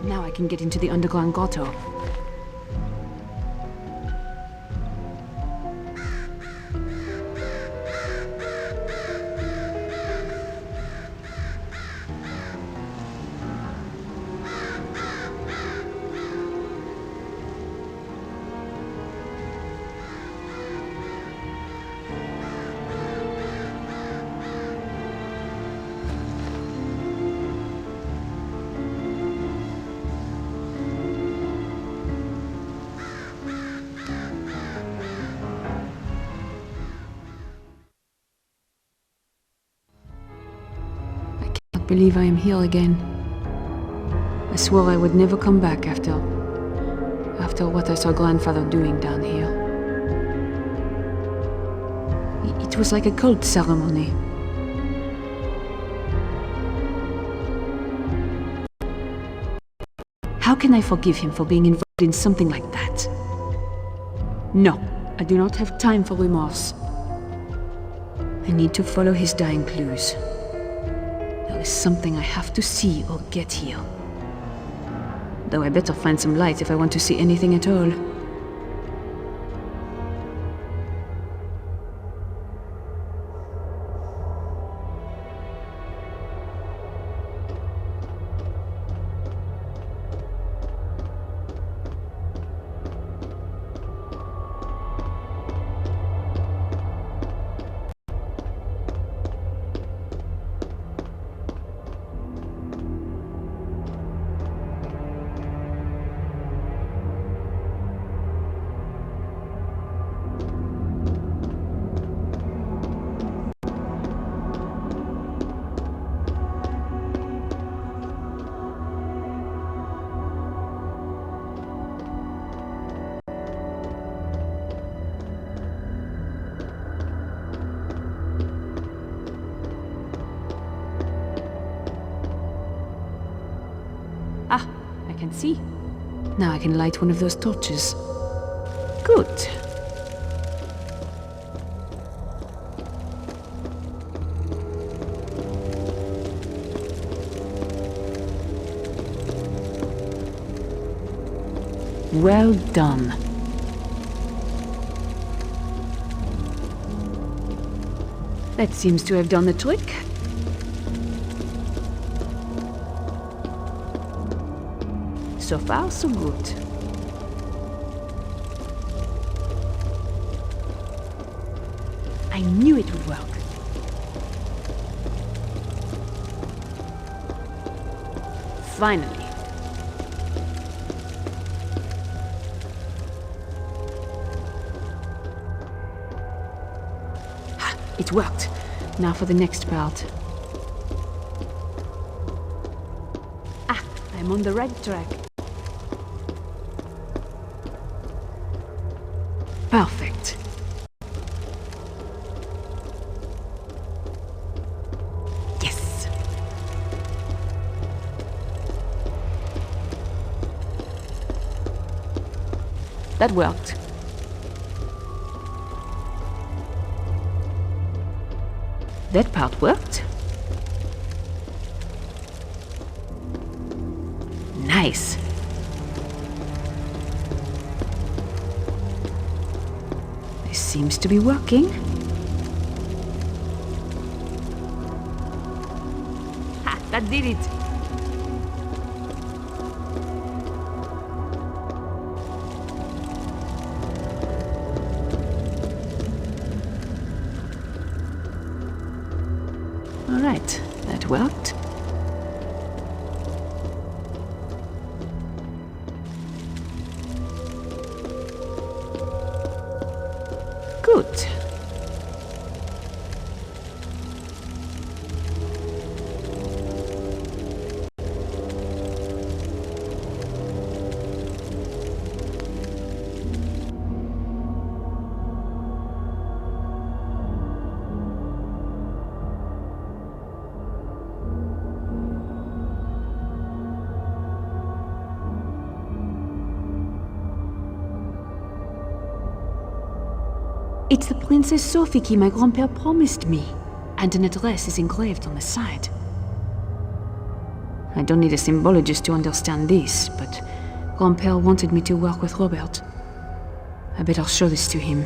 Now I can get into the underground grotto. I believe I am here again. I swore I would never come back after what I saw grandfather doing down here. It was like a cult ceremony. How can I forgive him for being involved in something like that? No, I do not have time for remorse. I need to follow his dying clues. There is something I have to see or get here. Though I better find some light if I want to see anything at all. Ah, I can see. Now I can light one of those torches. Good. Well done. That seems to have done the trick. So far, so good. I knew it would work. finally. Ha, it worked. Now for the next part. Ah, I'm on the right track. Perfect. Yes. That worked. That part worked. Nice. This seems to be working. Ha! That did it! All right, that worked. Good. It's the Princess Sophie key my grandpère promised me, and an address is engraved on the side. I don't need a symbologist to understand this, but grandpère wanted me to work with Robert. I better show this to him.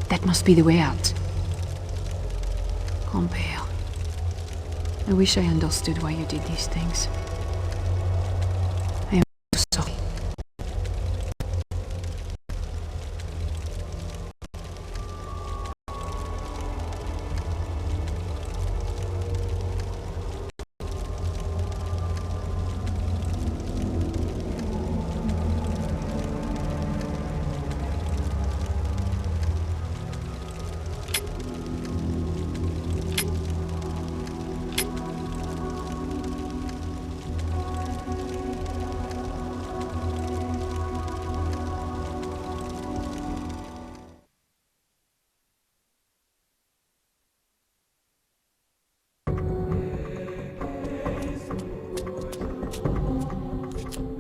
That must be the way out. Grandpère. I wish I understood why you did these things. I am so sorry.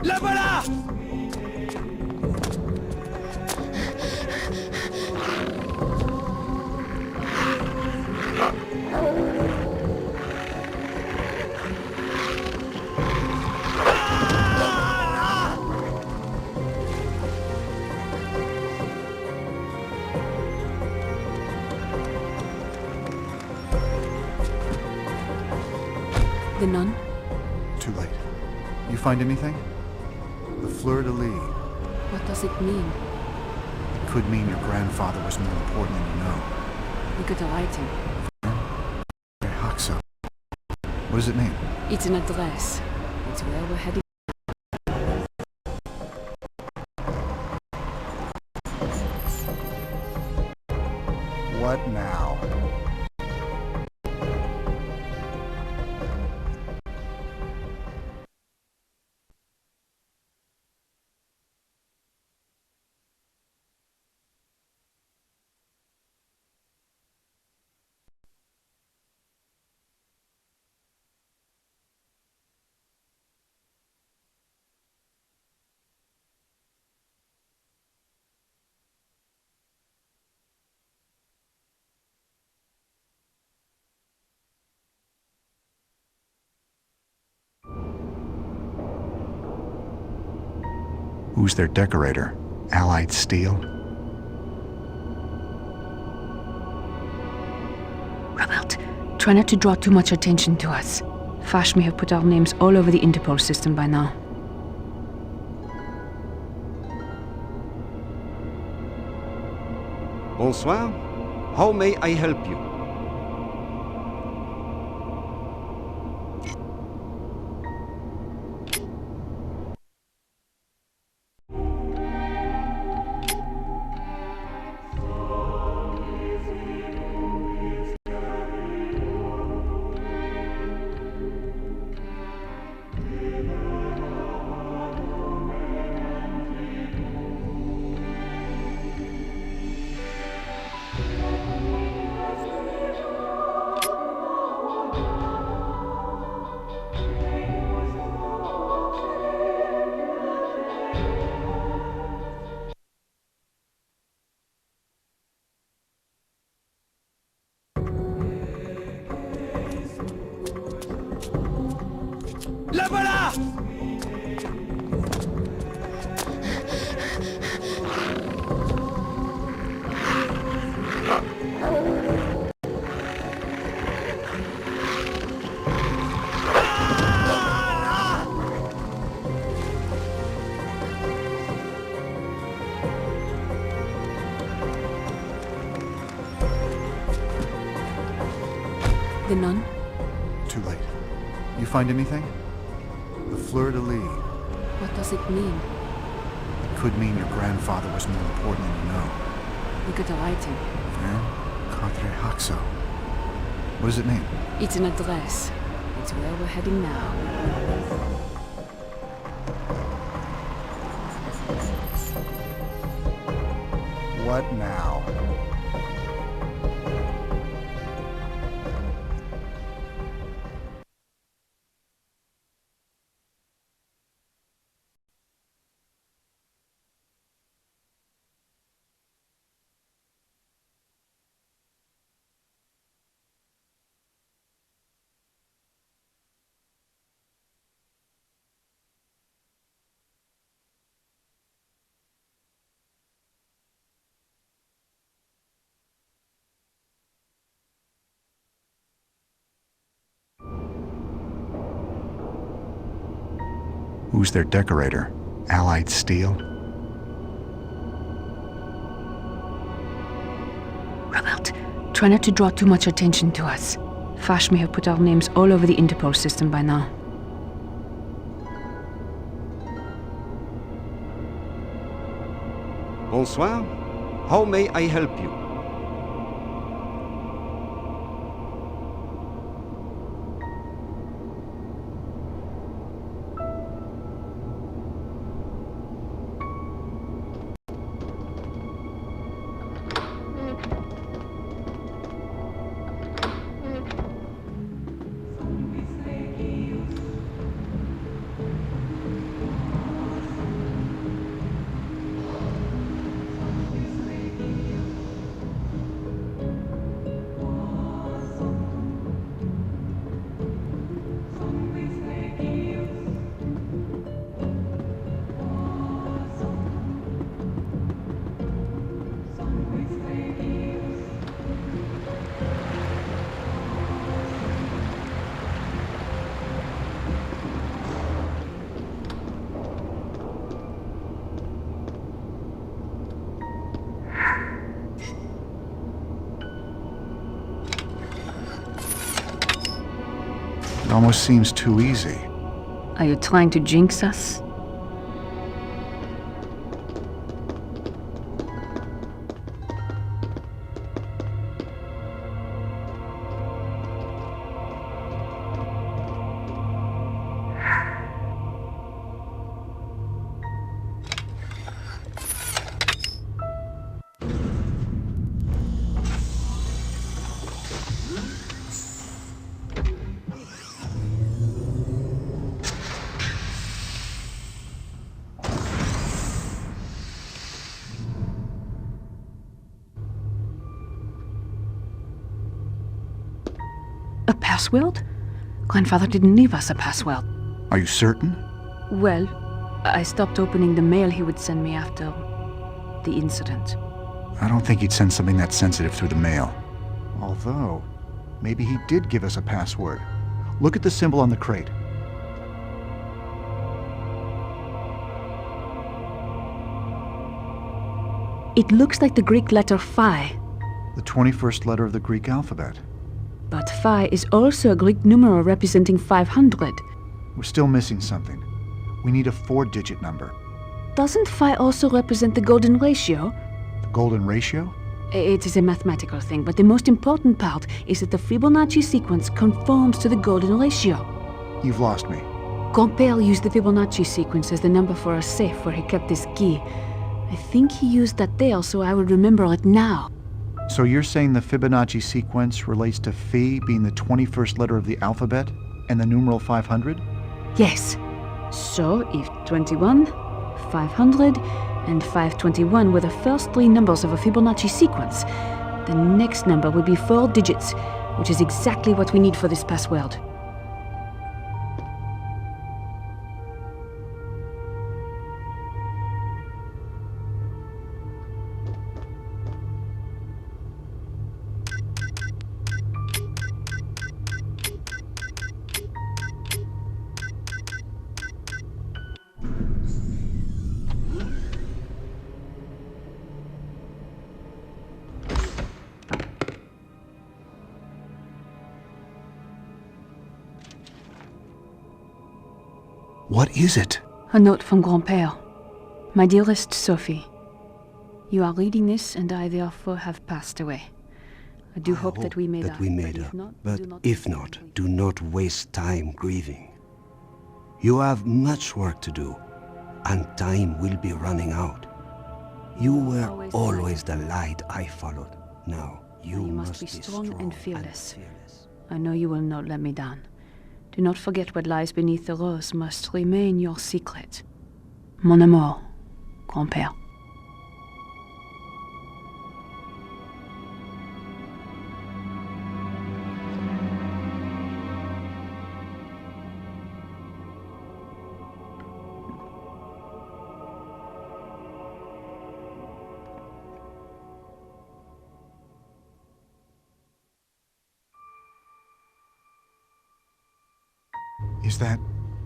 La voilà! The nun? Too late. You find anything? The fleur-de-lis. What does it mean? It could mean your grandfather was more important than you know. Look at the writing. Haxo. What does it mean? It's an address. It's where we're heading. What now? Who's their decorator? Allied Steel? Robert, try not to draw too much attention to us. Fash may have put our names all over the Interpol system by now. Bonsoir. How may I help you? La voilà! The nun? Too late. You find anything? The fleur-de-lis. What does it mean? It could mean your grandfather was more important than you know. Look at the writing. Yeah? Cadre Haxo. What does it mean? It's an address. It's where we're heading now. What now? Who's their decorator? Allied Steel? Robert, try not to draw too much attention to us. Fash may have put our names all over the Interpol system by now. Bonsoir. How may I help you? It almost seems too easy. Are you trying to jinx us? A password? Grandfather didn't leave us a password. Are you certain? Well, I stopped opening the mail he would send me after the incident. I don't think he'd send something that sensitive through the mail. Although, maybe he did give us a password. Look at the symbol on the crate. It looks like the Greek letter phi. The 21st letter of the Greek alphabet. But phi is also a Greek numeral representing 500. We're still missing something. We need a 4-digit number. Doesn't phi also represent the golden ratio? The golden ratio? It is a mathematical thing, but the most important part is that the Fibonacci sequence conforms to the golden ratio. You've lost me. Grandpère used the Fibonacci sequence as the number for a safe where he kept his key. I think he used that there, so I will remember it now. So you're saying the Fibonacci sequence relates to phi being the 21st letter of the alphabet and the numeral 500? Yes. So if 21, 500, and 521 were the first 3 numbers of a Fibonacci sequence, the next number would be 4 digits, which is exactly what we need for this password. What is it? A note from Grandpère. My dearest Sophie, you are reading this and I therefore have passed away. I do hope that we made up. But if not, do not waste time grieving. You have much work to do, and time will be running out. You were always the light I followed. Now, you must be strong and fearless. I know you will not let me down. Do not forget what lies beneath the rose must remain your secret. Mon amour, Grand-père. Is that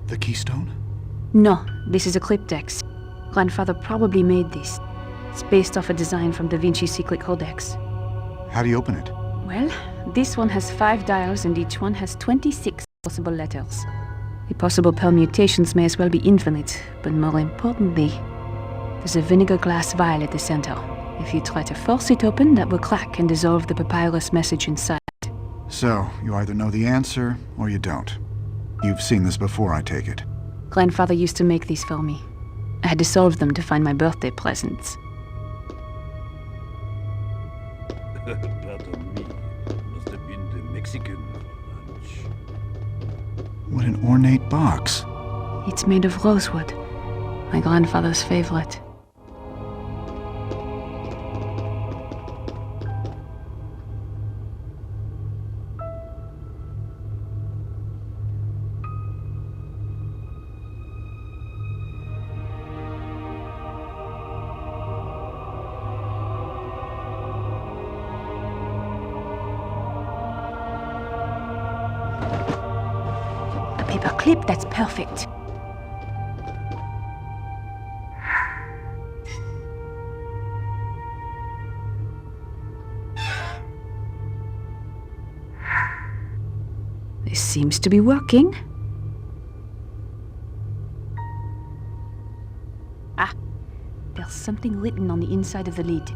the keystone? No, this is a cryptex. Grandfather probably made this. It's based off a design from the Vinci Secret Codex. How do you open it? Well, this one has 5 dials and each one has 26 possible letters. The possible permutations may as well be infinite, but more importantly, there's a vinegar glass vial at the center. If you try to force it open, that will crack and dissolve the papyrus message inside. So, you either know the answer, or you don't. You've seen this before, I take it. Grandfather used to make these for me. I had to solve them to find my birthday presents. Pardon me. Must have been the Mexican for lunch. What an ornate box. It's made of rosewood, my grandfather's favorite. Paper clip, that's perfect. This seems to be working. Ah, there's something written on the inside of the lid.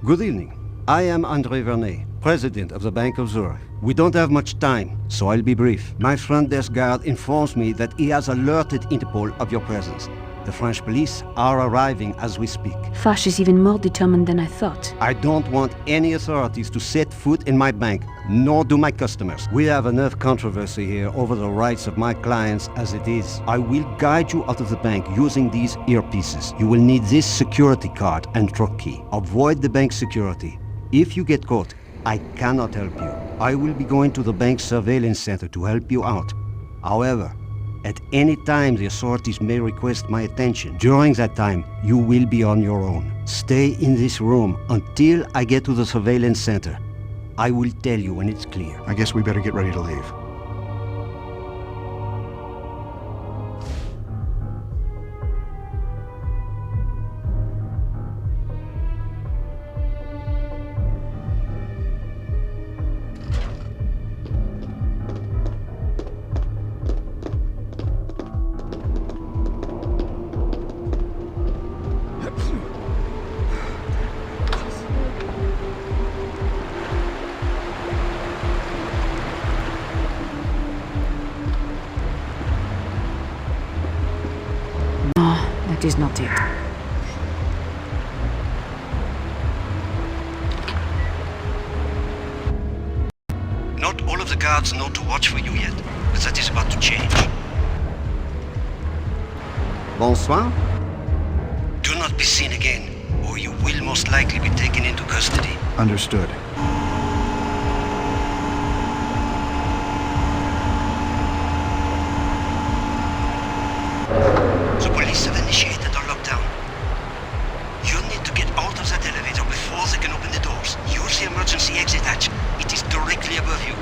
Good evening. I am André Vernet, president of the Bank of Zurich. We don't have much time, so I'll be brief. My front desk guard informs me that he has alerted Interpol of your presence. The French police are arriving as we speak. Fash is even more determined than I thought. I don't want any authorities to set foot in my bank, nor do my customers. We have enough controversy here over the rights of my clients as it is. I will guide you out of the bank using these earpieces. You will need this security card and truck key. Avoid the bank security. If you get caught, I cannot help you. I will be going to the bank surveillance center to help you out. However, at any time the authorities may request my attention. During that time, you will be on your own. Stay in this room until I get to the surveillance center. I will tell you when it's clear. I guess we better get ready to leave. That is not it. Not all of the guards know to watch for you yet, but that is about to change. Bonsoir. Do not be seen again, or you will most likely be taken into custody. Understood. The police have initiated a lockdown. You need to get out of that elevator before they can open the doors. Use the emergency exit hatch. It is directly above you.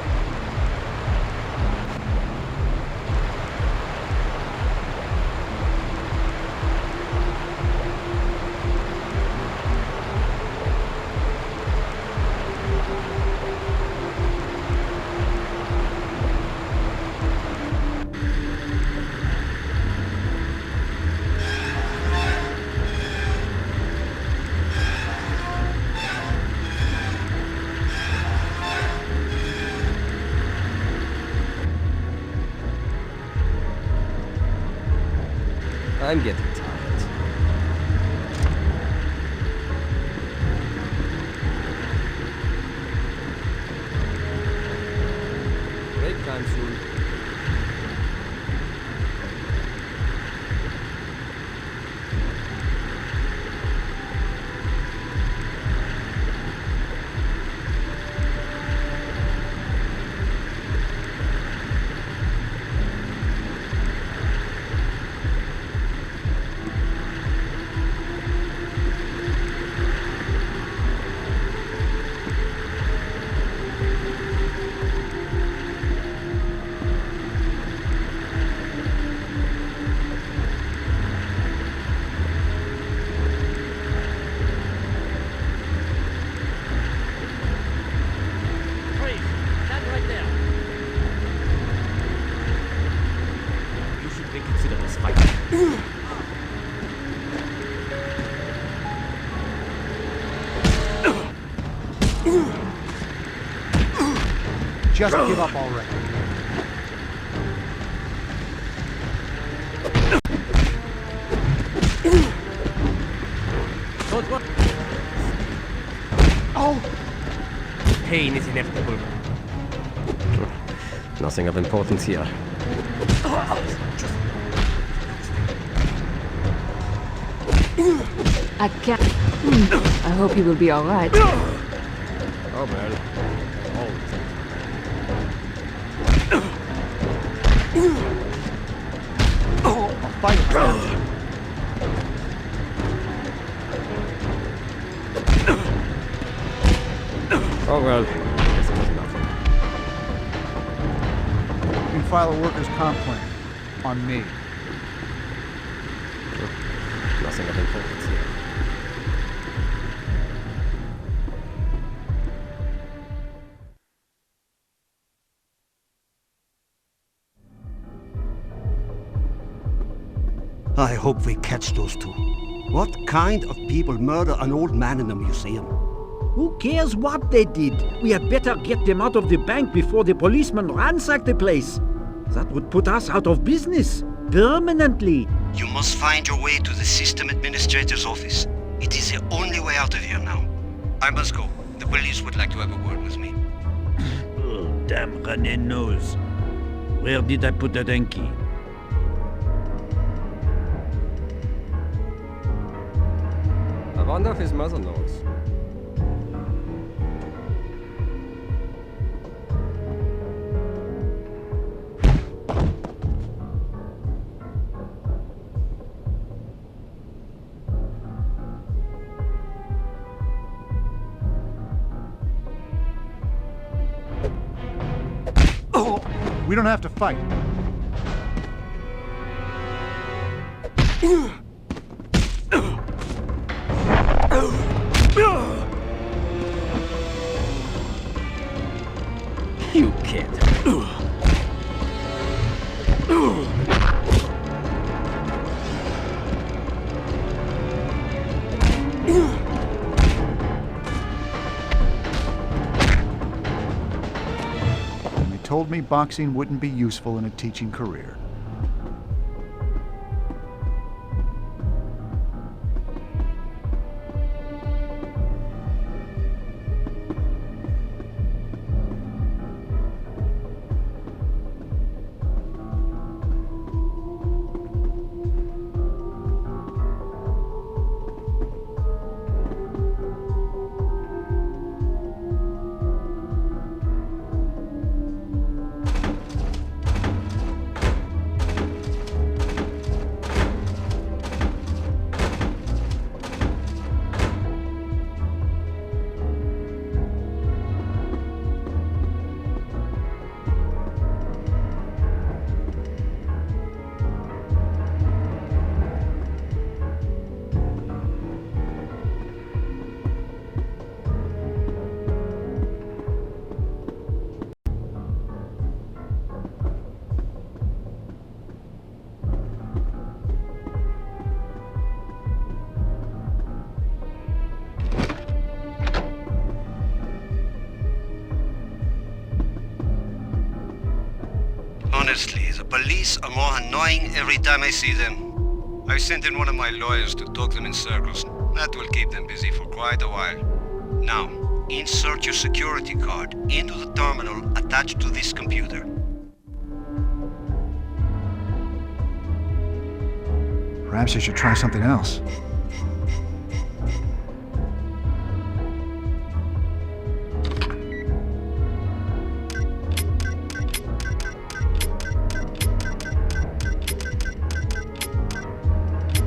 I'm getting tired. Break time soon. Just give up already. Oh! Pain is inevitable. Nothing of importance here. I can't... I hope he will be alright. Oh well. I'll fight it. Oh well. Guess it was nothing. You can file a workers' comp claim on me. Nothing of importance here. I hope we catch those two. What kind of people murder an old man in a museum? Who cares what they did? We had better get them out of the bank before the policemen ransack the place. That would put us out of business. Permanently. You must find your way to the system administrator's office. It is the only way out of here now. I must go. The police would like to have a word with me. Oh, damn René knows. Where did I put that Enki? I wonder if his mother knows. We don't have to fight. You can't. Told me boxing wouldn't be useful in a teaching career. Honestly, the police are more annoying every time I see them. I sent in one of my lawyers to talk them in circles. That will keep them busy for quite a while. Now, insert your security card into the terminal attached to this computer. Perhaps I should try something else.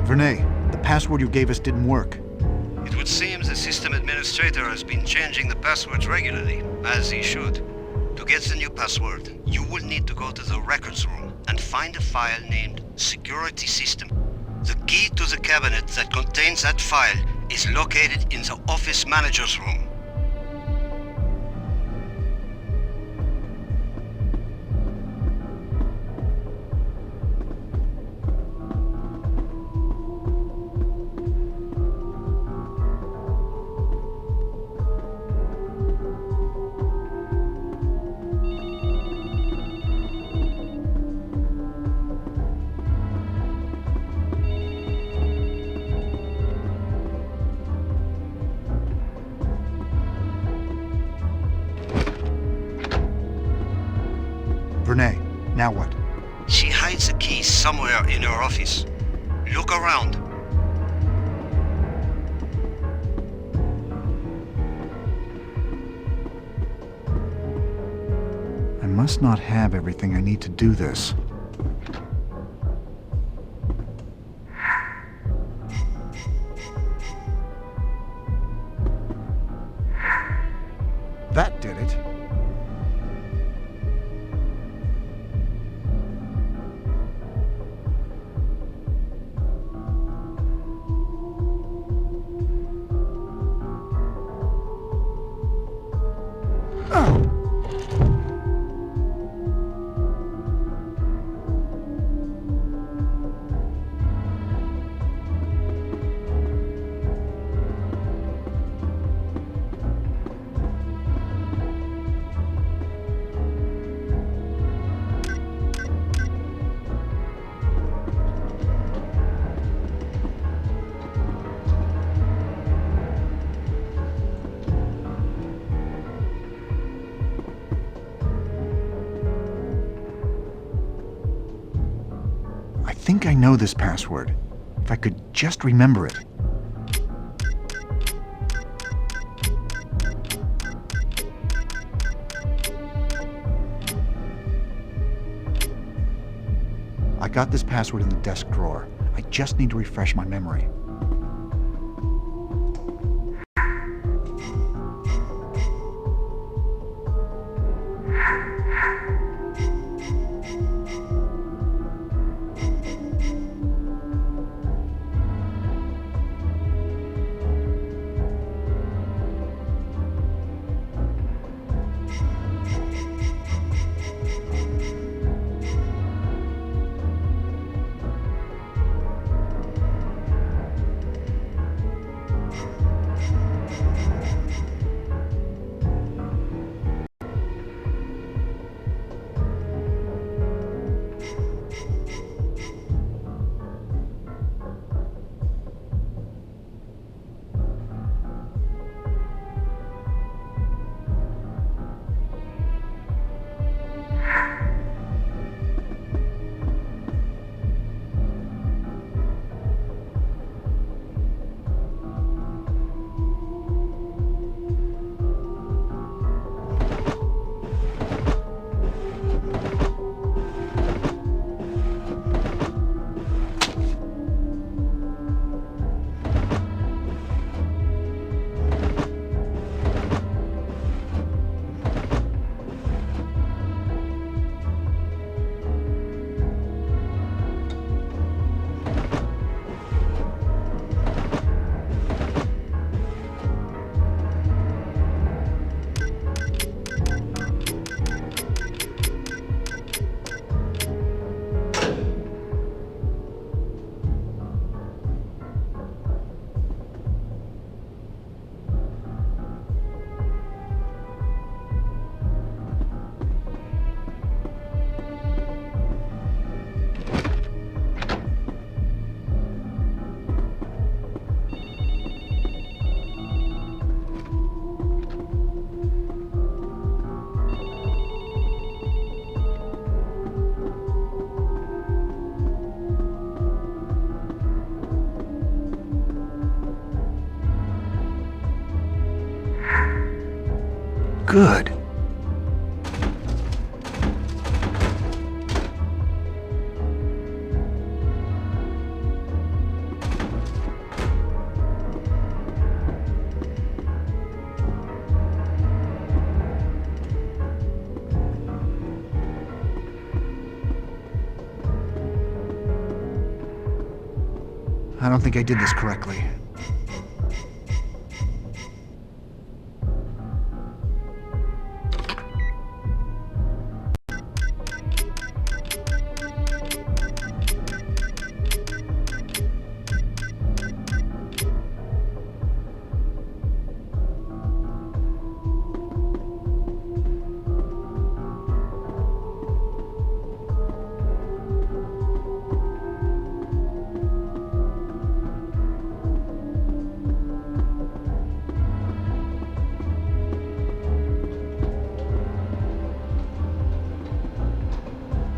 Vernay, the password you gave us didn't work. It would seem the system administrator has been changing the passwords regularly, as he should. To get the new password, you will need to go to the records room and find a file named Security System. The key to the cabinet that contains that file is located in the office manager's room. Vernay, now what? She hides the keys somewhere in her office. Look around. I must not have everything I need to do this. That did it. think I know this password. If I could just remember it. I got this password in the desk drawer. I just need to refresh my memory. Good. I don't think I did this correctly.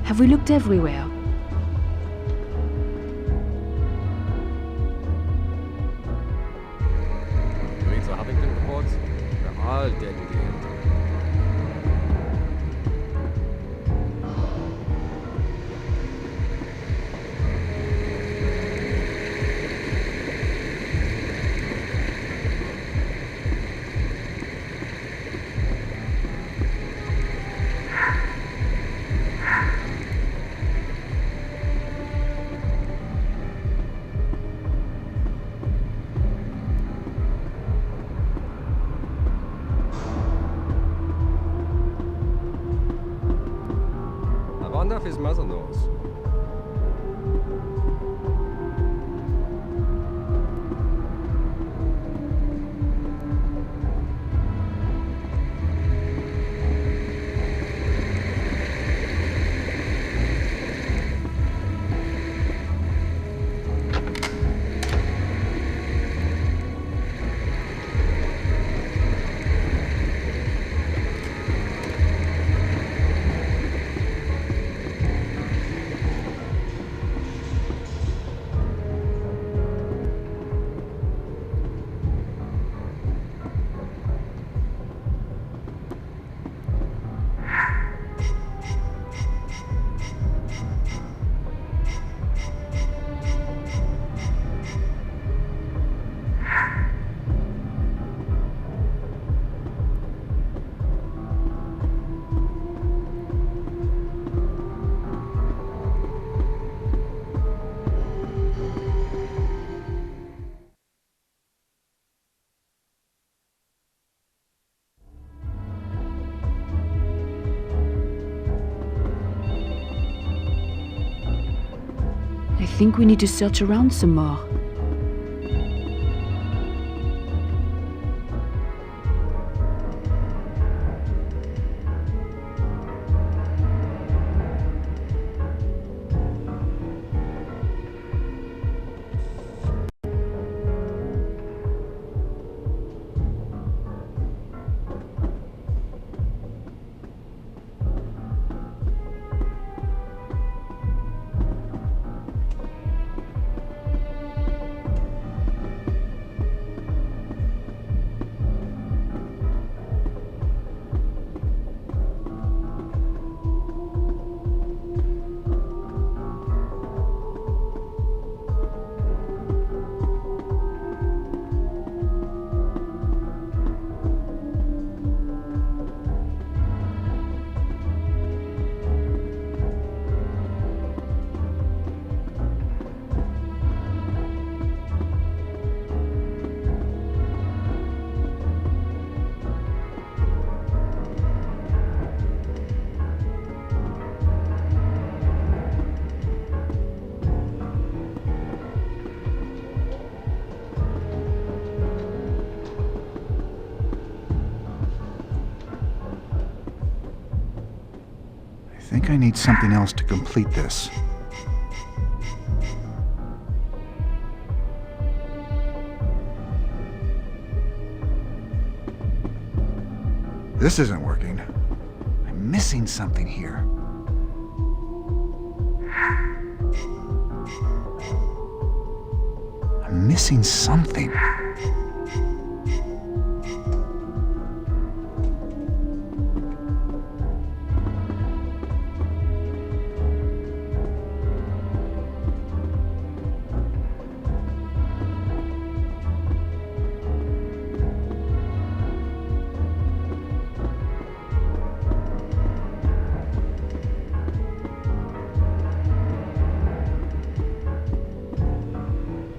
Have we looked everywhere? You read the Huffington reports? They're all dead in the end. I wonder if his mother knows. think we need to search around some more. I think I need something else to complete this. This isn't working. I'm missing something here. I'm missing something.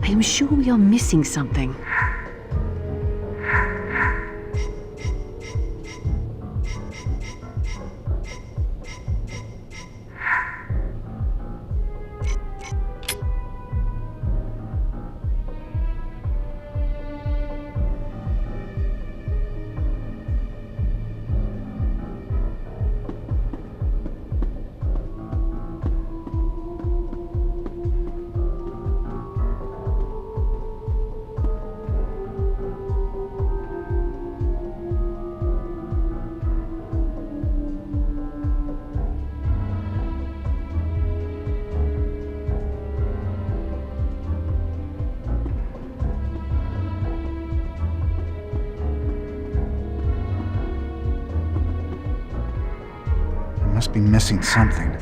I am sure we are missing something. Must be missing something.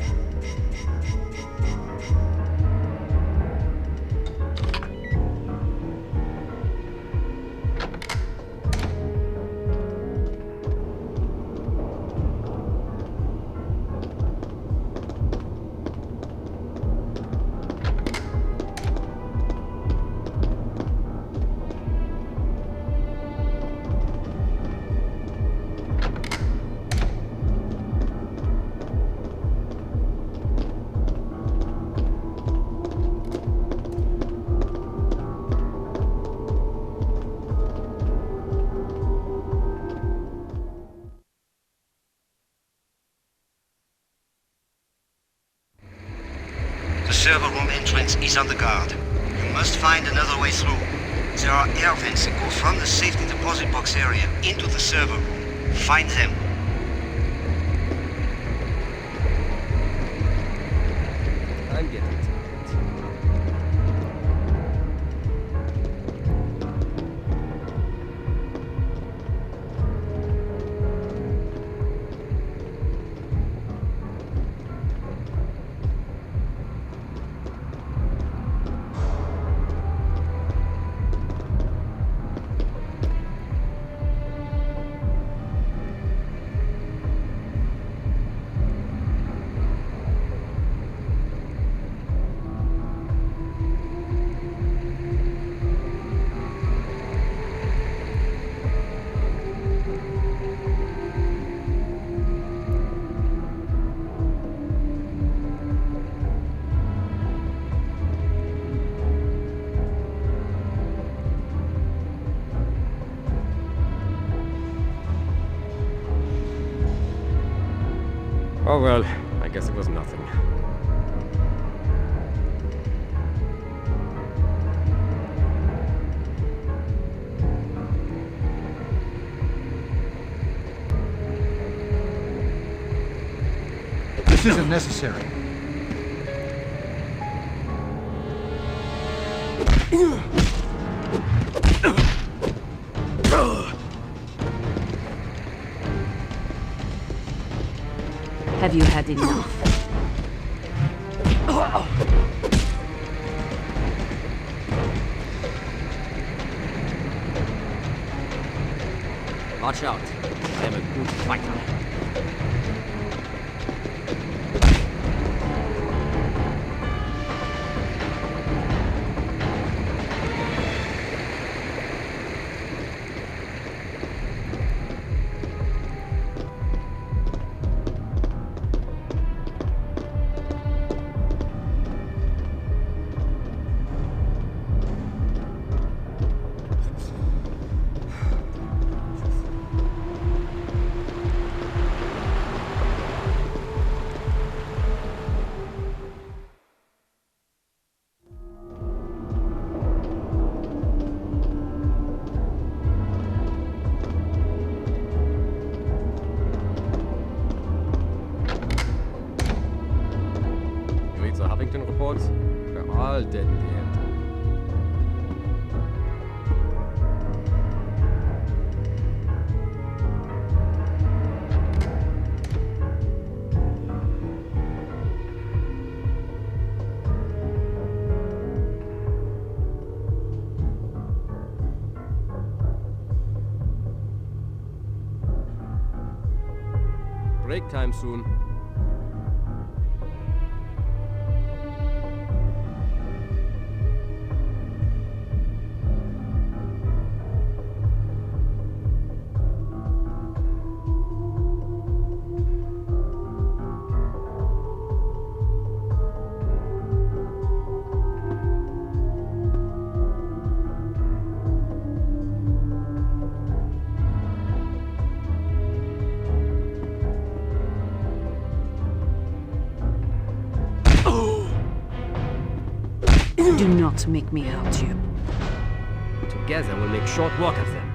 The server room entrance is on the guard. You must find another way through. There are air vents that go from the safety deposit box area into the server room. Find them. I'm getting tired. Oh well, I guess it was nothing. This isn't necessary. Have you had enough? Watch out. I am a good fighter. Reports? We're all dead in the end. Break time soon. Do not make me hurt you. Together we'll make short work of them.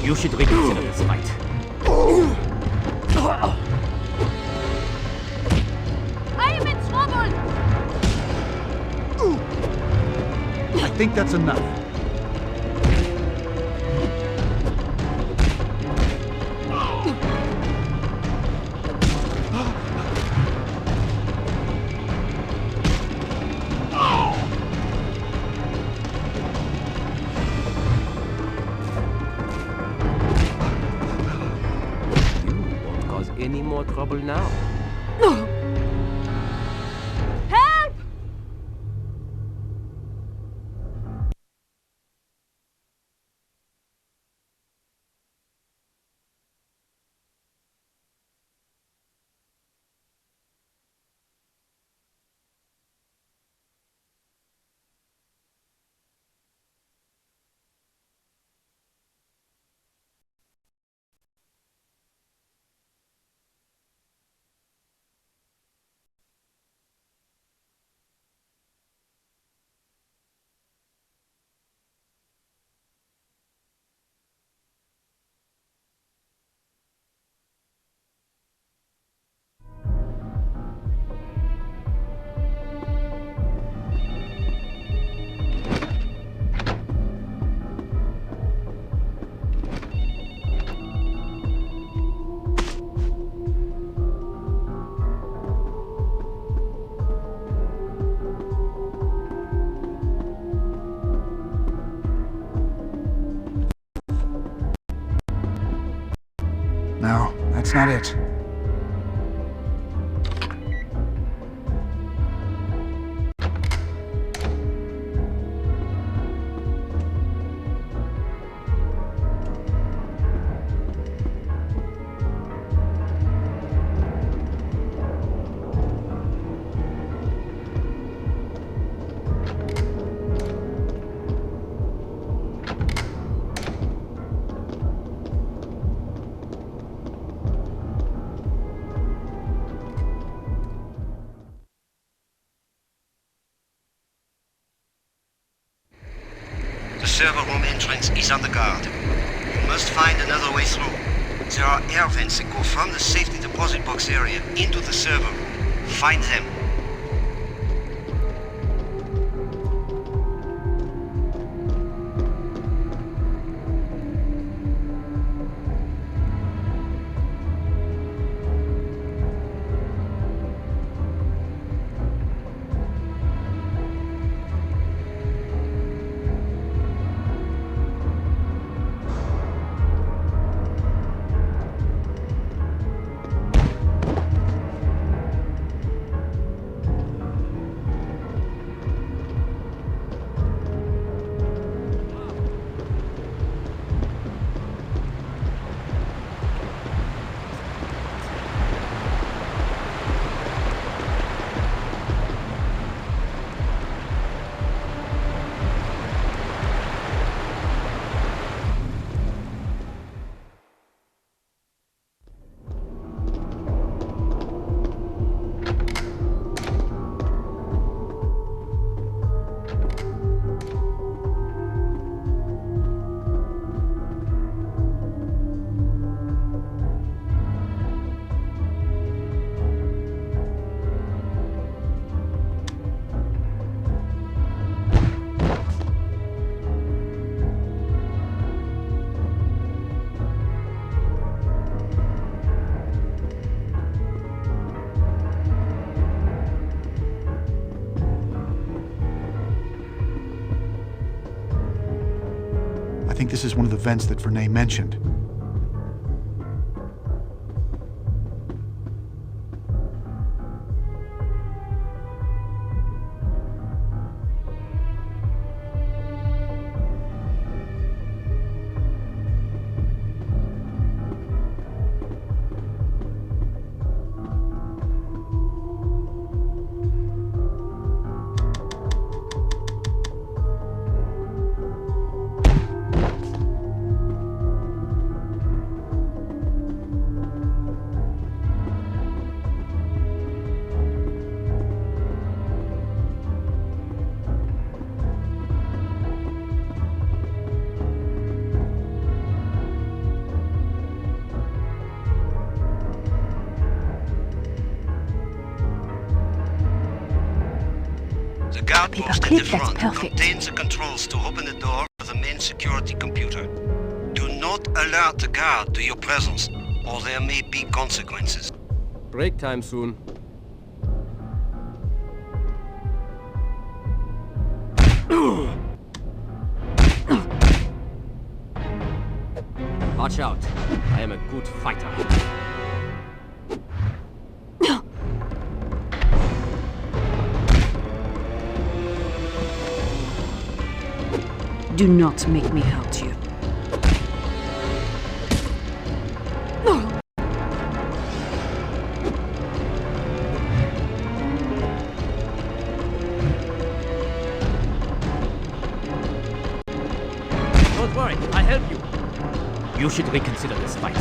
You should reconsider this fight. I am in trouble! I think that's enough. Any more trouble now? Help! No, that's not it. server room entrance is on the guard. You must find another way through. There are air vents that go from the safety deposit box area into the server room. Find them. I think this is one of the vents that Vernay mentioned. The guard post in the front contains the controls to open the door of the main security computer. Do not alert the guard to your presence, or there may be consequences. Break time soon. Watch out. I am a good fighter. Do not make me hurt you. Don't worry, I help you. You should reconsider this fight.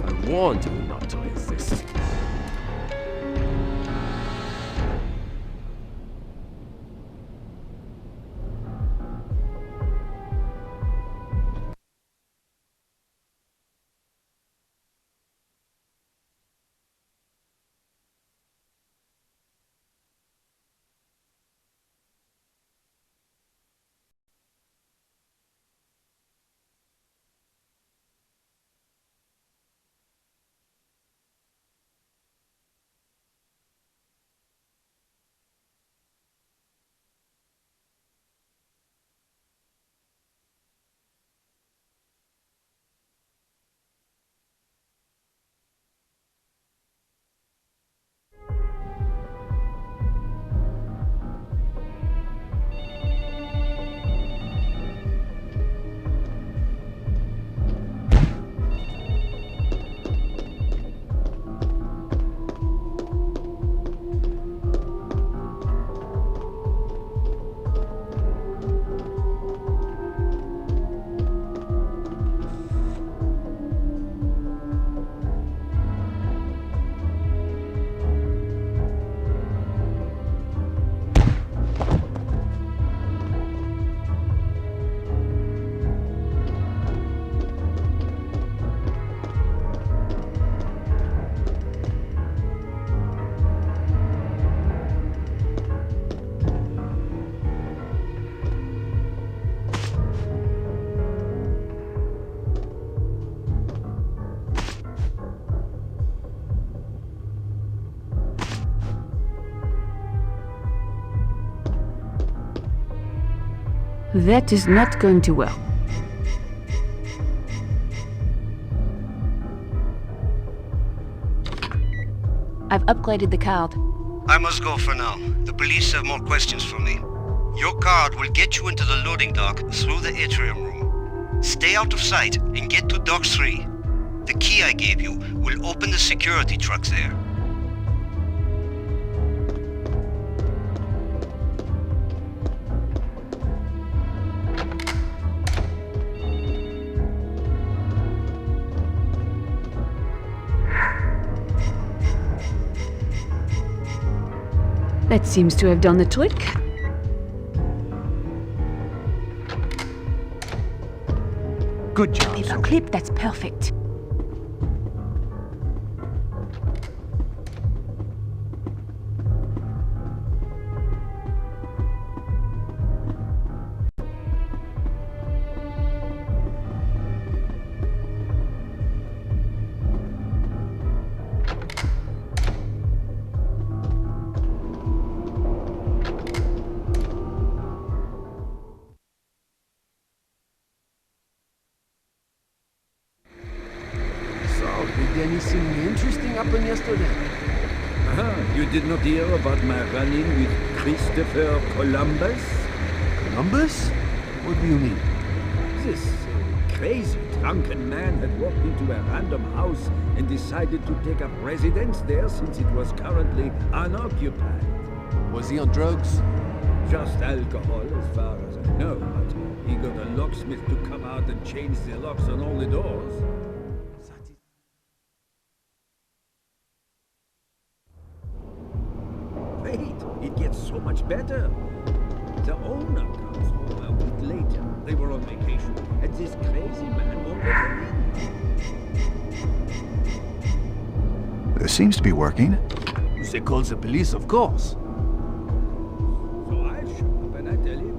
I warned you not to resist. That is not going to work. I've upgraded the card. I must go for now. The police have more questions for me. Your card will get you into the loading dock through the atrium room. Stay out of sight and get to Dock 3. The key I gave you will open the security trucks there. That seems to have done the trick. Good job, Paperclip, that's perfect. Did anything interesting happen yesterday? You did not hear about my run-in with Christopher Columbus? Columbus? What do you mean? This crazy drunken man had walked into a random house and decided to take up residence there since it was currently unoccupied. Was he on drugs? Just alcohol as far as I know, but he got a locksmith to come out and change the locks on all the doors. Wait, it gets so much better. The owner comes home a week later. They were on vacation, and this crazy man won't let them in. This seems to be working. They call the police, of course. So I show up and I tell him,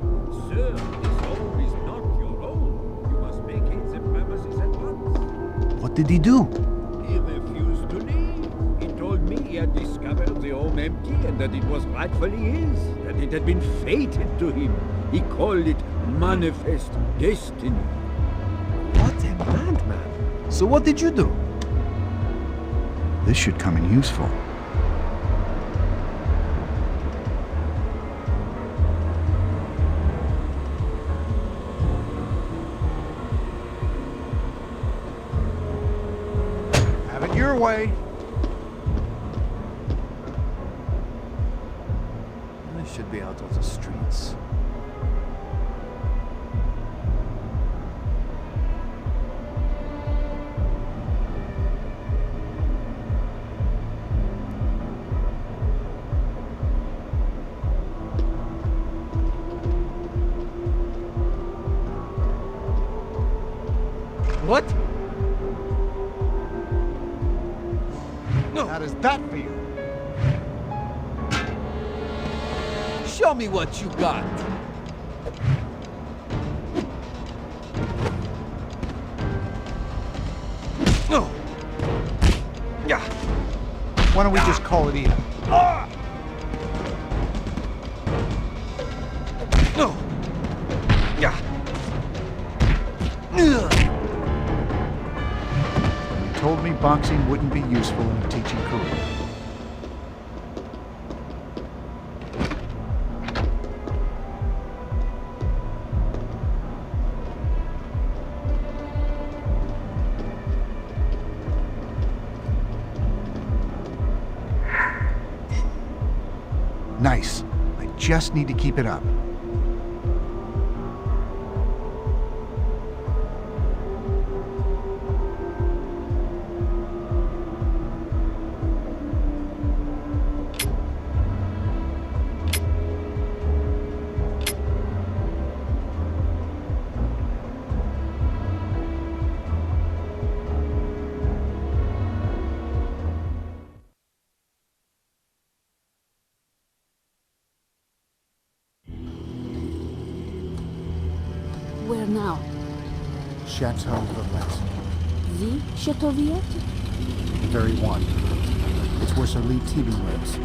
"Sir, this home is not your own. You must vacate the premises at once." What did he do? He refused to leave. He told me he had discovered the home empty and that it was rightfully his, that it had been fated to him. He called it manifest destiny. What a madman. So what did you do? This should come in useful. Have it your way. I should be out of the streets. What? No. How does that feel? Show me what you got. No. Yeah. Why don't we just call it even? No. Yeah. You told me boxing wouldn't be useful in a teaching career. Nice. I just need to keep it up. Where now? Chateau Villette. The Chateau Villette? The very one. It's where Sir Lee Teabing lives.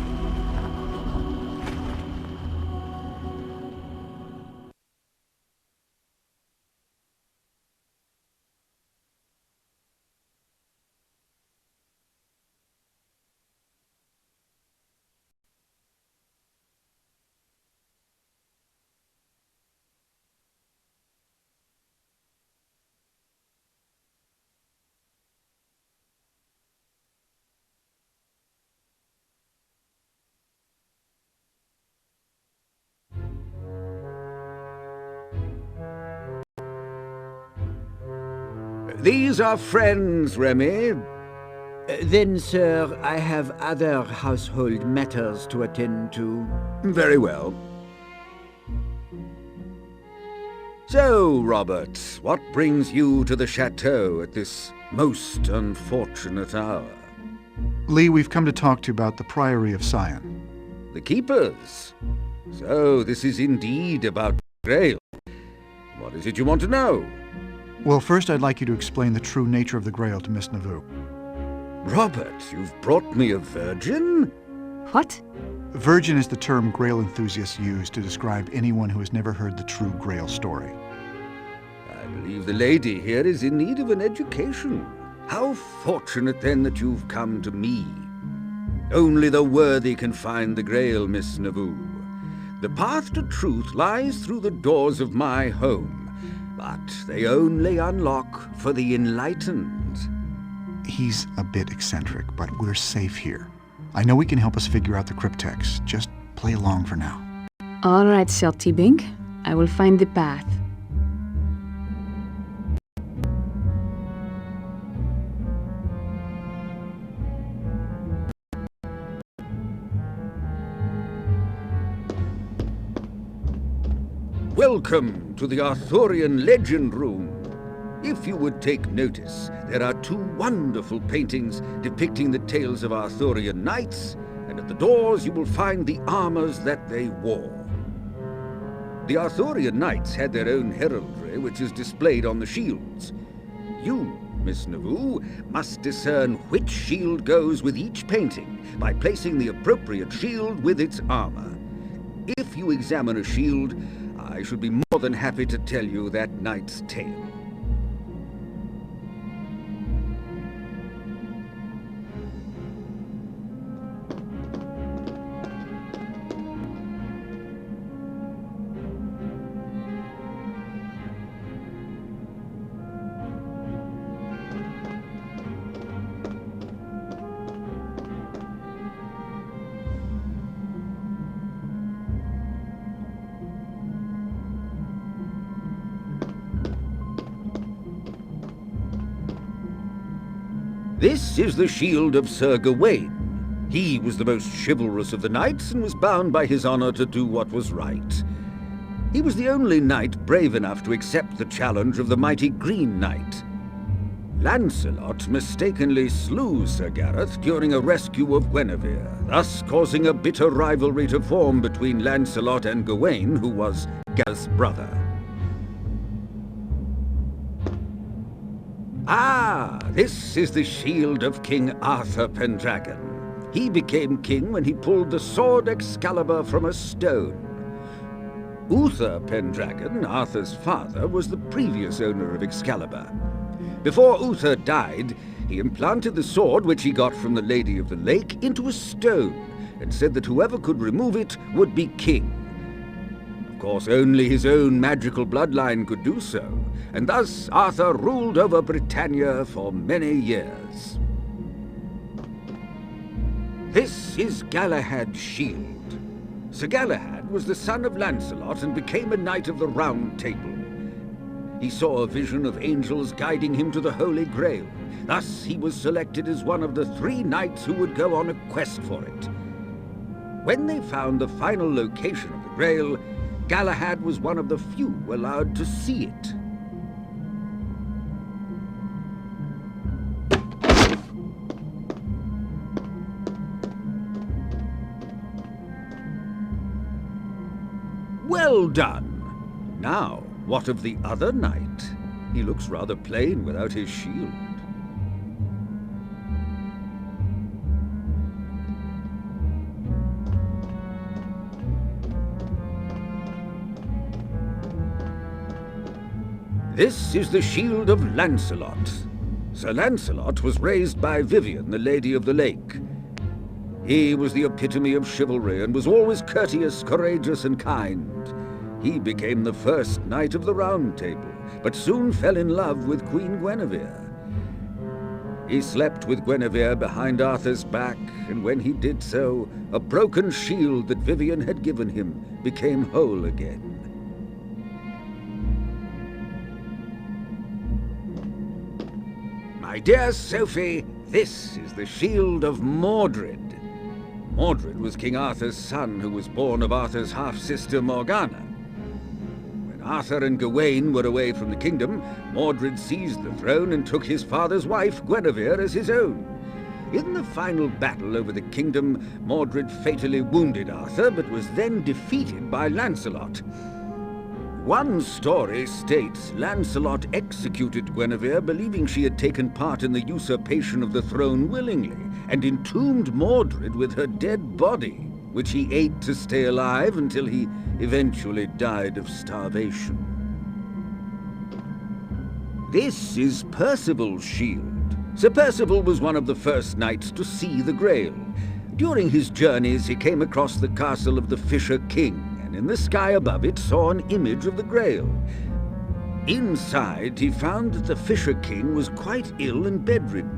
These are friends, Remy. Then, sir, I have other household matters to attend to. Very well. So, Robert, what brings you to the chateau at this most unfortunate hour? Lee, we've come to talk to you about the Priory of Sion. The Keepers? So, this is indeed about Grail. What is it you want to know? Well, first I'd like you to explain the true nature of the Grail to Miss Nauvoo. Robert, you've brought me a virgin? What? Virgin is the term Grail enthusiasts use to describe anyone who has never heard the true Grail story. I believe the lady here is in need of an education. How fortunate, then, that you've come to me. Only the worthy can find the Grail, Miss Nauvoo. The path to truth lies through the doors of my home, but they only unlock for the enlightened. He's a bit eccentric, but we're safe here. I know he can help us figure out the cryptex. Just play along for now. All right, Sir T-Bink. I will find the path. Welcome to the Arthurian Legend Room. If you would take notice, there are two wonderful paintings depicting the tales of Arthurian knights, and at the doors you will find the armors that they wore. The Arthurian knights had their own heraldry, which is displayed on the shields. You, Miss Nauvoo, must discern which shield goes with each painting by placing the appropriate shield with its armor. If you examine a shield, I should be more than happy to tell you that knight's tale. This is the shield of Sir Gawain. He was the most chivalrous of the knights and was bound by his honor to do what was right. He was the only knight brave enough to accept the challenge of the mighty Green Knight. Lancelot mistakenly slew Sir Gareth during a rescue of Guinevere, thus causing a bitter rivalry to form between Lancelot and Gawain, who was Gareth's brother. Ah, this is the shield of King Arthur Pendragon. He became king when he pulled the sword Excalibur from a stone. Uther Pendragon, Arthur's father, was the previous owner of Excalibur. Before Uther died, he implanted the sword which he got from the Lady of the Lake into a stone, and said that whoever could remove it would be king. Of course, only his own magical bloodline could do so, and thus Arthur ruled over Britannia for many years. This is Galahad's shield. Sir Galahad was the son of Lancelot and became a knight of the Round Table. He saw a vision of angels guiding him to the Holy Grail. Thus he was selected as one of the 3 knights who would go on a quest for it. When they found the final location of the Grail, Galahad was one of the few allowed to see it. Well done! Now, what of the other knight? He looks rather plain without his shield. This is the shield of Lancelot. Sir Lancelot was raised by Vivian, the Lady of the Lake. He was the epitome of chivalry and was always courteous, courageous, and kind. He became the first knight of the Round Table, but soon fell in love with Queen Guinevere. He slept with Guinevere behind Arthur's back, and when he did so, a broken shield that Vivian had given him became whole again. My dear Sophie, this is the shield of Mordred. Mordred was King Arthur's son, who was born of Arthur's half-sister Morgana. When Arthur and Gawain were away from the kingdom, Mordred seized the throne and took his father's wife, Guinevere, as his own. In the final battle over the kingdom, Mordred fatally wounded Arthur, but was then defeated by Lancelot. One story states Lancelot executed Guinevere, believing she had taken part in the usurpation of the throne willingly, and entombed Mordred with her dead body, which he ate to stay alive until he eventually died of starvation. This is Percival's shield. Sir Percival was one of the first knights to see the Grail. During his journeys, he came across the castle of the Fisher King, and in the sky above it saw an image of the Grail. Inside, he found that the Fisher King was quite ill and bedridden.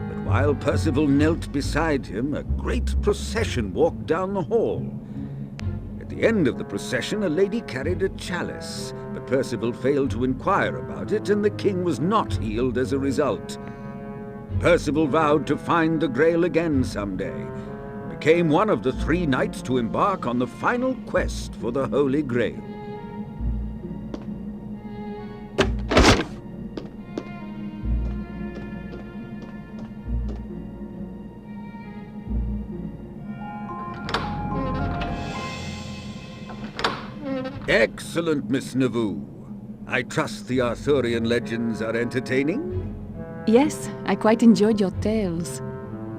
But while Percival knelt beside him, a great procession walked down the hall. At the end of the procession, a lady carried a chalice, but Percival failed to inquire about it, and the king was not healed as a result. Percival vowed to find the Grail again someday, and became one of the 3 knights to embark on the final quest for the Holy Grail. Excellent, Miss Nauvoo. I trust the Arthurian legends are entertaining? Yes, I quite enjoyed your tales.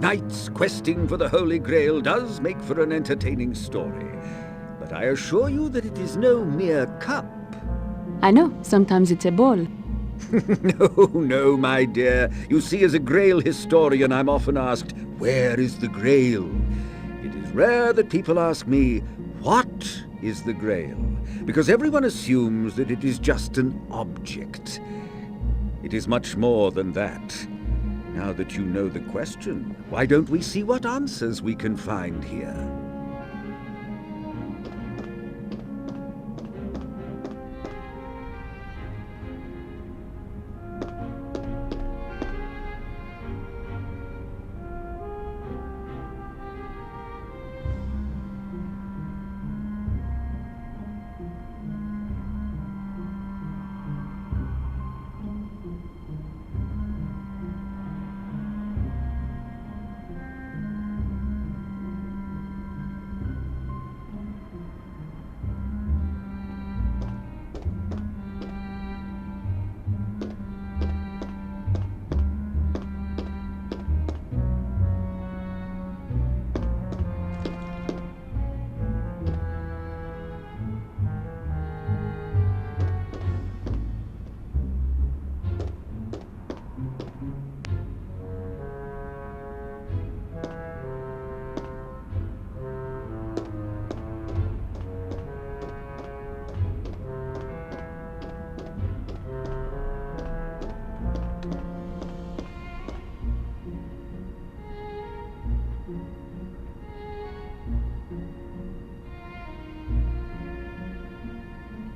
Knights questing for the Holy Grail does make for an entertaining story, but I assure you that it is no mere cup. I know, sometimes it's a ball. No, my dear. You see, as a Grail historian, I'm often asked, where is the Grail? It is rare that people ask me, what is the Grail? Because everyone assumes that it is just an object. It is much more than that. Now that you know the question, why don't we see what answers we can find here?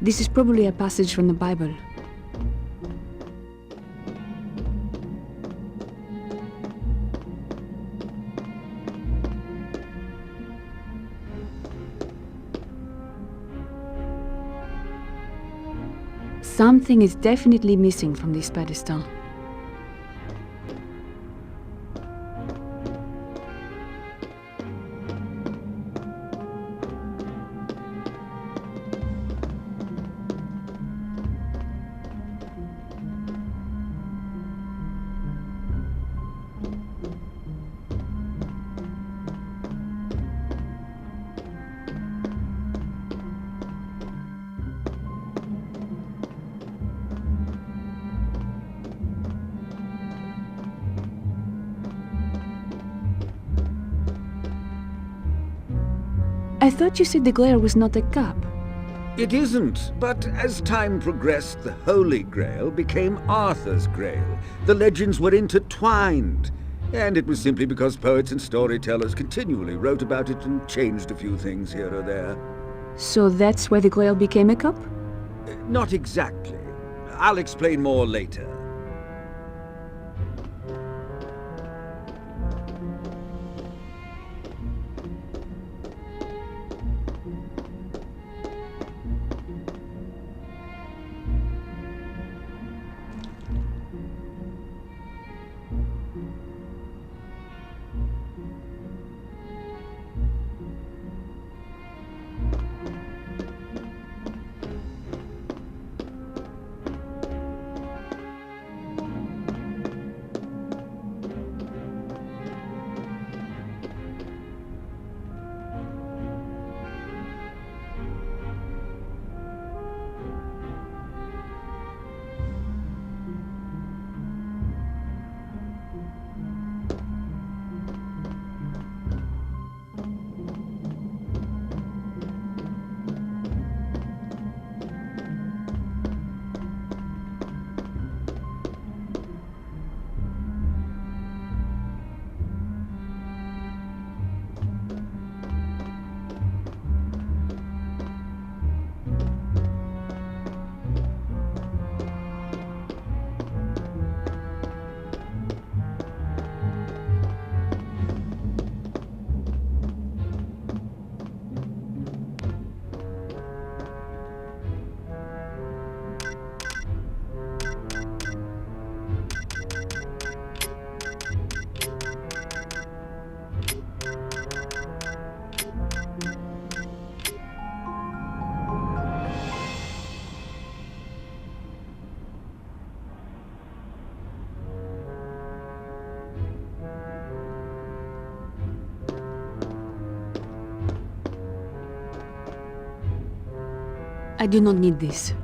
This is probably a passage from the Bible. Something is definitely missing from this pedestal. I thought you said the glare was not a cup. It isn't, but as time progressed, the Holy Grail became Arthur's Grail. The legends were intertwined, and it was simply because poets and storytellers continually wrote about it and changed a few things here or there. So that's why the Grail became a cup? Not exactly. I'll explain more later. I do not need this.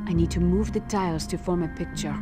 I need to move the tiles to form a picture.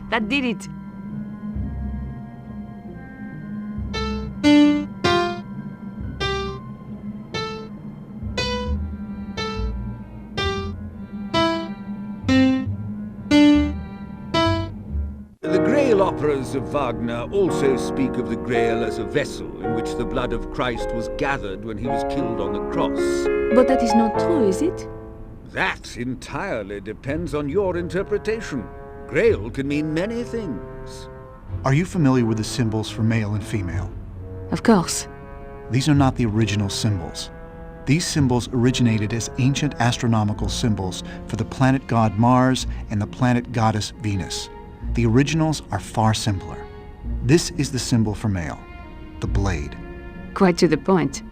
That did it! The Grail operas of Wagner also speak of the Grail as a vessel in which the blood of Christ was gathered when he was killed on the cross. But that is not true, is it? That entirely depends on your interpretation. Grail can mean many things. Are you familiar with the symbols for male and female? Of course. These are not the original symbols. These symbols originated as ancient astronomical symbols for the planet god Mars and the planet goddess Venus. The originals are far simpler. This is the symbol for male, the blade. Quite to the point.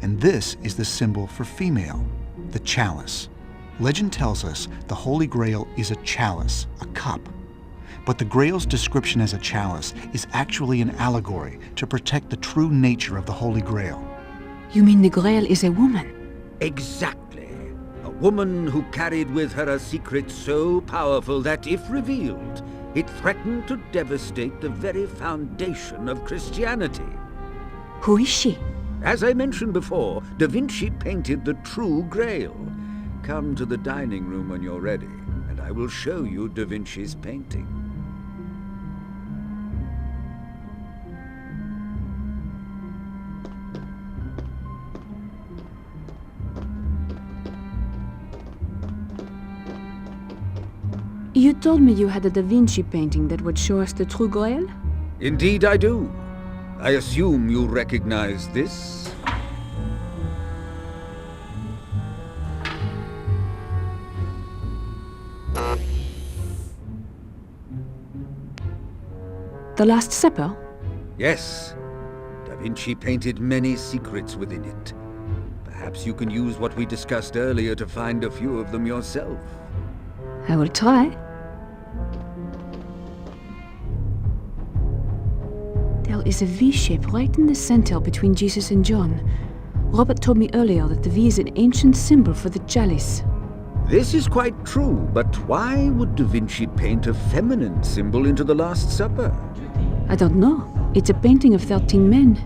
And this is the symbol for female, the chalice. Legend tells us the Holy Grail is a chalice, a cup. But the Grail's description as a chalice is actually an allegory to protect the true nature of the Holy Grail. You mean the Grail is a woman? Exactly. A woman who carried with her a secret so powerful that, if revealed, it threatened to devastate the very foundation of Christianity. Who is she? As I mentioned before, Da Vinci painted the true Grail. Come to the dining room when you're ready, and I will show you Da Vinci's painting. You told me you had a Da Vinci painting that would show us the true Grail? Indeed I do. I assume you recognize this? The Last Supper? Yes. Da Vinci painted many secrets within it. Perhaps you can use what we discussed earlier to find a few of them yourself. I will try. There is a V shape right in the center between Jesus and John. Robert told me earlier that the V is an ancient symbol for the chalice. This is quite true, but why would Da Vinci paint a feminine symbol into the Last Supper? I don't know. It's a painting of 13 men.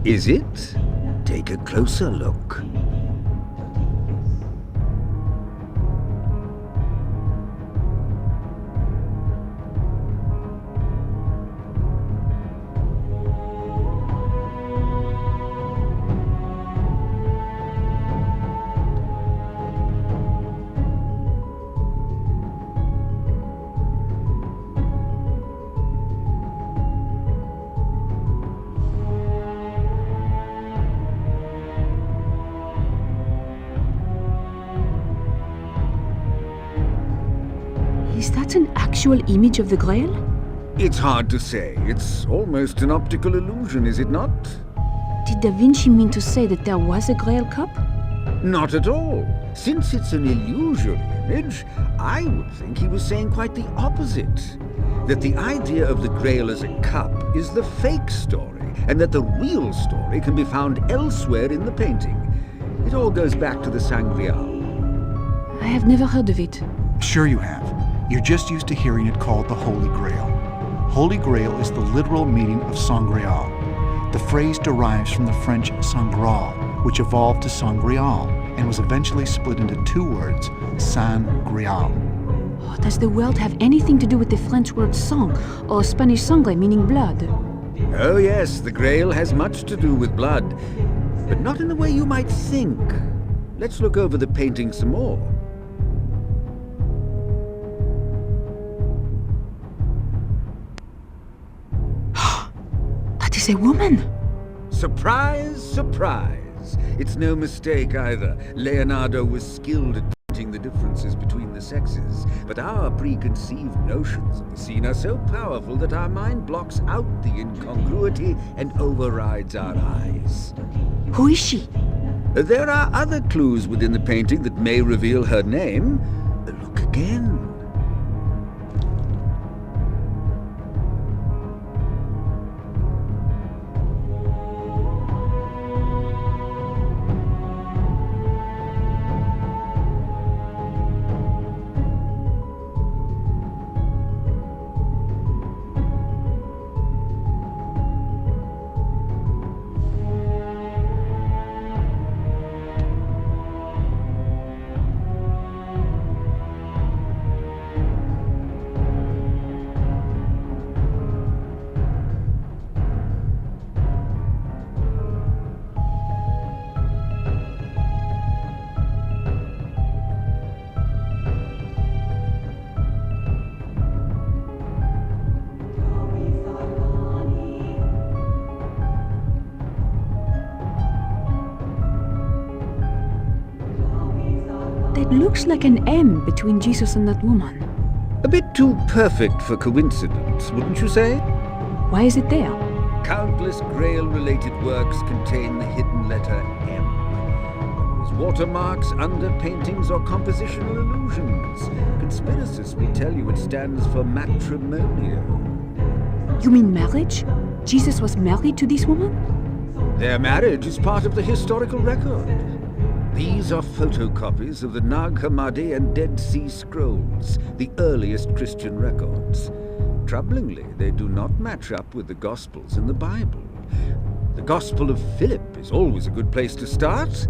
Is it? Take a closer look. Is that an actual image of the Grail? It's hard to say. It's almost an optical illusion, is it not? Did Da Vinci mean to say that there was a Grail cup? Not at all. Since it's an illusory image, I would think he was saying quite the opposite. That the idea of the Grail as a cup is the fake story, and that the real story can be found elsewhere in the painting. It all goes back to the Sangreal. I have never heard of it. Sure you have. You're just used to hearing it called the Holy Grail. Holy Grail is the literal meaning of Sangreal. The phrase derives from the French Sangral, which evolved to Sangreal and was eventually split into two words, San Grial. Oh, does the word have anything to do with the French word sang, or Spanish sangre, meaning blood? Oh yes, the Grail has much to do with blood, but not in the way you might think. Let's look over the painting some more. That is a woman! Surprise, surprise! It's no mistake either. Leonardo was skilled at painting the differences between the sexes, but our preconceived notions of the scene are so powerful that our mind blocks out the incongruity and overrides our eyes. Who is she? There are other clues within the painting that may reveal her name. Look again. That looks like an M between Jesus and that woman. A bit too perfect for coincidence, wouldn't you say? Why is it there? Countless Grail-related works contain the hidden letter M. Whether as watermarks, underpaintings, or compositional illusions, conspiracists will tell you it stands for matrimonial. You mean marriage? Jesus was married to this woman? Their marriage is part of the historical record. These are photocopies of the Nag Hammadi and Dead Sea Scrolls, the earliest Christian records. Troublingly, they do not match up with the Gospels and the Bible. The Gospel of Philip is always a good place to start.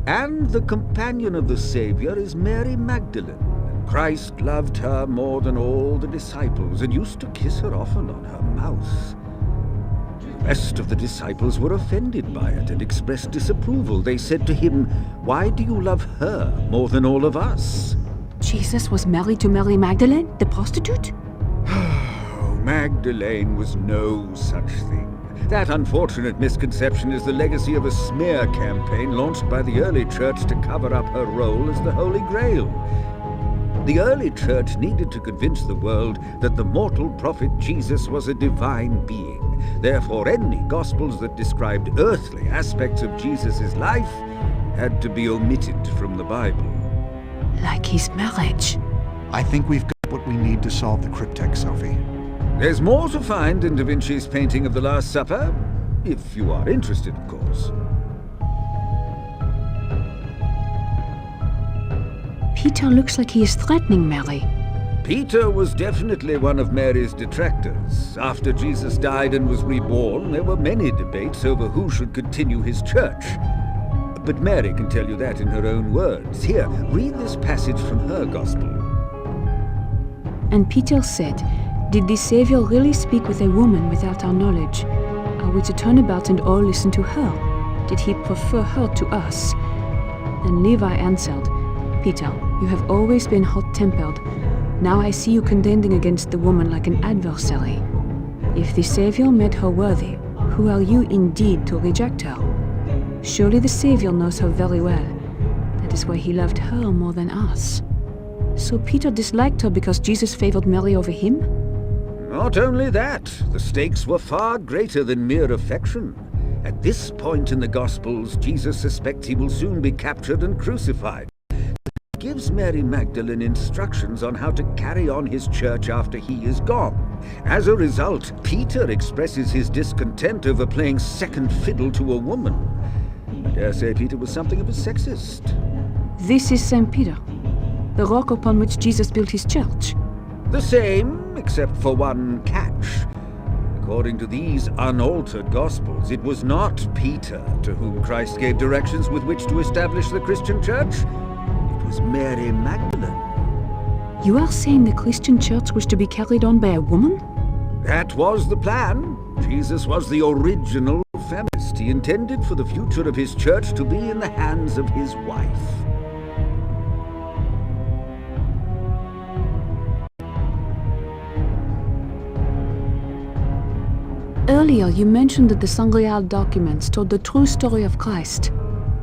And the companion of the Savior is Mary Magdalene. Christ loved her more than all the disciples and used to kiss her often on her mouth. The rest of the disciples were offended by it and expressed disapproval. They said to him, "Why do you love her more than all of us?" Jesus was married to Mary Magdalene, the prostitute? Oh, Magdalene was no such thing. That unfortunate misconception is the legacy of a smear campaign launched by the early church to cover up her role as the Holy Grail. The early church needed to convince the world that the mortal prophet Jesus was a divine being. Therefore, any Gospels that described earthly aspects of Jesus' life had to be omitted from the Bible. Like his marriage. I think we've got what we need to solve the cryptex, Sophie. There's more to find in Da Vinci's painting of the Last Supper, if you are interested, of course. Peter looks like he is threatening Mary. Peter was definitely one of Mary's detractors. After Jesus died and was reborn, there were many debates over who should continue his church. But Mary can tell you that in her own words. Here, read this passage from her Gospel. And Peter said, "Did the Savior really speak with a woman without our knowledge? Are we to turn about and all listen to her? Did he prefer her to us?" And Levi answered, "Peter, you have always been hot-tempered. Now I see you contending against the woman like an adversary. If the Savior made her worthy, who are you indeed to reject her? Surely the Savior knows her very well. That is why he loved her more than us." So Peter disliked her because Jesus favored Mary over him? Not only that, the stakes were far greater than mere affection. At this point in the Gospels, Jesus suspects he will soon be captured and crucified. He gives Mary Magdalene instructions on how to carry on his church after he is gone. As a result, Peter expresses his discontent over playing second fiddle to a woman. I dare say Peter was something of a sexist. This is St. Peter, the rock upon which Jesus built his church. The same, except for one catch. According to these unaltered Gospels, it was not Peter to whom Christ gave directions with which to establish the Christian church. It was Mary Magdalene. You are saying the Christian church was to be carried on by a woman? That was the plan. Jesus was the original feminist. He intended for the future of his church to be in the hands of his wife. Earlier, you mentioned that the Sangreal documents told the true story of Christ.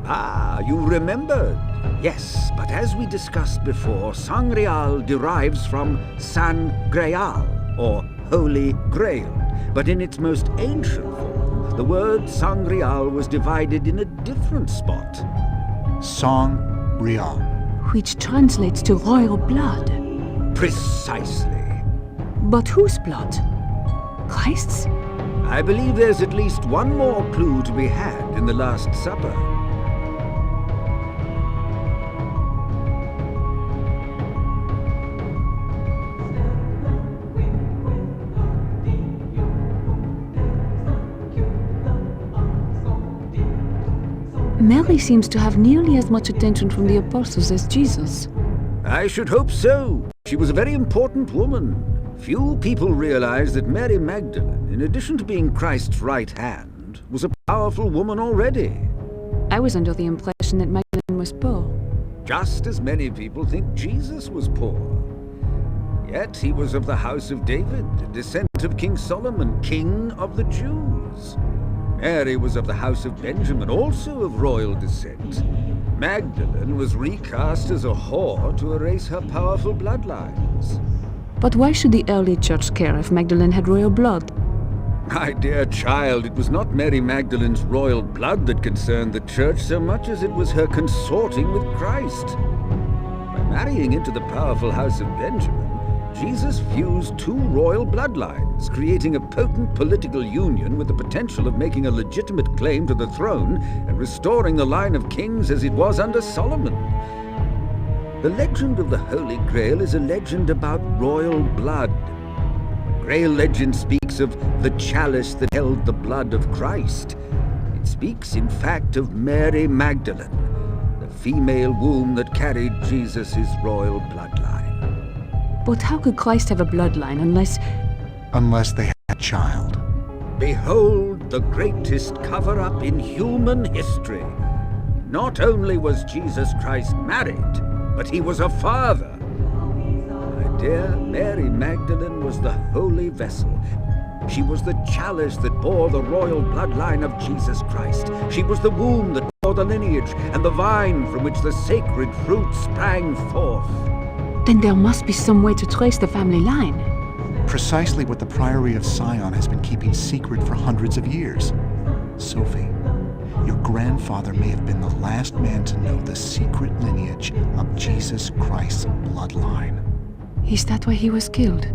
Ah, you remembered. Yes, but as we discussed before, Sangreal derives from San Greal, or Holy Grail. But in its most ancient form, the word Sangreal was divided in a different spot. Sang Real. Which translates to royal blood. Precisely. But whose blood? Christ's? I believe there's at least one more clue to be had in the Last Supper. Mary seems to have nearly as much attention from the apostles as Jesus. I should hope so. She was a very important woman. Few people realize that Mary Magdalene, in addition to being Christ's right hand, was a powerful woman already. I was under the impression that Magdalene was poor. Just as many people think Jesus was poor. Yet he was of the house of David, a descendant of King Solomon, king of the Jews. Mary was of the house of Benjamin, also of royal descent. Magdalene was recast as a whore to erase her powerful bloodlines. But why should the early church care if Magdalene had royal blood? My dear child, it was not Mary Magdalene's royal blood that concerned the church so much as it was her consorting with Christ. By marrying into the powerful house of Benjamin, Jesus fused two royal bloodlines, creating a potent political union with the potential of making a legitimate claim to the throne and restoring the line of kings as it was under Solomon. The legend of the Holy Grail is a legend about royal blood. Grail legend speaks of the chalice that held the blood of Christ. It speaks, in fact, of Mary Magdalene, the female womb that carried Jesus' royal bloodline. But how could Christ have a bloodline unless... Unless they had a child. Behold the greatest cover-up in human history. Not only was Jesus Christ married, but he was a father. My dear, Mary Magdalene was the holy vessel. She was the chalice that bore the royal bloodline of Jesus Christ. She was the womb that bore the lineage, and the vine from which the sacred fruit sprang forth. Then there must be some way to trace the family line. Precisely what the Priory of Sion has been keeping secret for hundreds of years. Sophie, your grandfather may have been the last man to know the secret lineage of Jesus Christ's bloodline. Is that why he was killed?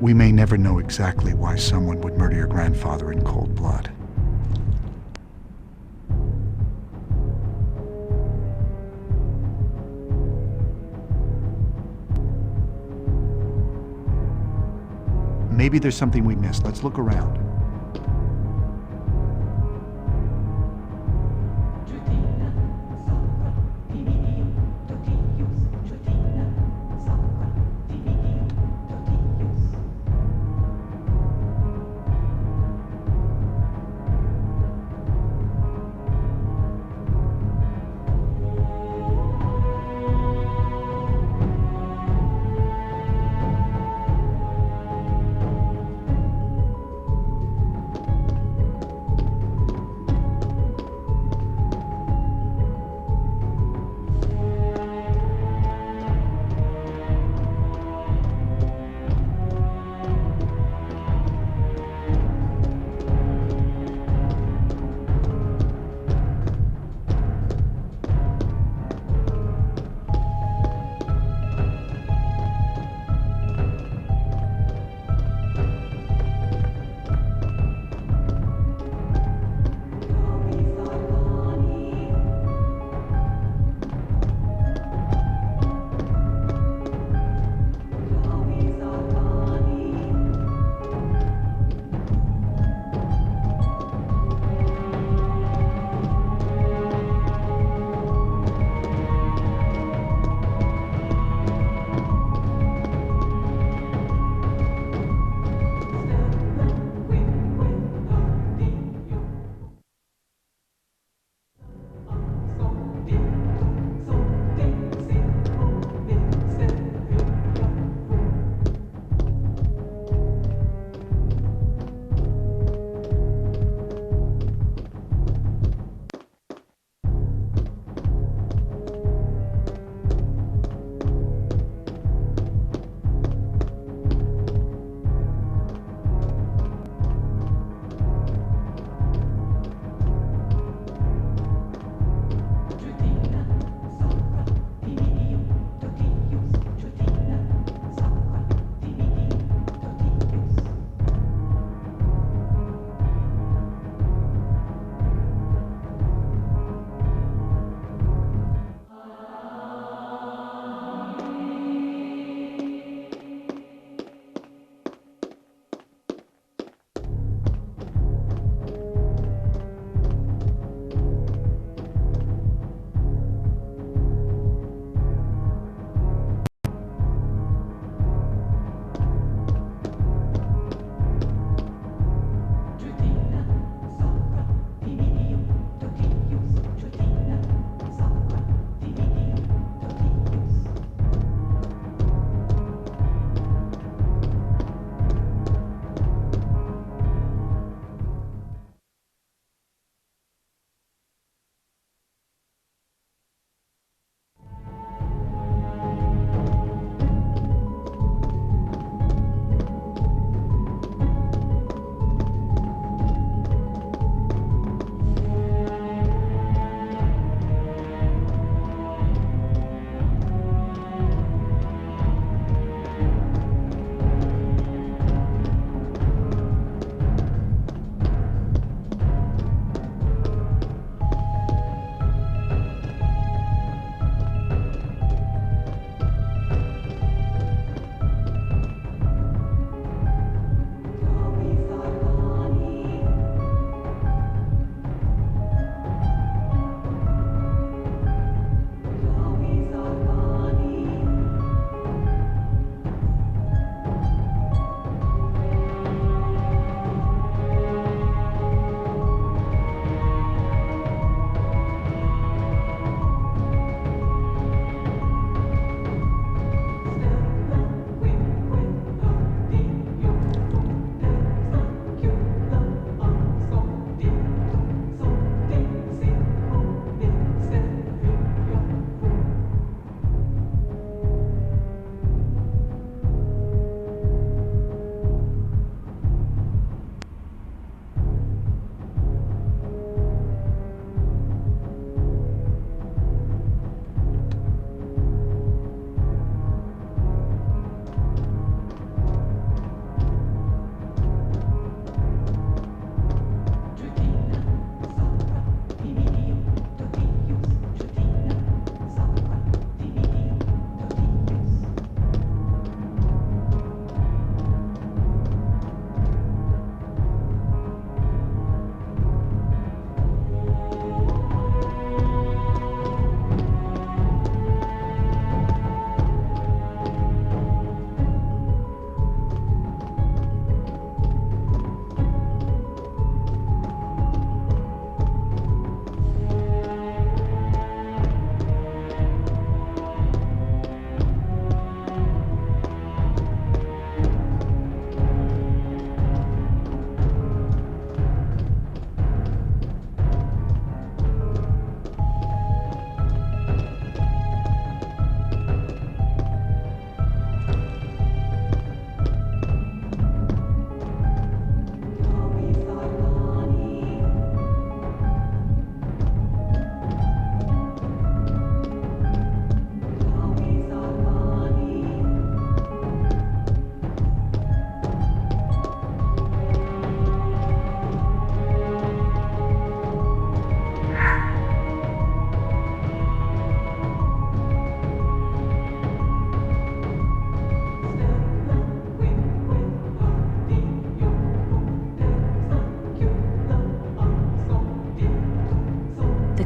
We may never know exactly why someone would murder your grandfather in cold blood. Maybe there's something we missed. Let's look around.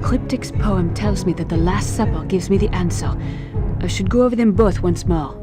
cryptic's poem tells me that the Last Supper gives me the answer. I should go over them both once more.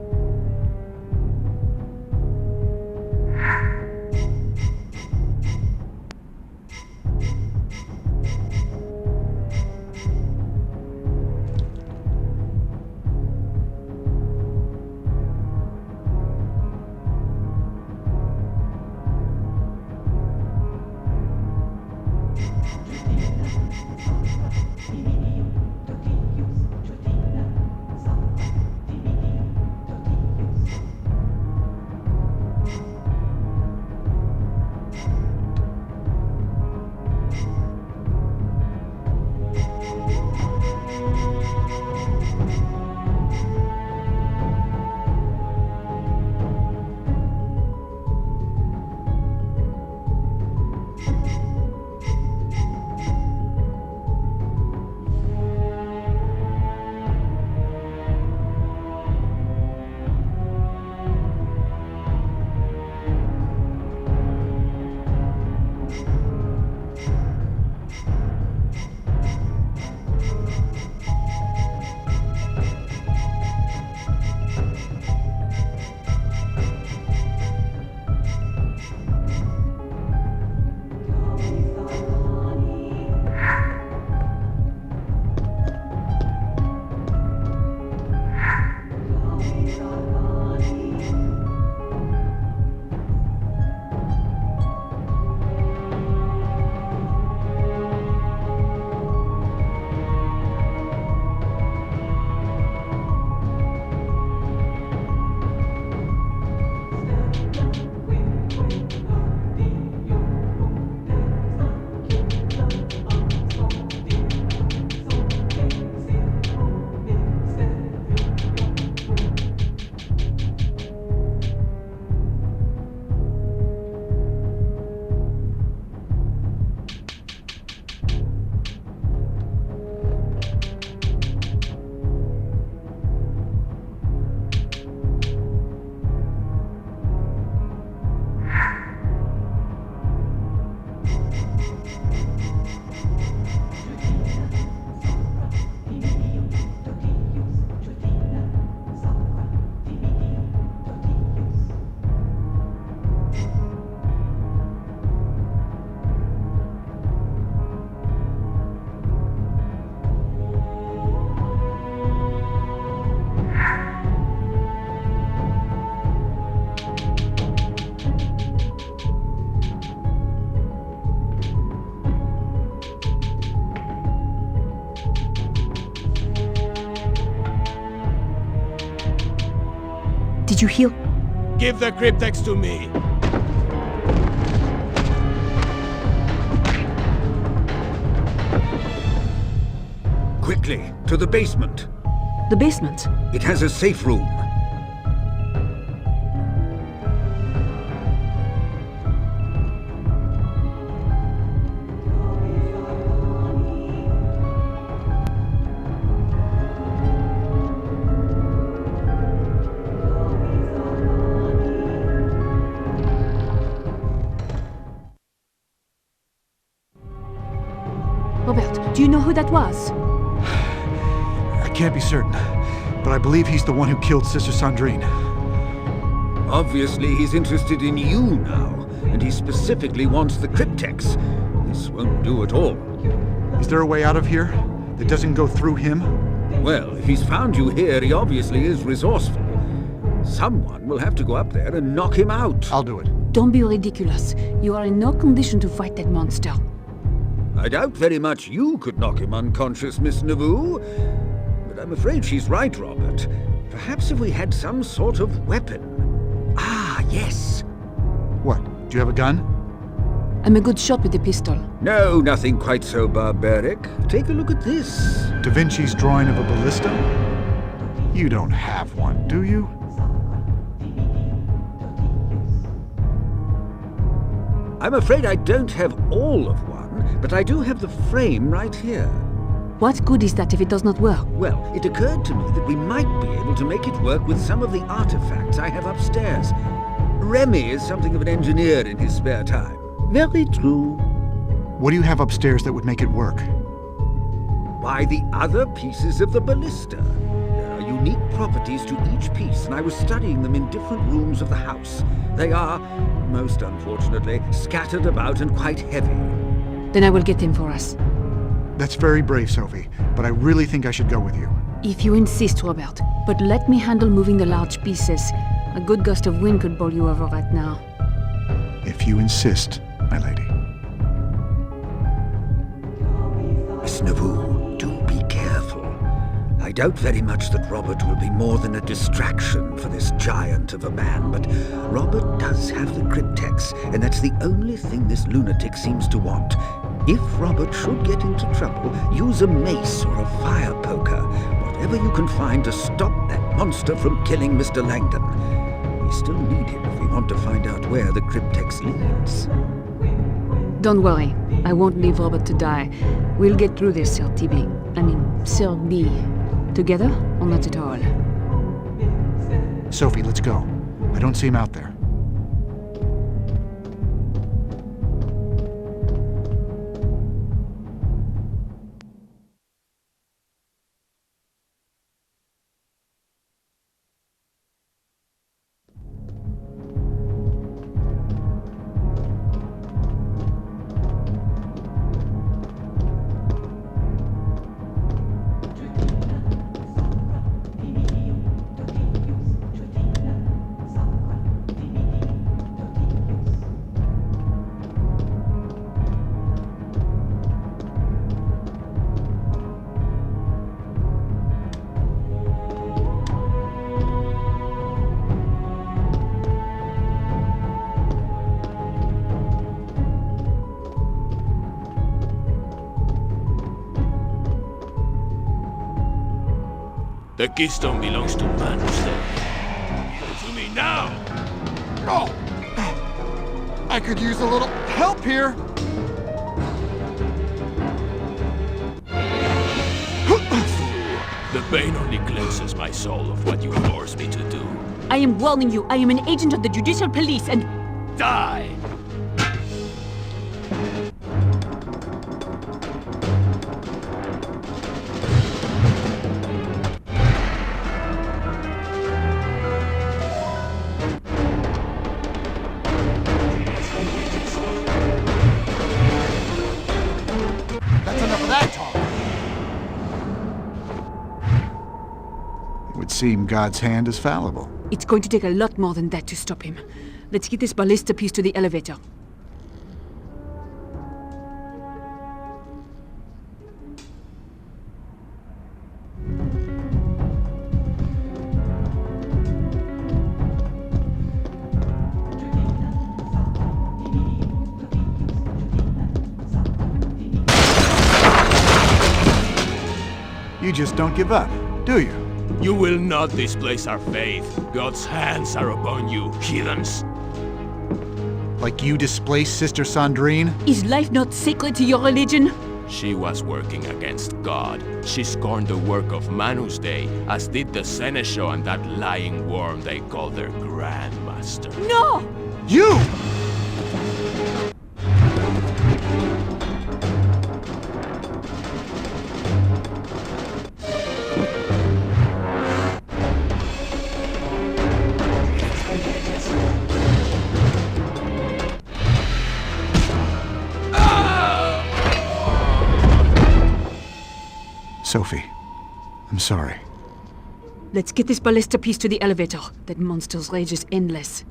Did you hear? Give the cryptex to me! Quickly, to the basement. The basement? It has a safe room. Robert, do you know who that was? I can't be certain, but I believe he's the one who killed Sister Sandrine. Obviously, he's interested in you now, and he specifically wants the cryptex. This won't do at all. Is there a way out of here that doesn't go through him? Well, if he's found you here, he obviously is resourceful. Someone will have to go up there and knock him out. I'll do it. Don't be ridiculous. You are in no condition to fight that monster. I doubt very much you could knock him unconscious, Miss Nauvoo. But I'm afraid she's right, Robert. Perhaps if we had some sort of weapon. Ah, yes. What? Do you have a gun? I'm a good shot with the pistol. No, nothing quite so barbaric. Take a look at this. Da Vinci's drawing of a ballista? You don't have one, do you? I'm afraid I don't have all of one, but I do have the frame right here. What good is that if it does not work? Well, it occurred to me that we might be able to make it work with some of the artifacts I have upstairs. Remy is something of an engineer in his spare time. Very true. What do you have upstairs that would make it work? Why, the other pieces of the ballista. There are unique properties to each piece, and I was studying them in different rooms of the house. They are, most unfortunately, scattered about and quite heavy. Then I will get them for us. That's very brave, Sophie, but I really think I should go with you. If you insist, Robert. But let me handle moving the large pieces. A good gust of wind could bowl you over right now. If you insist, my lady. Miss Nauvoo, do be careful. I doubt very much that Robert will be more than a distraction for this giant of a man, but Robert does have the cryptex, and that's the only thing this lunatic seems to want. If Robert should get into trouble, use a mace or a fire poker, whatever you can find to stop that monster from killing Mr. Langdon. We still need him if we want to find out where the cryptex leads. Don't worry. I won't leave Robert to die. We'll get through this, Sir TB. I mean, Sir B. Together, or not at all? Sophie, let's go. I don't see him out there. The keystone belongs to Manus. Give it to me now! Oh! I could use a little help here! The pain only cleanses my soul of what you forced me to do. I am warning you, I am an agent of the Judicial Police and... Die! That's enough of that talk. It would seem God's hand is fallible. It's going to take a lot more than that to stop him. Let's get this ballista piece to the elevator. You just don't give up, do you? You will not displace our faith. God's hands are upon you, heathens. Like you displaced Sister Sandrine? Is life not sacred to your religion? She was working against God. She scorned the work of Manus Dei, as did the Seneschal and that lying worm they call their Grandmaster. No! You! Sophie, I'm sorry. Let's get this ballista piece to the elevator. That monster's rage is endless.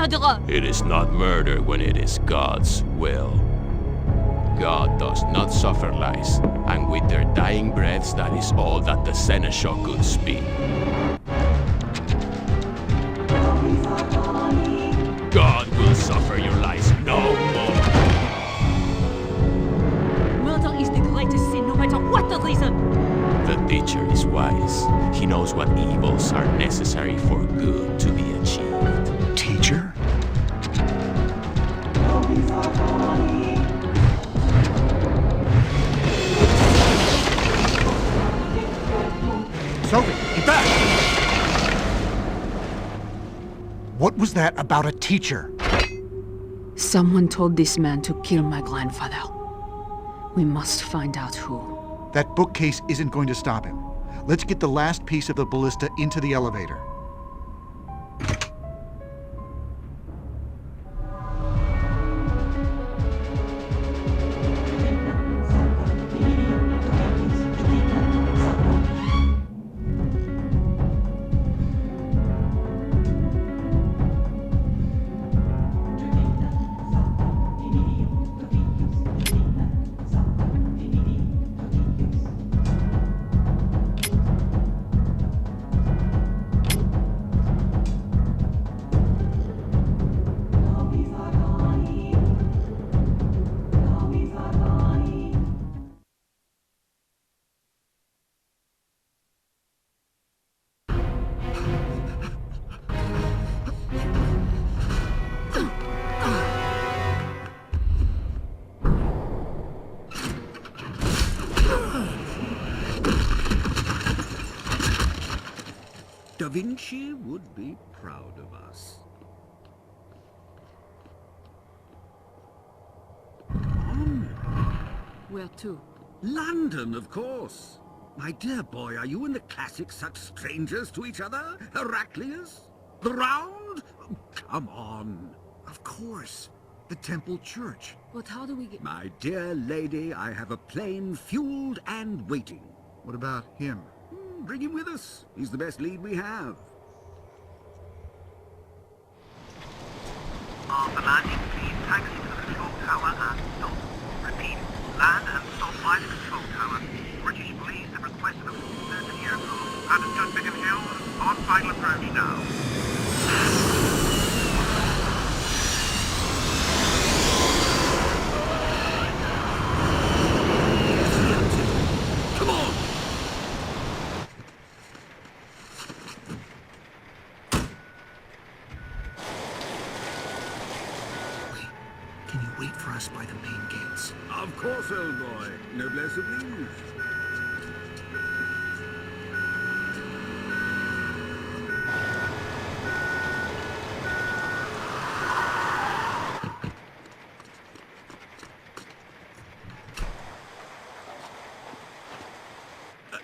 murderer! It is not murder when it is God's will. God does not suffer lies, and with their dying breaths, that is all that the seneschal could speak. God will suffer your lies no more. Murder is the greatest sin, no matter what the reason! The teacher is wise. He knows what evils are necessary for good to be achieved. Teacher? Sophie, get back! What was that about a teacher? Someone told this man to kill my grandfather. We must find out who. That bookcase isn't going to stop him. Let's get the last piece of the ballista into the elevator. Da Vinci would be proud of us. Where to? London, of course. My dear boy, are you and the classics such strangers to each other? Heraclius? The Round? Oh, come on. Of course. The Temple Church. But how do we get... My dear lady, I have a plane fueled and waiting. What about him? Bring him with us. He's the best lead we have. On the landing, please taxi to the control tower and stop. Repeat, land and stop by the control tower. British police have requested a full search of the aircraft. And Judge Bigham Hill, on final approach now. Come on! Can you wait for us by the main gates? Of course, old boy. Noblesse oblige.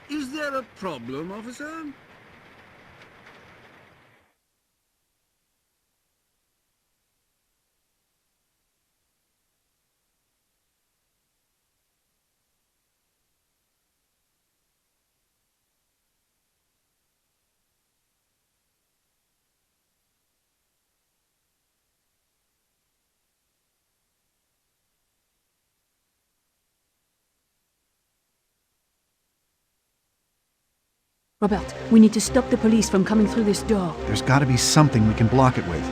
Is there a problem, officer? Robert, we need to stop the police from coming through this door. There's got to be something we can block it with.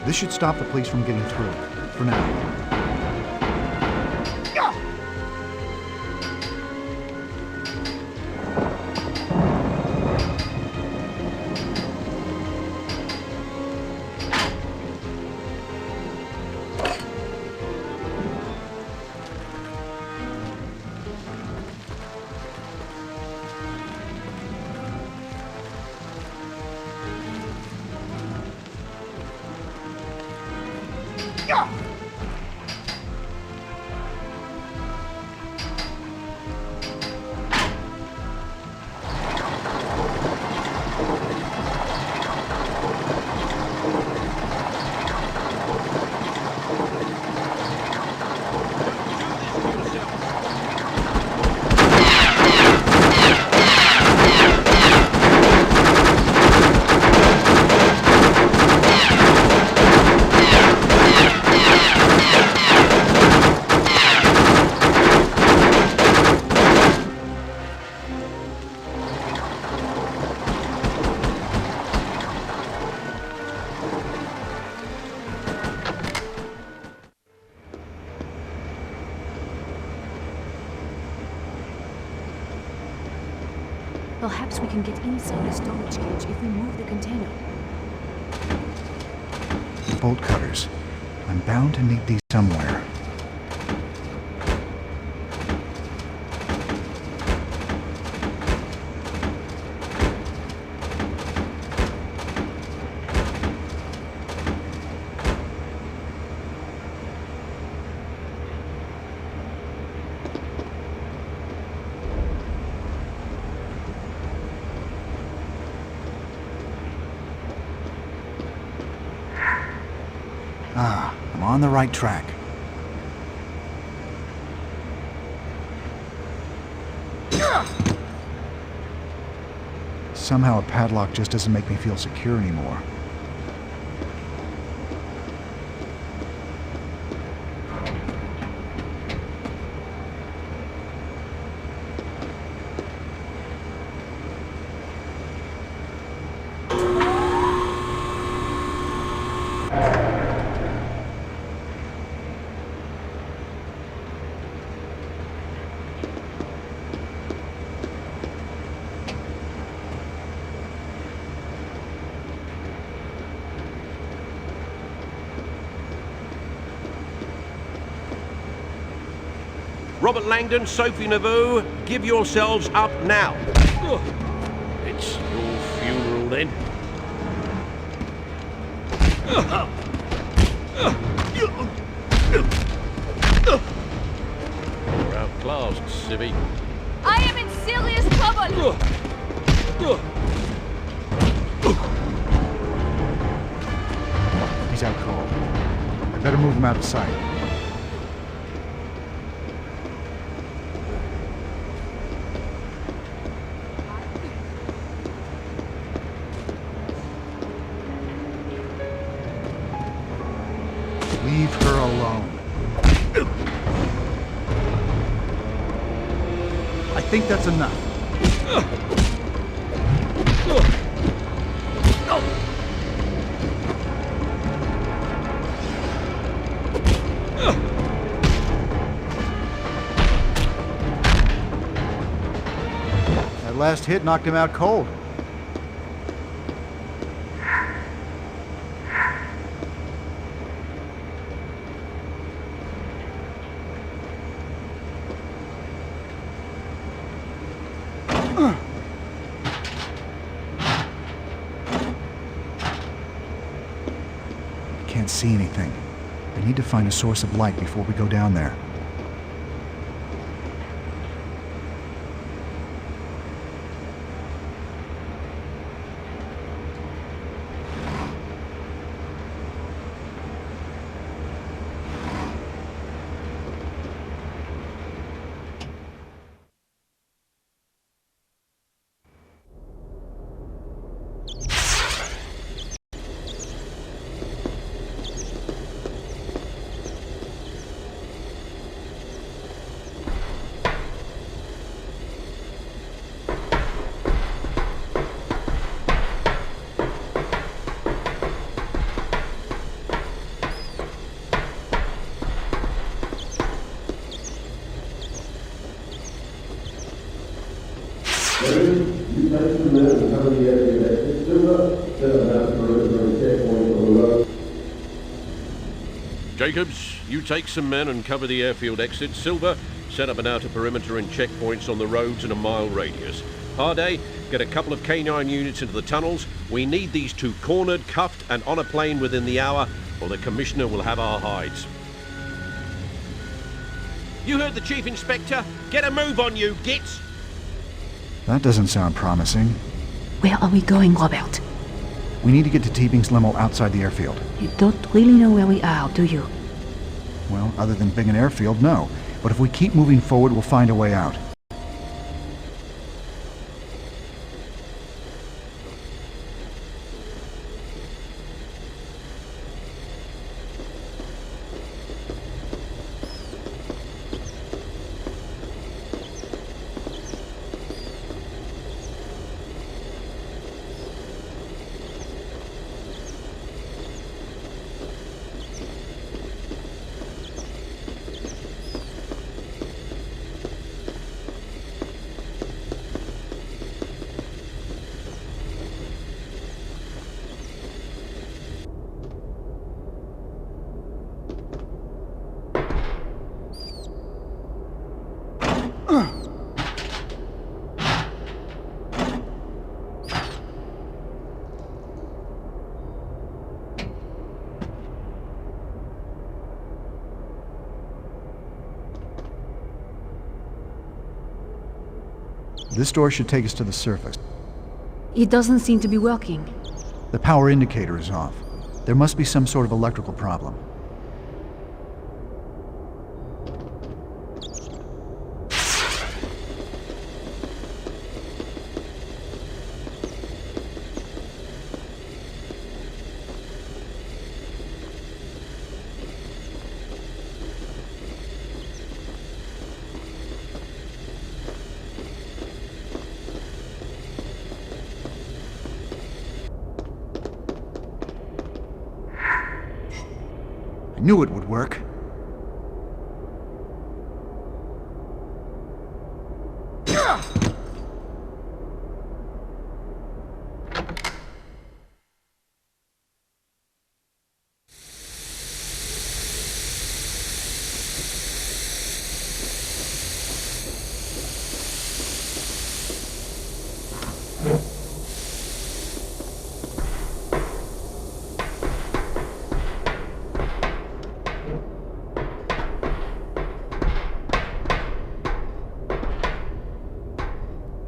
This should stop the police from getting through, for now. Perhaps we can get inside the storage cage if we move the container. Bolt cutters. I'm bound to need these somewhere. Ah, I'm on the right track. Somehow a padlock just doesn't make me feel secure anymore. Robert Langdon, Sophie Nauvoo, give yourselves up now. It's your funeral then. You're outclassed, civvy. I am in serious trouble! He's out cold. I better move him out of sight. Leave her alone. I think that's enough. That last hit knocked him out cold. Can't see anything. I need to find a source of light before we go down there. Jacobs, you take some men and cover the airfield exit. Silver, set up an outer perimeter and checkpoints on the roads in a mile radius. Harday, get a couple of K9 units into the tunnels. We need these two cornered, cuffed and on a plane within the hour, or the Commissioner will have our hides. You heard the Chief Inspector. Get a move on you, gits! That doesn't sound promising. Where are we going, Robert? We need to get to Teabing's limo outside the airfield. You don't really know where we are, do you? Well, other than being an airfield, no. But if we keep moving forward, we'll find a way out. This door should take us to the surface. It doesn't seem to be working. The power indicator is off. There must be some sort of electrical problem. I knew it would work.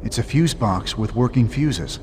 It's a fuse box with working fuses.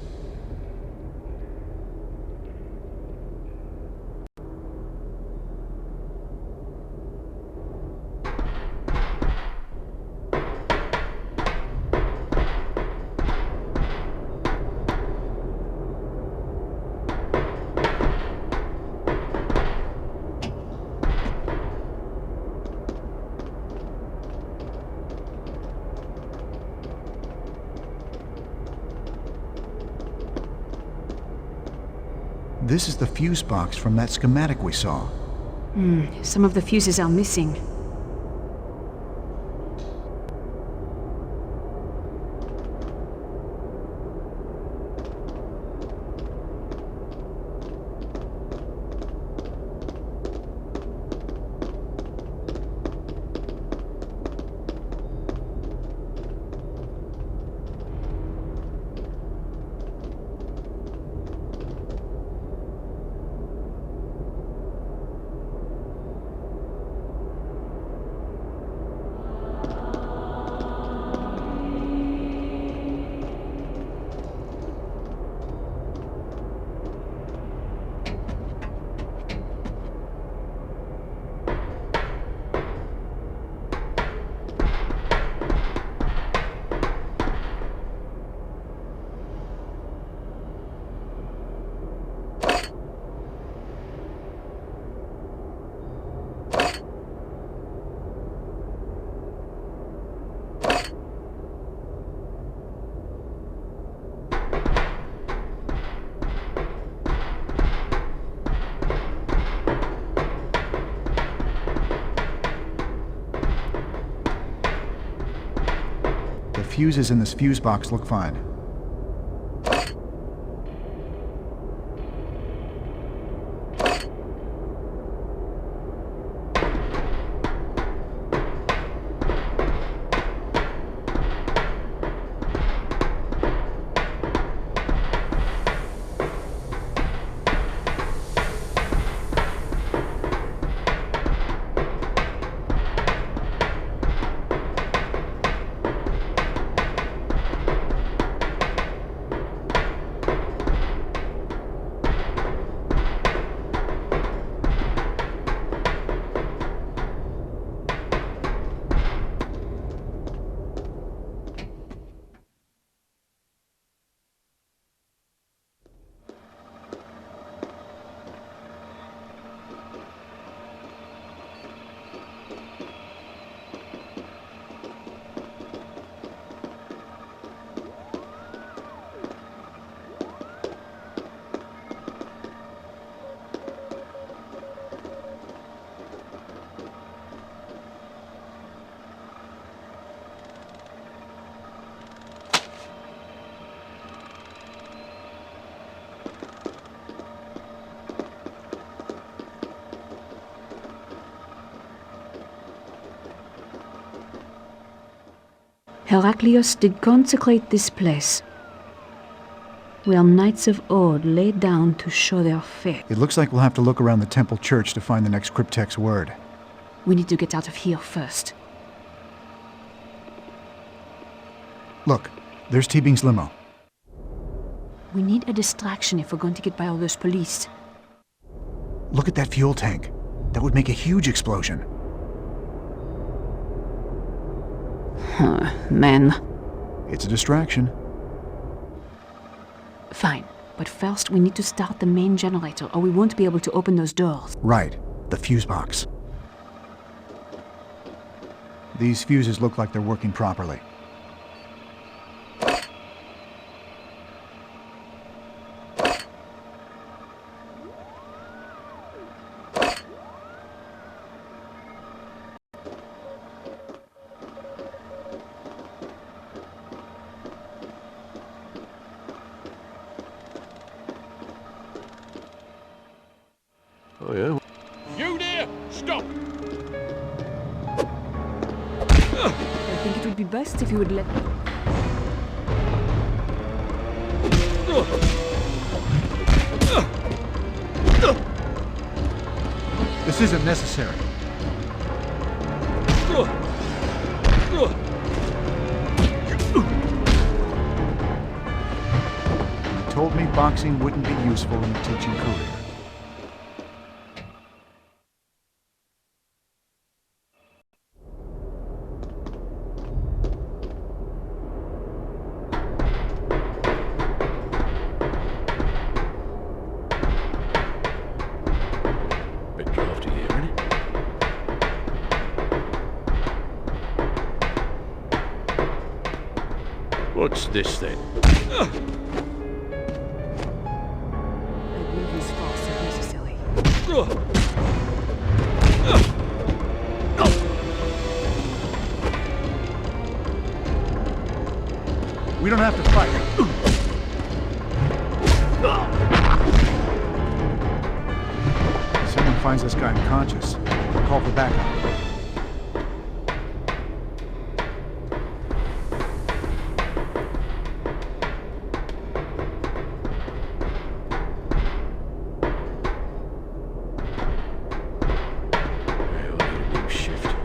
This is the fuse box from that schematic we saw. Some of the fuses are missing. The fuses in this fuse box look fine. Heraclius did consecrate this place, where knights of old lay down to show their faith. It looks like we'll have to look around the temple church to find the next cryptex word. We need to get out of here first. Look, There's T-Bing's limo. We need a distraction if we're going to get by all those police. Look at that fuel tank. That would make a huge explosion. Man. It's a distraction. Fine, but first we need to start the main generator or we won't be able to open those doors. Right, the fuse box. These fuses look like they're working properly. Oh, yeah? You there! Stop! I think it would be best if you would let... This isn't necessary. You told me boxing wouldn't be useful in a teaching career. Bit drafty here, isn't it? What's this then? I believe these faults are necessary. We don't have to fight. If someone finds this guy unconscious, call for backup. We'll need a new shift.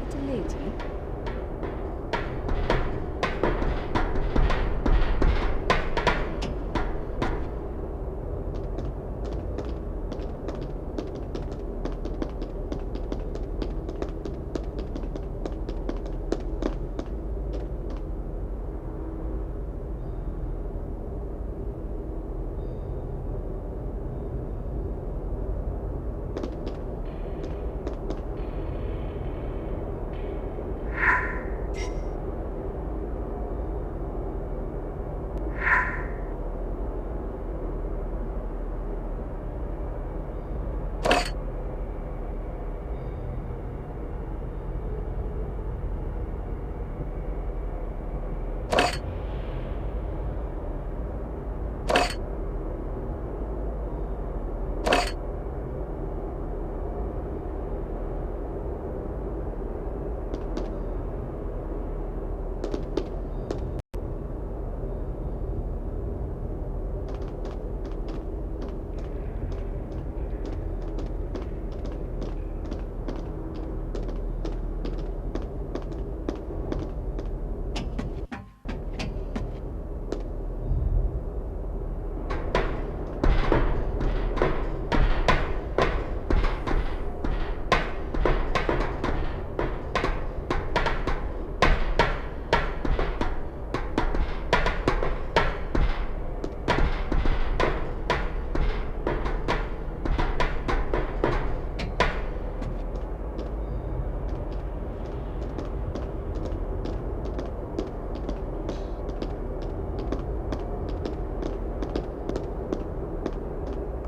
It's a lady.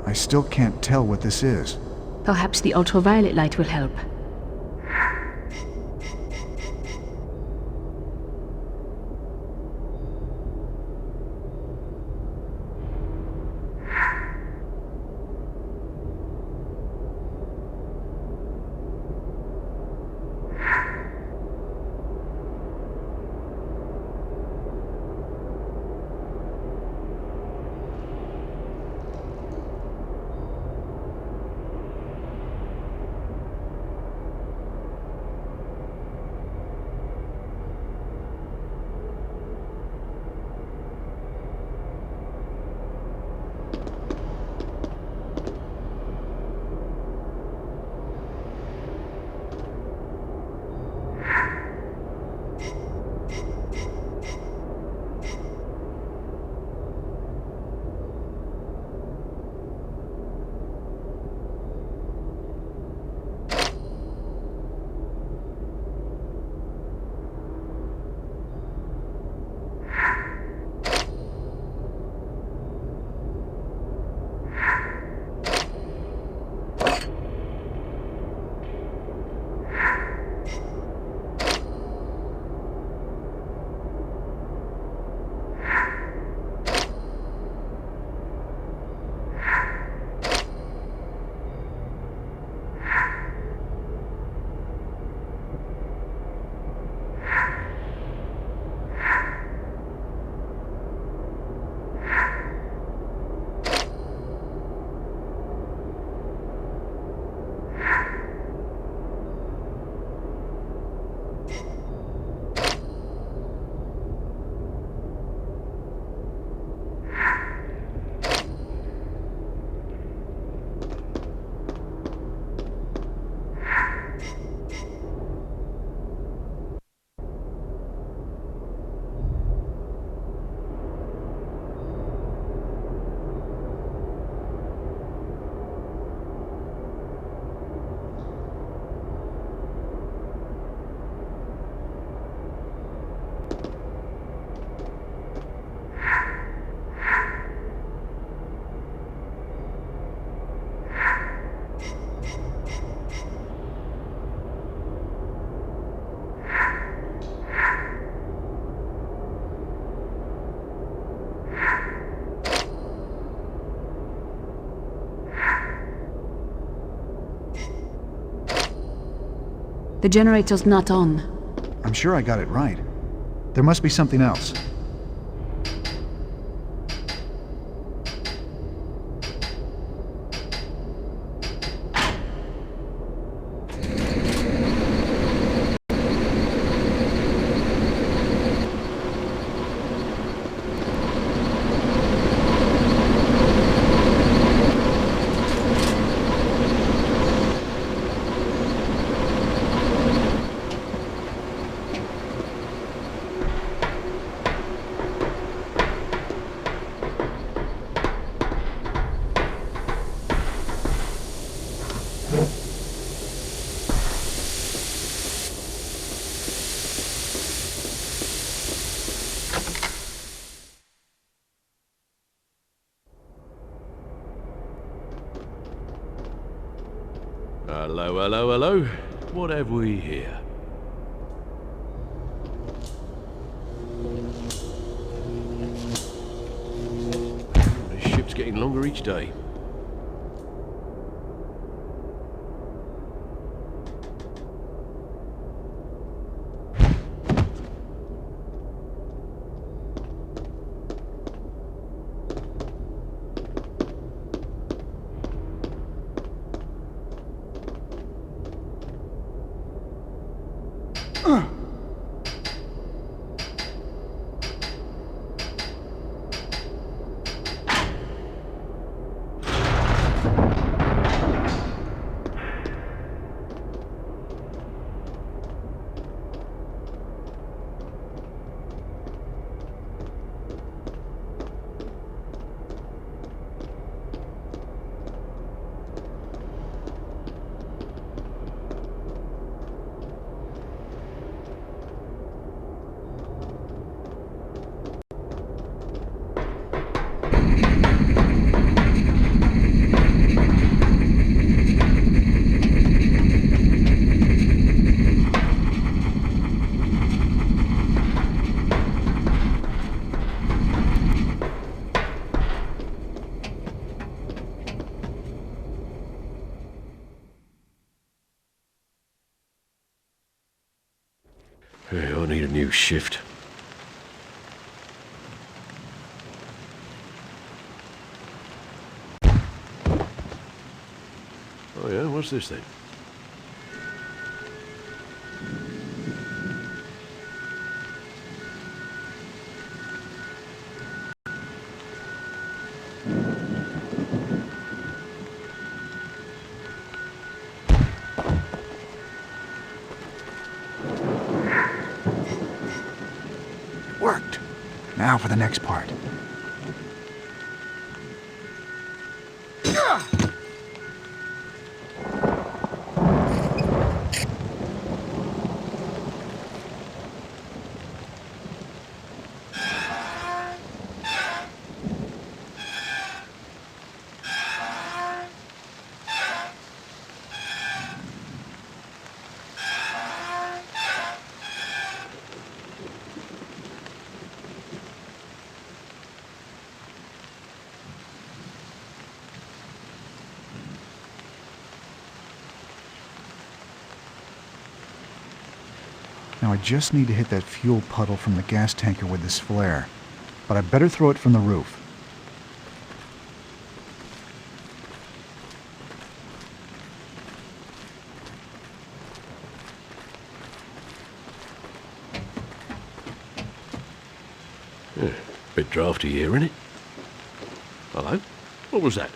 I still can't tell what this is. Perhaps the ultraviolet light will help. The generator's not on. I'm sure I got it right. There must be something else. Hello, hello, hello. What have we here? This ship's getting longer each day. Hey, I need a new shift. Oh yeah, what's this then? Worked. Now for the next part. Now I just need to hit that fuel puddle from the gas tanker with this flare. But I better throw it from the roof. Yeah, bit drafty here, isn't it? Hello? What was that?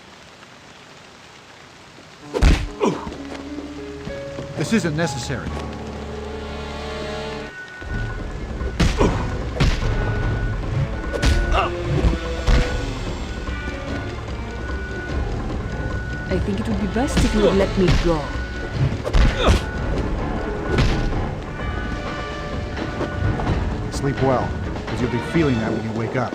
This isn't necessary. I think it would be best if you would let me go. Sleep well, because you'll be feeling that when you wake up.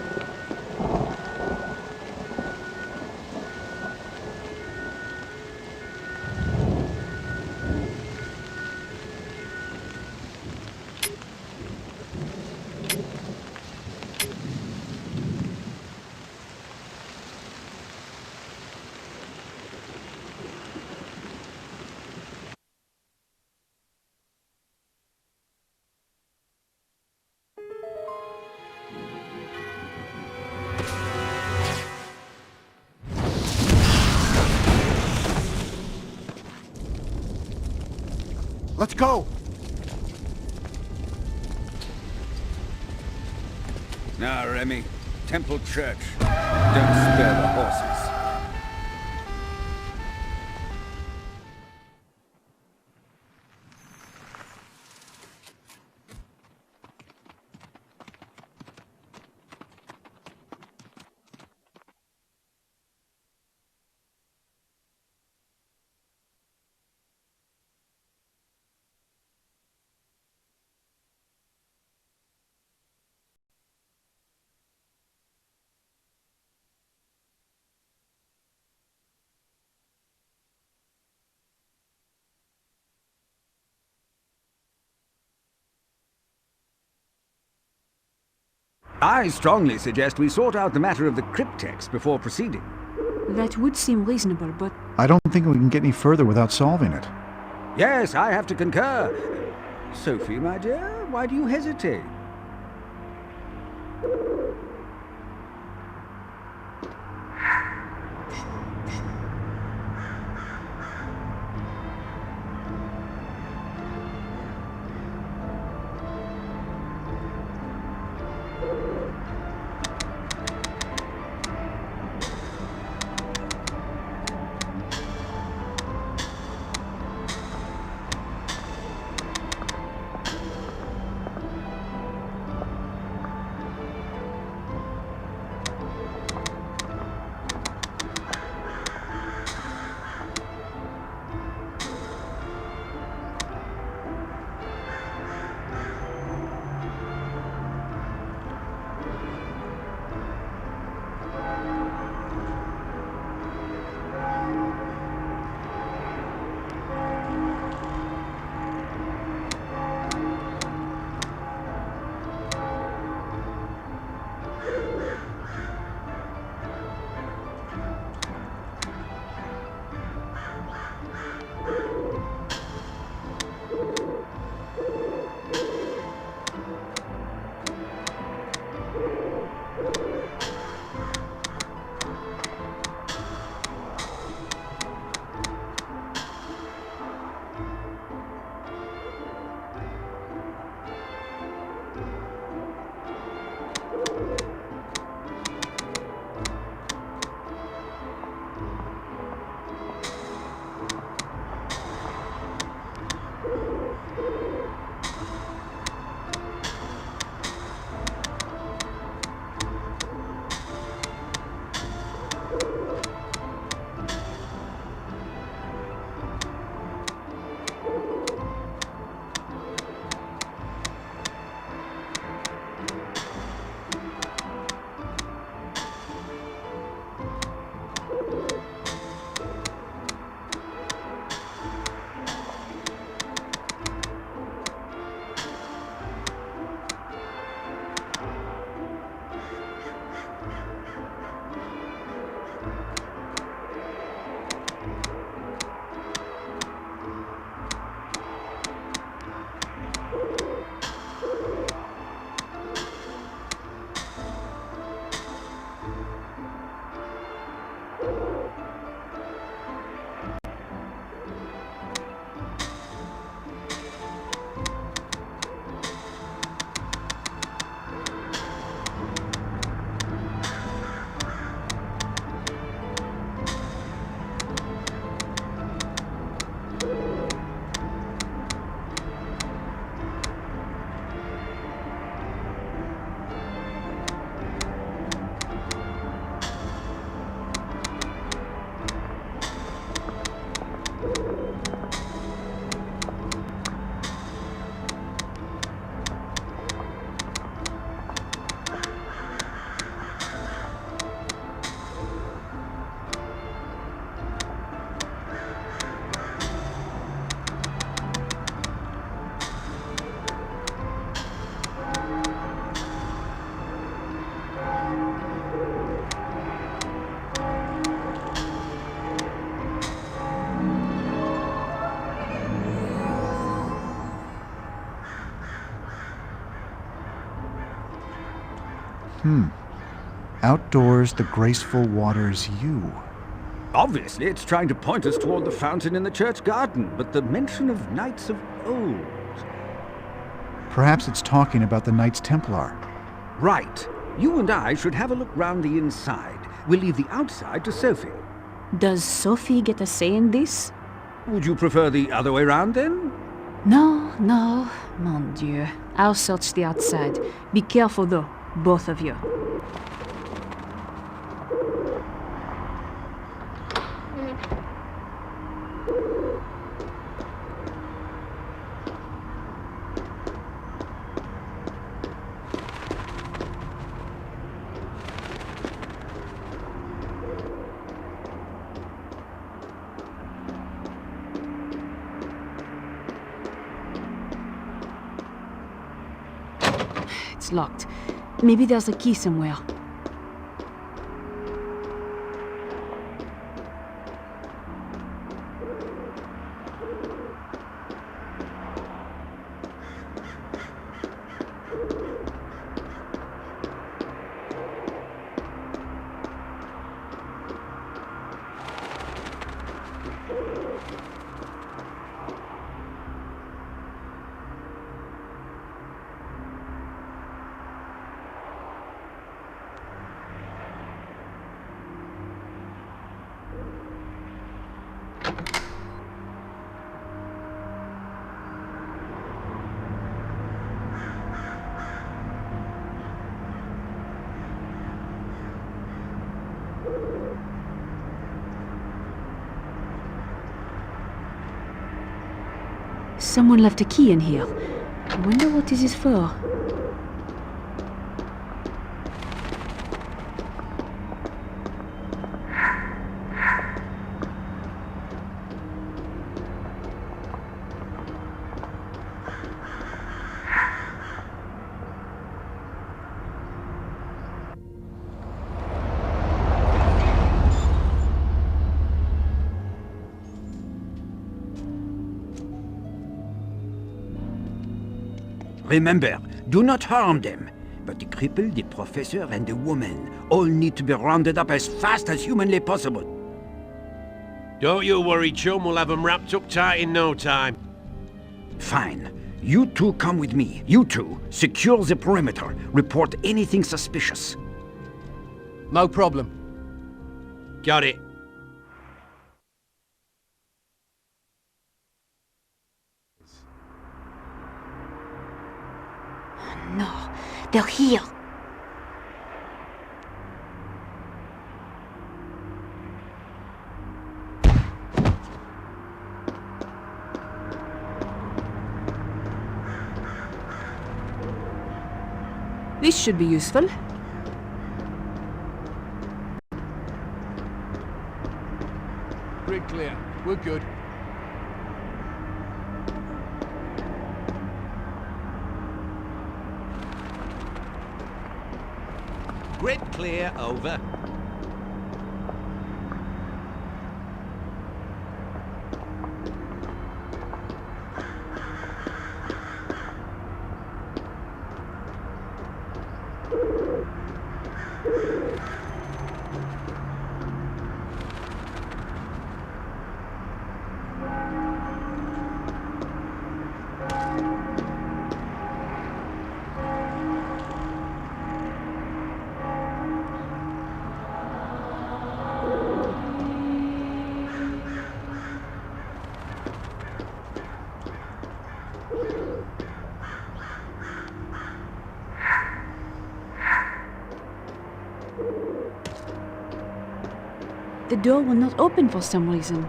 Let's go! Now, Remy, Temple Church. Don't spare the horses. I strongly suggest we sort out the matter of the cryptex before proceeding. That would seem reasonable, but... I don't think we can get any further without solving it. Yes, I have to concur. Sophie, my dear, why do you hesitate? Outdoors, the graceful waters you. Obviously, it's trying to point us toward the fountain in the church garden, but the mention of Knights of old. Perhaps it's talking about the Knights Templar. Right. You and I should have a look round the inside. We'll leave the outside to Sophie. Does Sophie get a say in this? Would you prefer the other way round, then? No, no, mon Dieu. I'll search the outside. Be careful, though, both of you. It's locked. Maybe there's a key somewhere. Someone left a key in here. I wonder what this is for. Remember, do not harm them. But the cripple, the professor, and the woman all need to be rounded up as fast as humanly possible. Don't you worry, chum. We'll have them wrapped up tight in no time. Fine. You two come with me. You two, secure the perimeter. Report anything suspicious. No problem. Got it. No, they're here. This should be useful. Grid clear. We're good. Grid clear, over. The door will not open for some reason.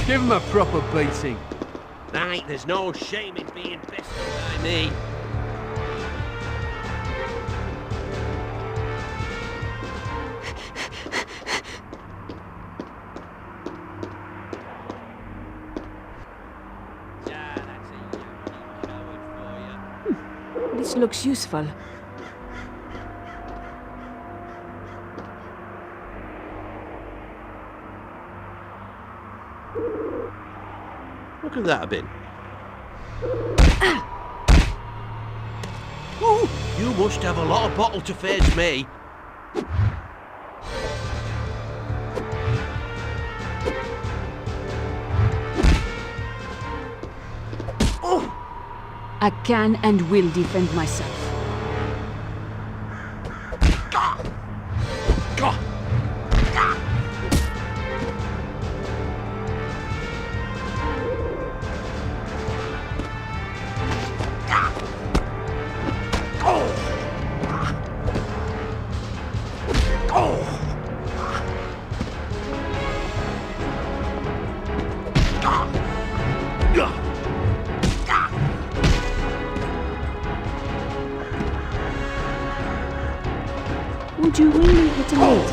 Give him a proper beating. Right, there's no shame in being bested by me. This looks useful. What could that have been? Ooh, you must have a lot of bottle to face me. I can and will defend myself. Would you really hit a lady?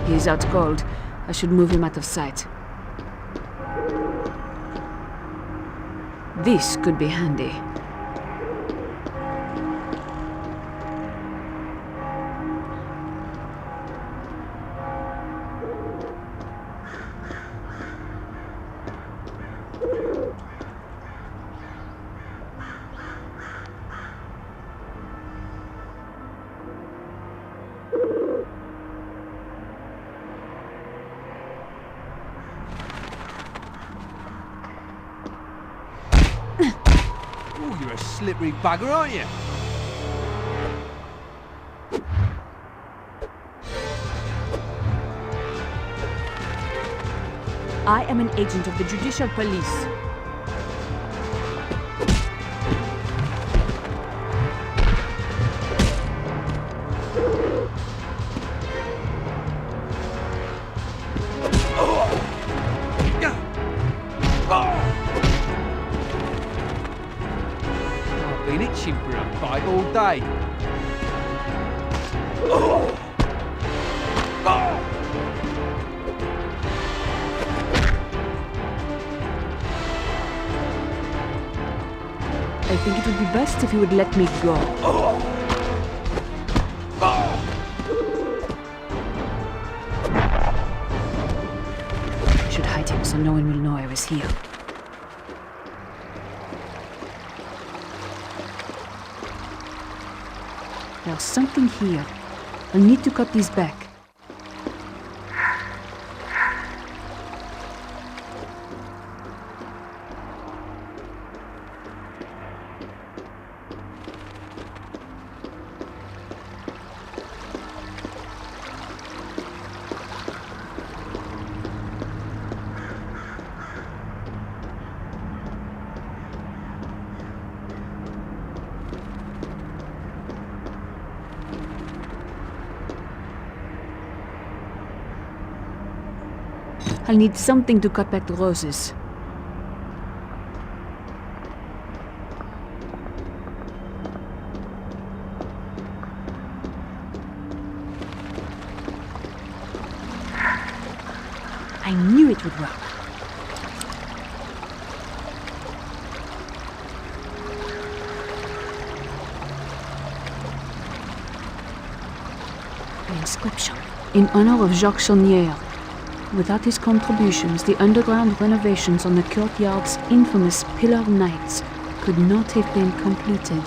He's out cold. I should move him out of sight. This could be handy. Oh, you're a slippery bugger, aren't you? I am an agent of the Judicial Police. I've been itching for a bite all day. I think it would be best if you would let me go. I should hide him so no one will know I was here. There's something here. I'll need to cut these back. I'll need something to cut back the roses. I knew it would work. An inscription in honor of Jacques Saunière. Without his contributions, the underground renovations on the courtyard's infamous Pillar Nights could not have been completed.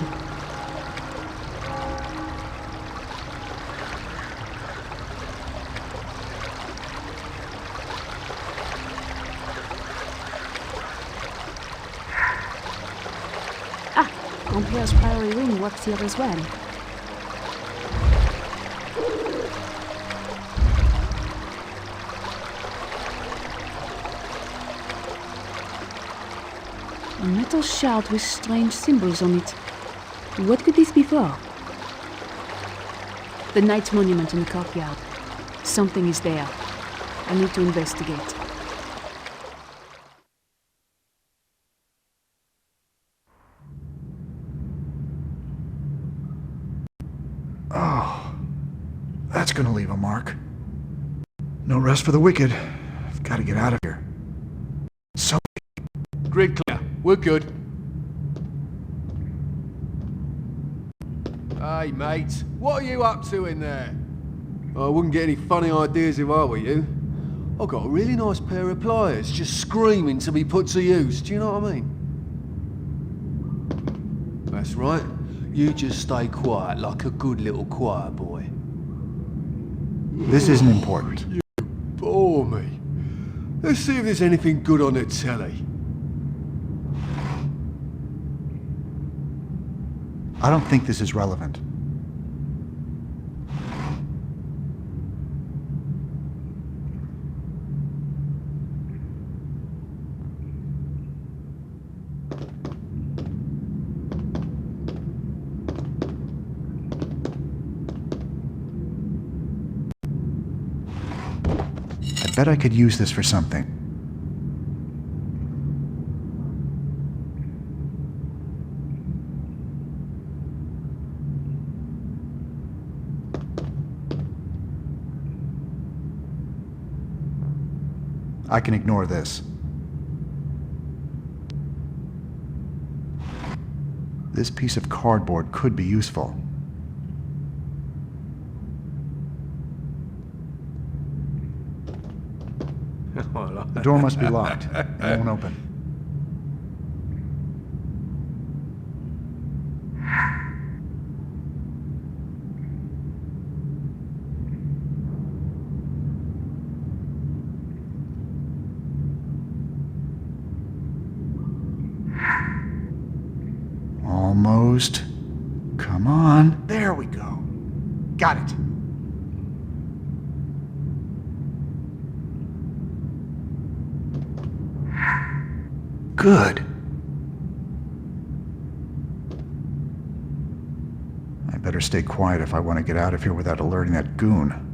Ah, Ampère's Priory Ring works here as well. A metal shard with strange symbols on it. What could this be for? The Knight's monument in the courtyard. Something is there. I need to investigate. Oh, that's gonna leave a mark. No rest for the wicked. I've got to get out of here. So, Grid clear. We're good. Hey, mate. What are you up to in there? I wouldn't get any funny ideas if I were you. I've got a really nice pair of pliers just screaming to be put to use. Do you know what I mean? That's right. You just stay quiet like a good little choir boy. This isn't important. You bore me. Let's see if there's anything good on the telly. I don't think this is relevant. I bet I could use this for something. I can ignore this. This piece of cardboard could be useful. The door must be locked. It won't open. Almost. Come on. There we go. Got it. Good. I better stay quiet if I want to get out of here without alerting that goon.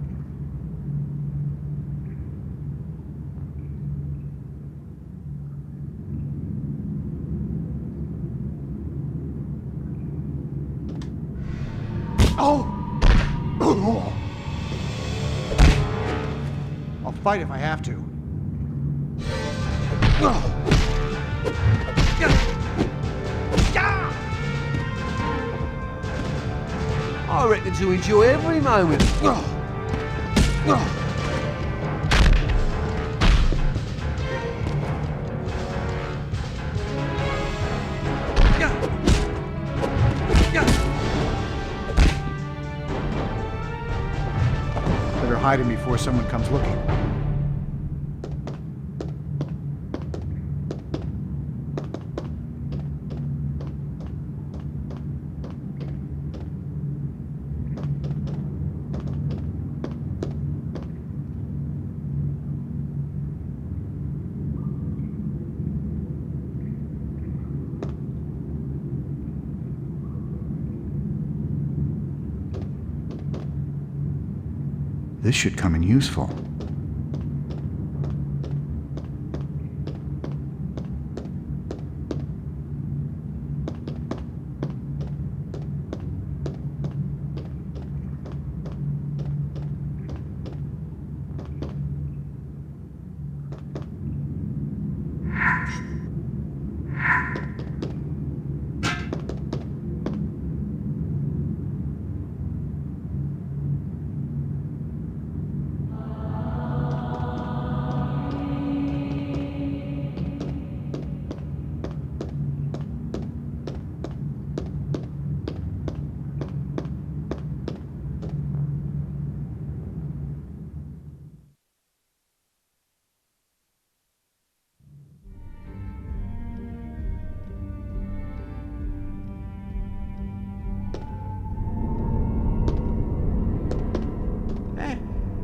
Oh! I'll fight if I have to. I reckon to enjoy every moment. Better hide him before someone comes looking. This should come in useful.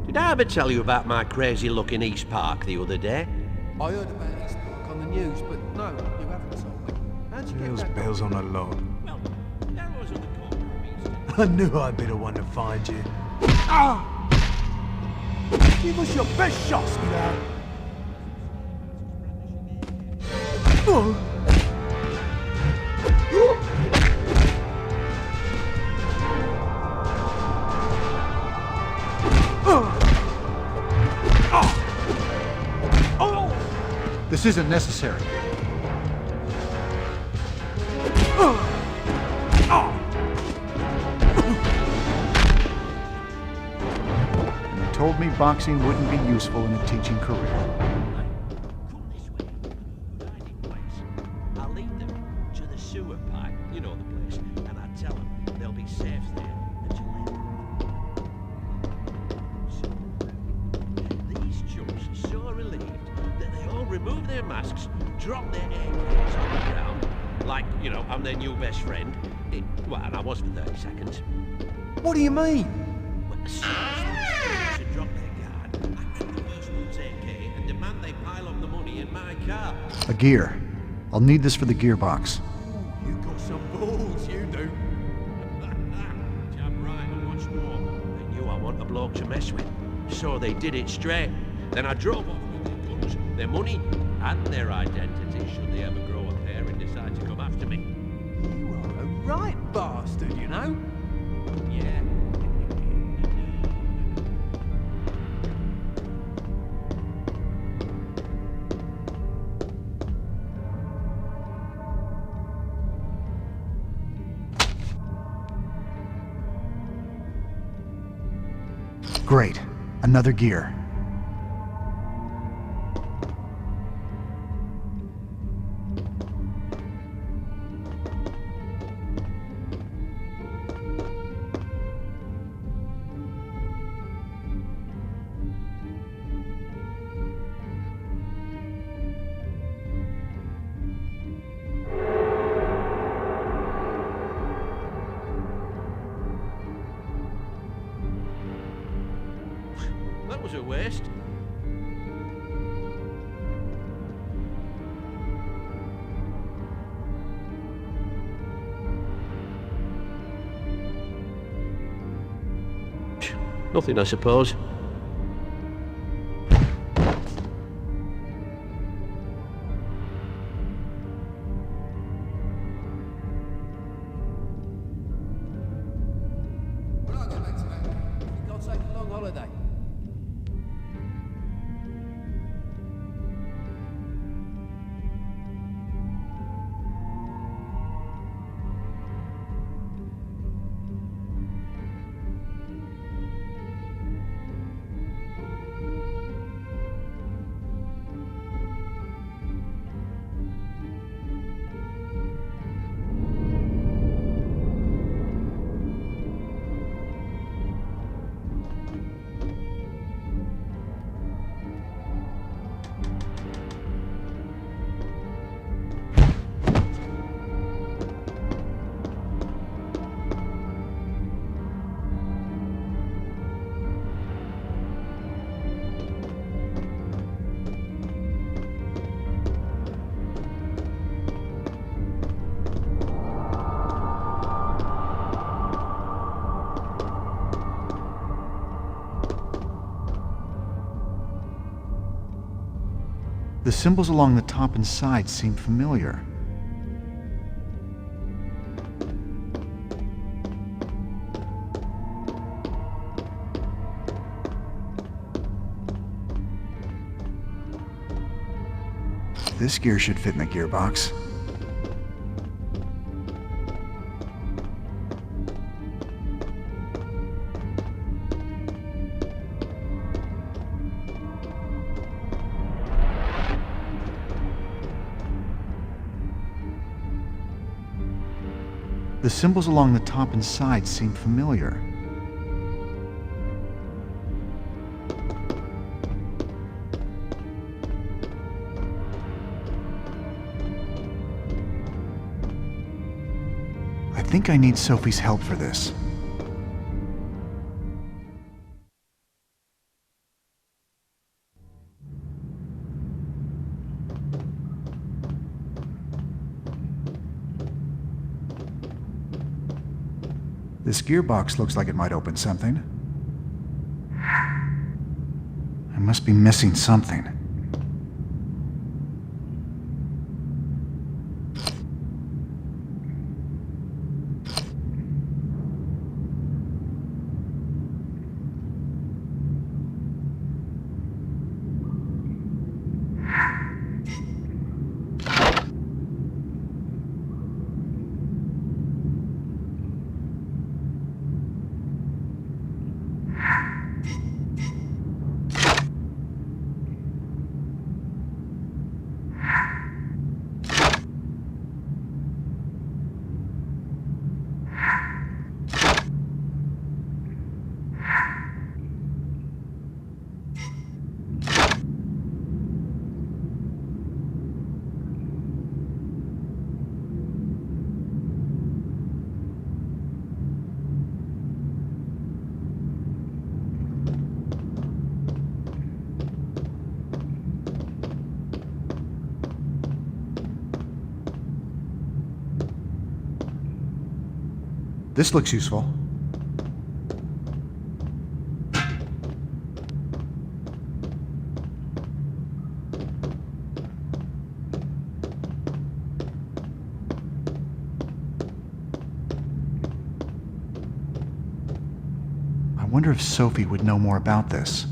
Did I ever tell you about my crazy-looking East Park the other day? I heard about East Park on the news, but no, you haven't told me. How'd you get Those that? bells on the lot. Well, that was on the corner of East. I knew I'd be the one to find you. Ah! Give us your best shot, sweetheart. Oh. This isn't necessary. And they told me boxing wouldn't be useful in a teaching career. I'll lead them to the sewer pipe, you know the place, and I tell them they'll be safe there until then. These chumps are so relieved that they all remove their masks, drop their AKs on the ground, like, you know, I'm their new best friend. Well, and I was for 30 seconds. What do you mean? Well, as soon as they drop their guard, I grab the first one's AK and demand they pile up the money in my car. A gear. I'll need this for the gearbox. You got some balls, you do. Jam right, and what's more, they knew I want a bloke to mess with, so they did it straight. Then I drove off with their guns, their money, and their identity, should they ever grow a pair and decide to come after me. You are a right bastard, you know? Yeah. Great. Another gear. That was a waste. Nothing, I suppose. When I get back to that, I think I'll take a long holiday. The symbols along the top and sides seem familiar. This gear should fit in the gearbox. The symbols along the top and sides seem familiar. I think I need Sophie's help for this. This gearbox looks like it might open something. I must be missing something. This looks useful. I wonder if Sophie would know more about this.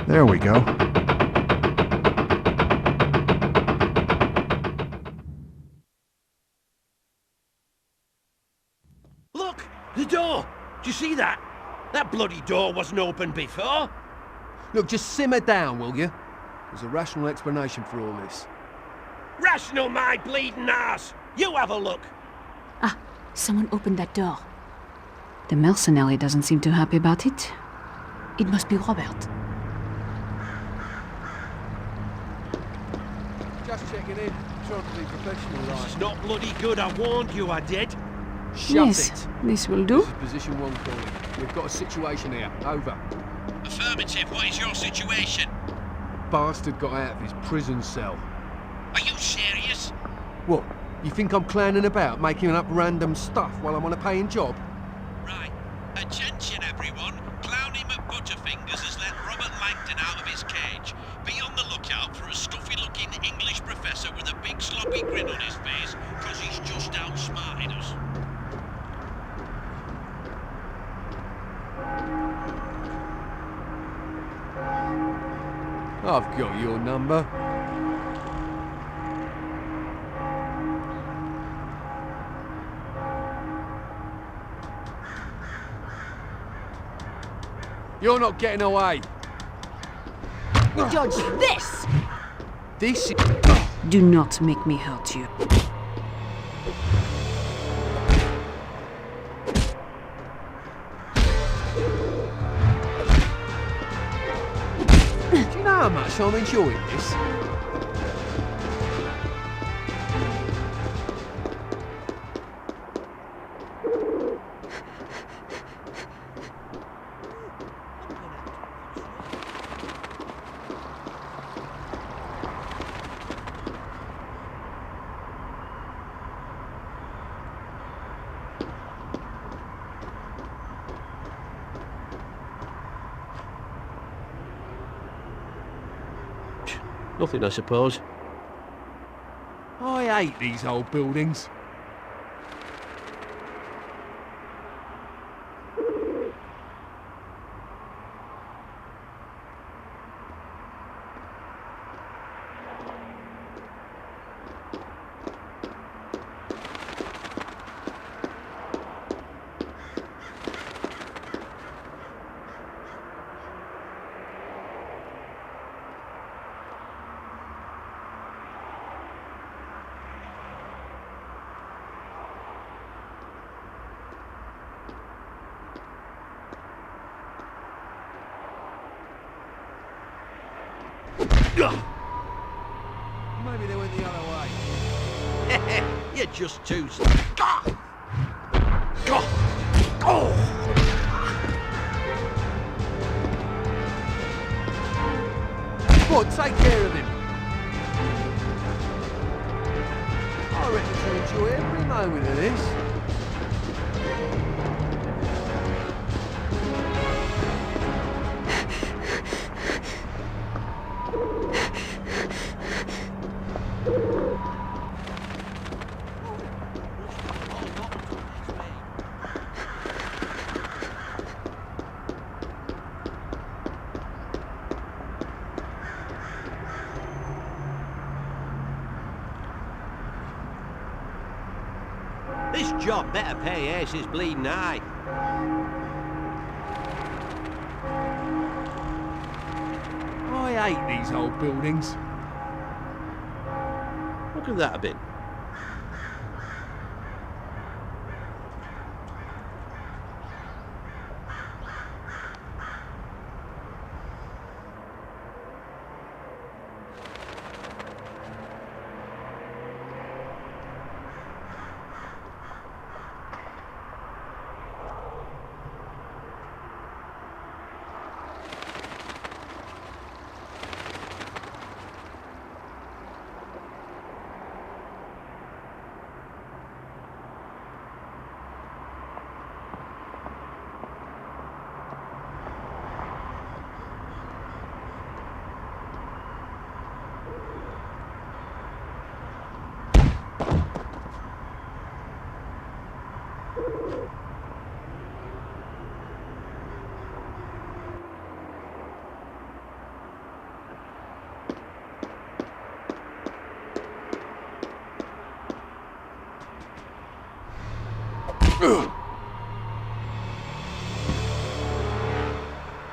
There we go. Look! The door! Do you see that? That bloody door wasn't open before. Look, just simmer down, will you? There's a rational explanation for all this. Rational, my bleeding ass! You have a look! Ah, someone opened that door. The mercenary doesn't seem too happy about it. It must be Robert. Just checking in. Trying to be professional, right? It's not bloody good, I warned you I did. Shut Yes, it. this will do. This is position 1 calling. We've got a situation here. Over. Affirmative, what is your situation? Bastard got out of his prison cell. Are you serious? What? You think I'm clowning about, making up random stuff while I'm on a paying job? Right. Attention, everyone. Clowny McButterfingers has let Robert Langdon out of his cage. Be on the lookout for a stuffy-looking English professor with a big sloppy grin on his face, because he's just outsmarted us. I've got your number. You're not getting away. Judge this! This is... Do not make me hurt you. Do you know how much I'm enjoying this? Nothing, I suppose. I hate these old buildings. Maybe they went the other way. You're just too... Go on, take care of him. I reckon you'll enjoy every moment of this. This job better pay Ace's bleeding eye. I hate these old buildings. What could that have been?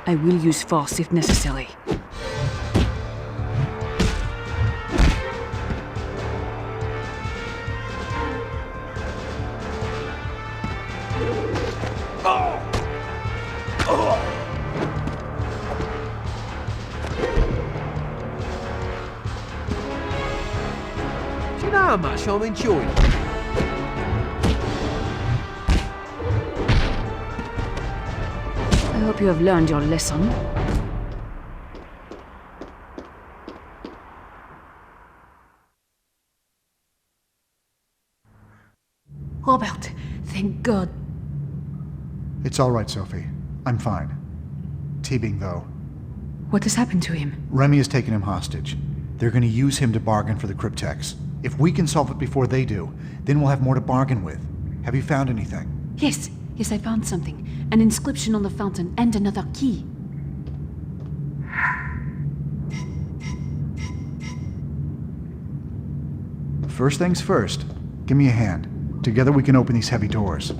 I will use force if necessary. Do you know how much I'm enjoying it? I hope you have learned your lesson. Robert, thank God. It's all right, Sophie. I'm fine. Teabing, though. What has happened to him? Remy has taken him hostage. They're going to use him to bargain for the cryptex. If we can solve it before they do, then we'll have more to bargain with. Have you found anything? Yes, I found something. An inscription on the fountain and another key. First things first. Give me a hand. Together we can open these heavy doors.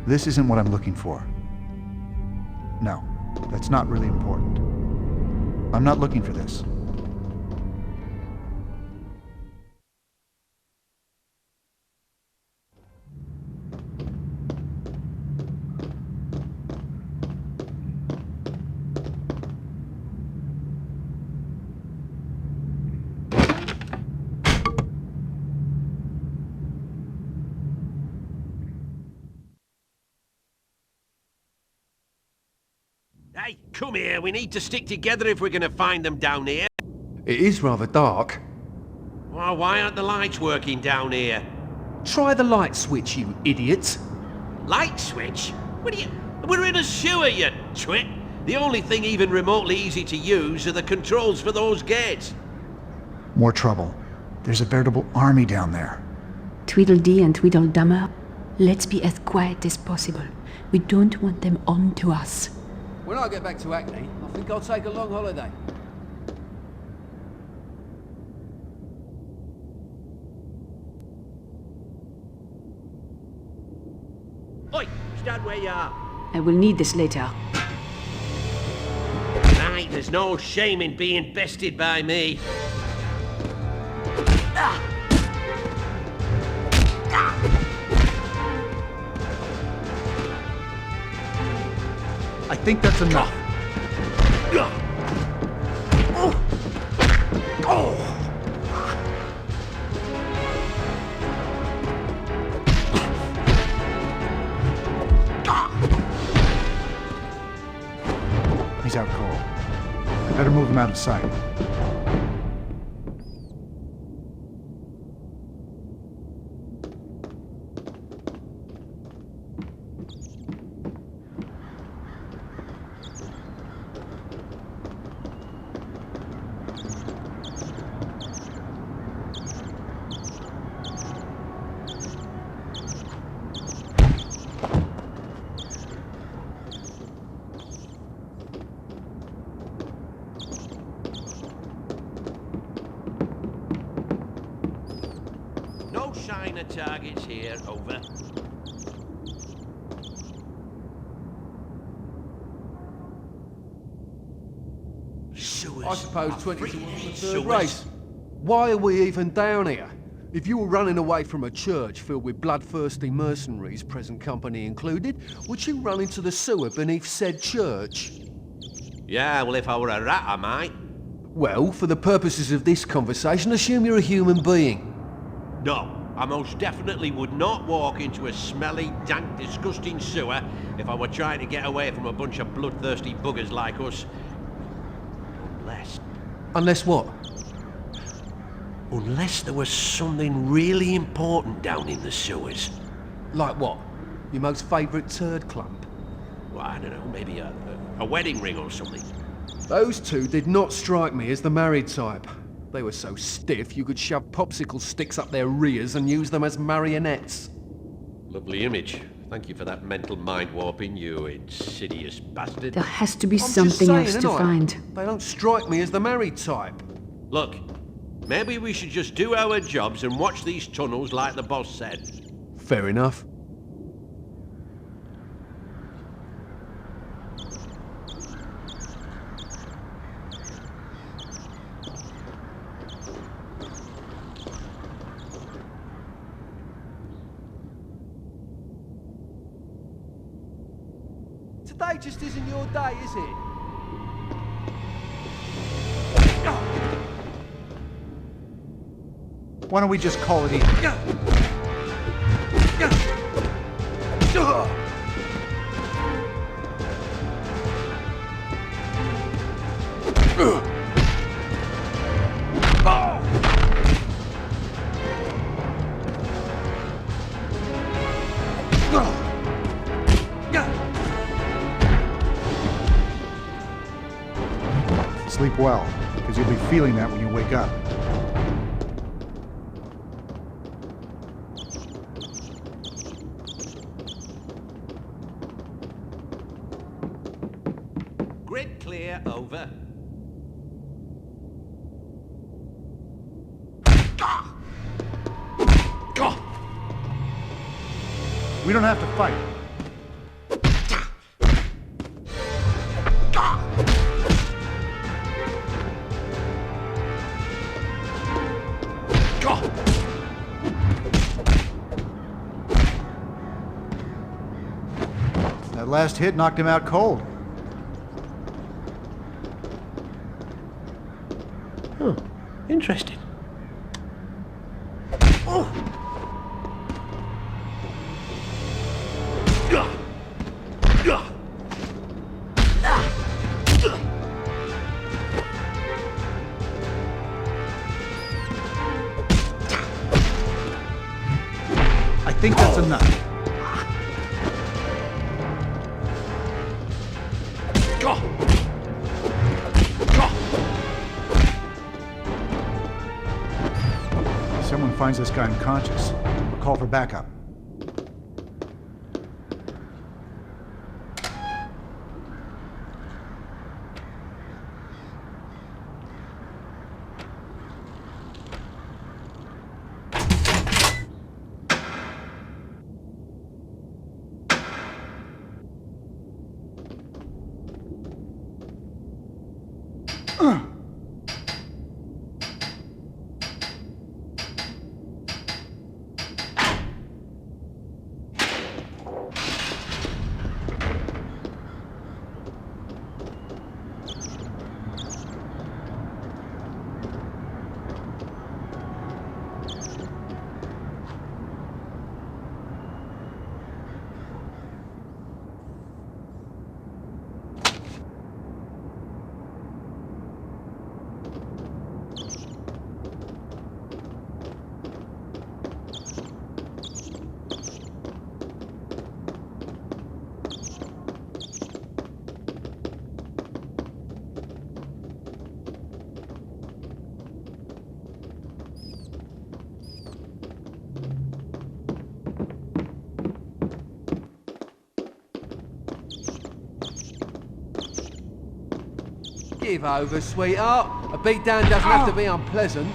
This isn't what I'm looking for. No, that's not really important. I'm not looking for this. Hey, come here. We need to stick together if we're going to find them down here. It is rather dark. Well, why aren't the lights working down here? Try the light switch, you idiot. Light switch? What are you... We're in a sewer, you twit. The only thing even remotely easy to use are the controls for those gates. More trouble. There's a veritable army down there. Tweedledee and Tweedledummer, let's be as quiet as possible. We don't want them on to us. When I get back to Acne, I think I'll take a long holiday. Oi, stand where you are. I will need this later. Right, there's no shame in being bested by me. I think that's enough. He's out cold. I better move him out of sight. No shiner targets here, over. Sewers. I suppose 20 to 1 freaking the third sewers. race. Why are we even down here? If you were running away from a church filled with bloodthirsty mercenaries, present company included, would you run into the sewer beneath said church? Yeah, well, if I were a rat, I might. Well, for the purposes of this conversation, assume you're a human being. No, I most definitely would not walk into a smelly, dank, disgusting sewer if I were trying to get away from a bunch of bloodthirsty buggers like us. Unless... Unless what? Unless there was something really important down in the sewers. Like what? Your most favourite turd clump? Well, I don't know, maybe a wedding ring or something. Those two did not strike me as the married type. They were so stiff you could shove popsicle sticks up their rears and use them as marionettes. Lovely image. Thank you for that mental mind warping, you insidious bastard. There has to be I'm just something saying, else to innit? find. They don't strike me as the married type. Look, maybe we should just do our jobs and watch these tunnels like the boss said. Fair enough. Today just isn't your day, is it? Why don't we just call it even? Sleep well, because you'll be feeling that when you wake up. Grid clear, over. We don't have to fight. That last hit knocked him out cold. Huh. Interesting. I think that's enough. Someone finds this guy unconscious. We'll call for backup. Give over, sweetheart. A beatdown doesn't have to be unpleasant.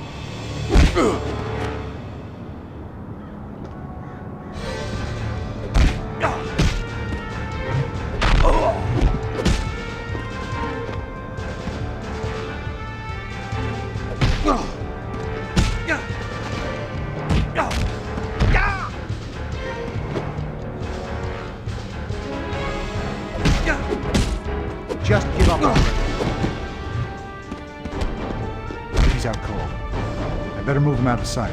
Just give up already. He's out cold. I better move him out of sight.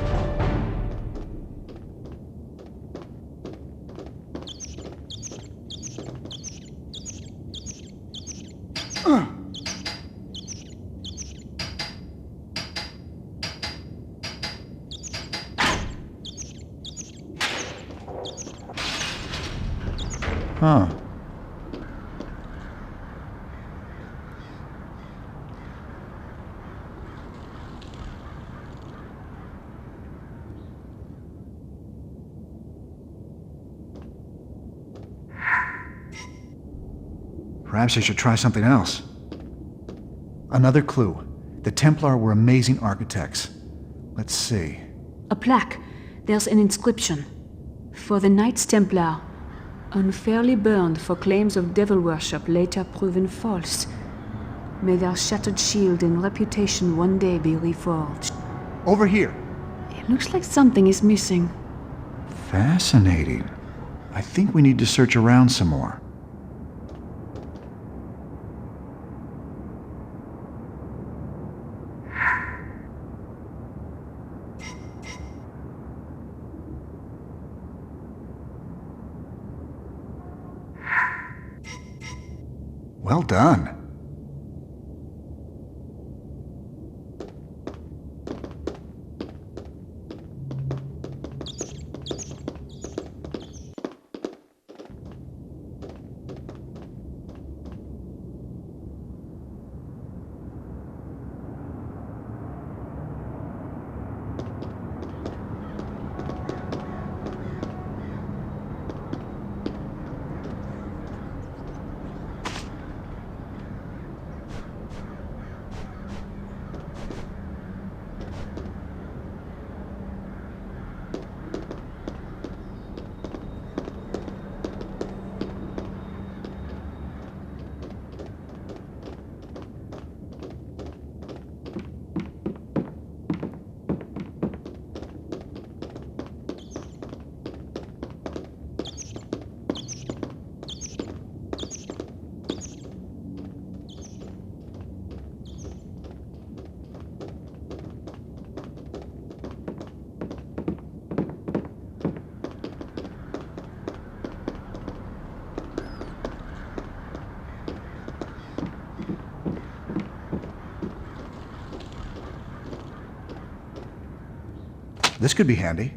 Huh. Perhaps I should try something else. Another clue. The Templar were amazing architects. Let's see. A plaque. There's an inscription. For the Knights Templar, unfairly burned for claims of devil worship later proven false. May their shattered shield and reputation one day be reforged. Over here. It looks like something is missing. Fascinating. I think we need to search around some more. Well done. This could be handy.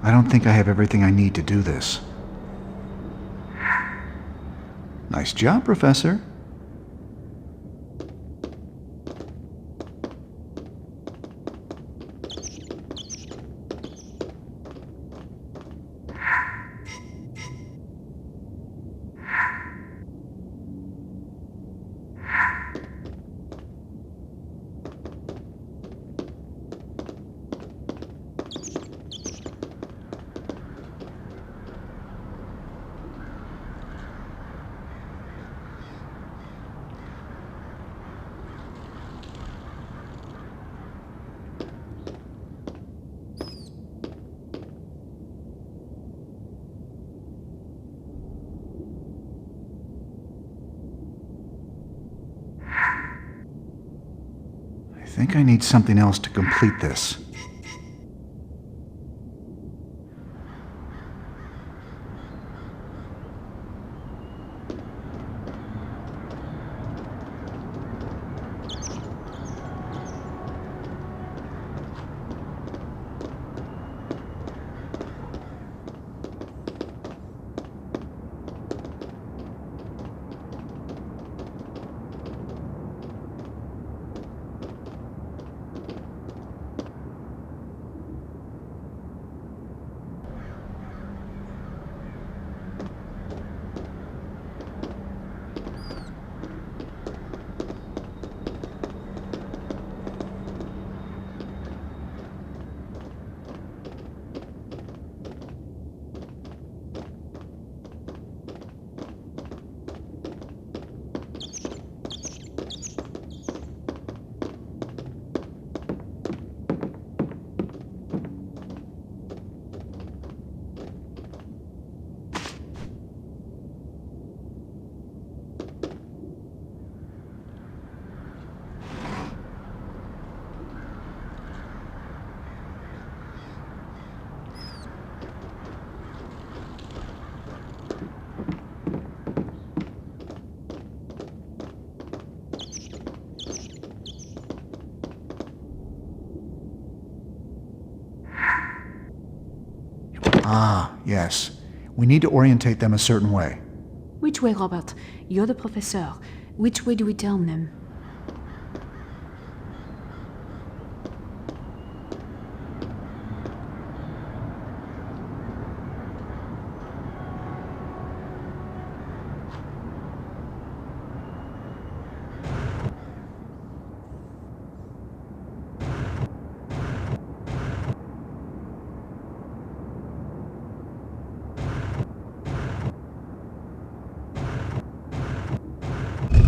I don't think I have everything I need to do this. Nice job, Professor. I think I need something else to complete this. Ah, yes. We need to orientate them a certain way. Which way, Robert? You're the professor. Which way do we turn them?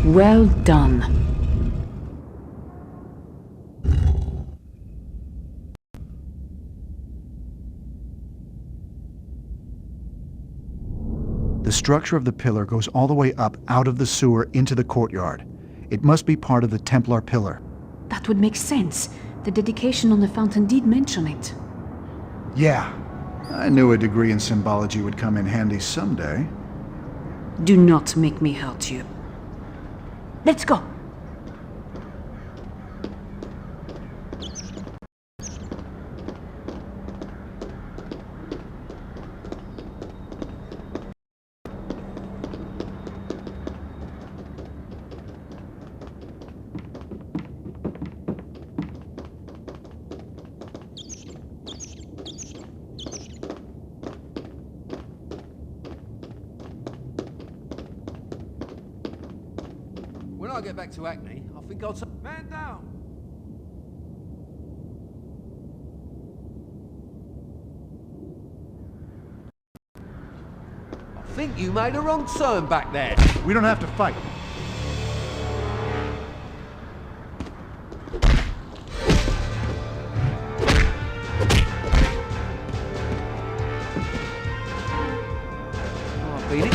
Well done. The structure of the pillar goes all the way up out of the sewer into the courtyard. It must be part of the Templar pillar. That would make sense. The dedication on the fountain did mention it. Yeah, I knew a degree in symbology would come in handy someday. Do not make me hurt you. Let's go. When I get back to Acne, I think I'll take... Man down! I think you made a wrong turn back there. We don't have to fight. Oh, beat it.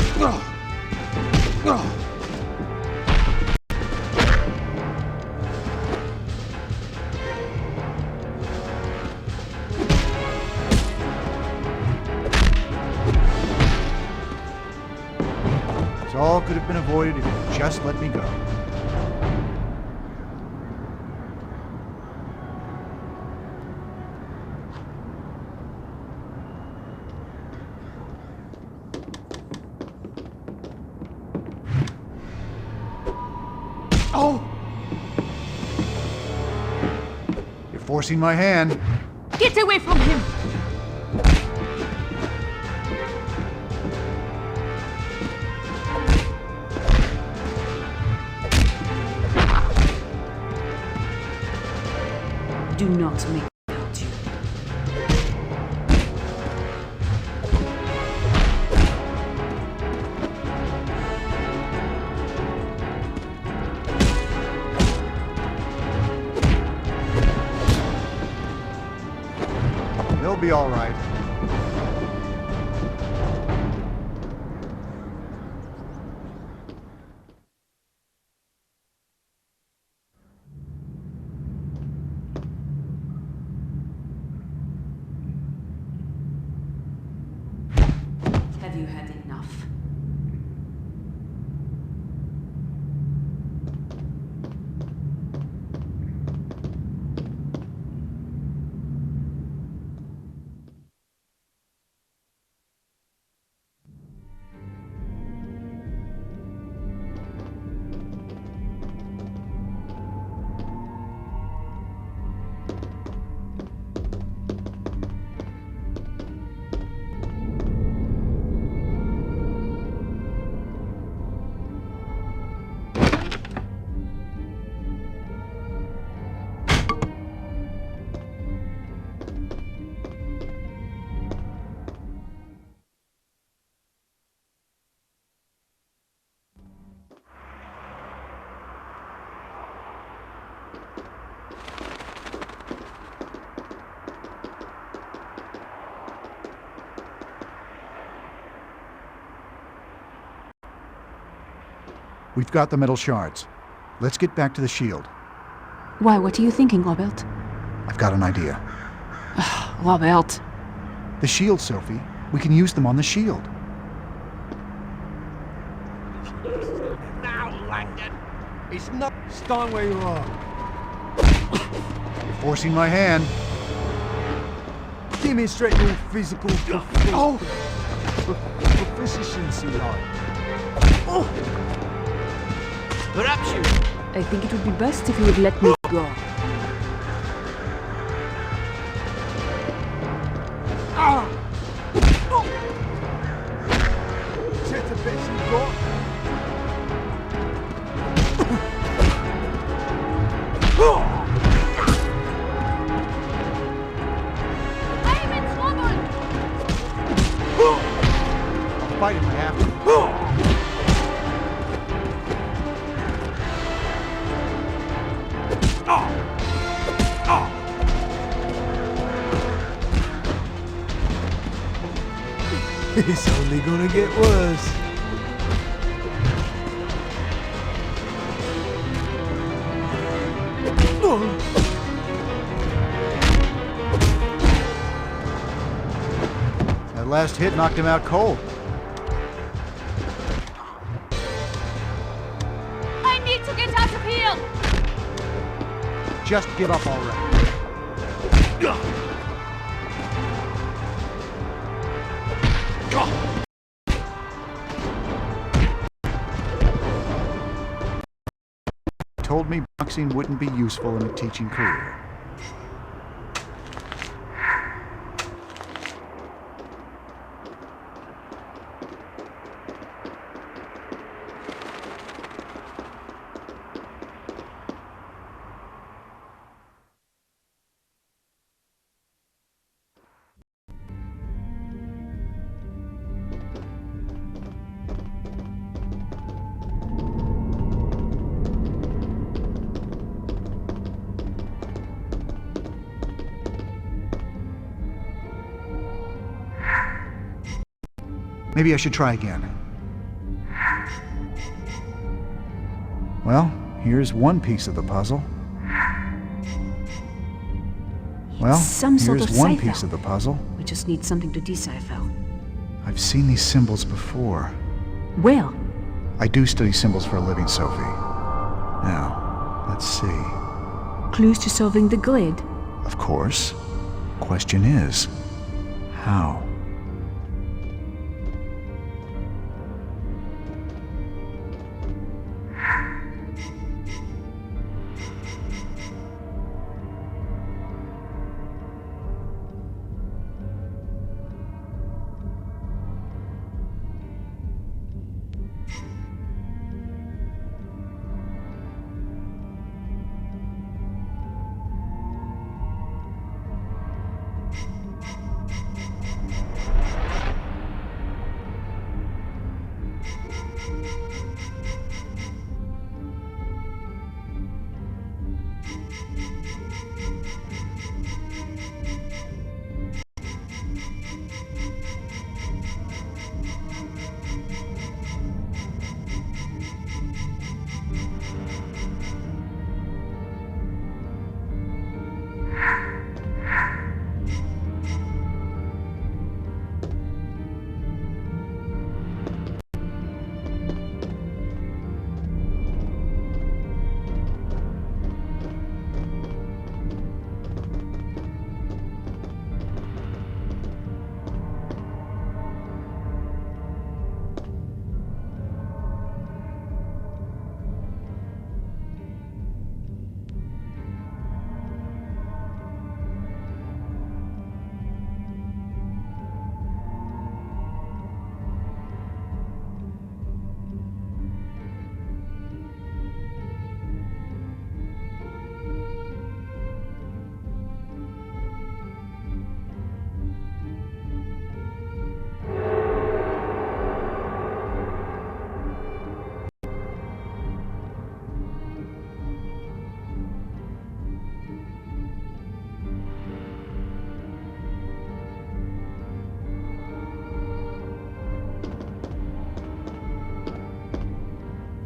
This all could have been avoided if you just let me go. Oh! You're forcing my hand. Get away from him! Do not make me hurt you. He'll be all right. Have you had enough? We've got the metal shards. Let's get back to the shield. Why, what are you thinking, Robert? I've got an idea. Robert. The shield, Sophie. We can use them on the shield. Now, Langdon! It's not... Stand where you are. You're forcing my hand. Demonstrate your physical proficiency, like. Perhaps you... I think it would be best if you would let me go. Is that the best you got? I'm in trouble! I'll fight if I have to. It's only gonna get worse. last hit knocked him out cold. I need to get out of here! Just give up already. Told me boxing wouldn't be useful in a teaching career. Maybe I should try again. Well, here's one piece of the puzzle. Well, Some sort here's of one cipher. piece of the puzzle. We just need something to decipher. I've seen these symbols before. Where? I do study symbols for a living, Sophie. Now, let's see. Clues to solving the grid? Of course. Question is, how?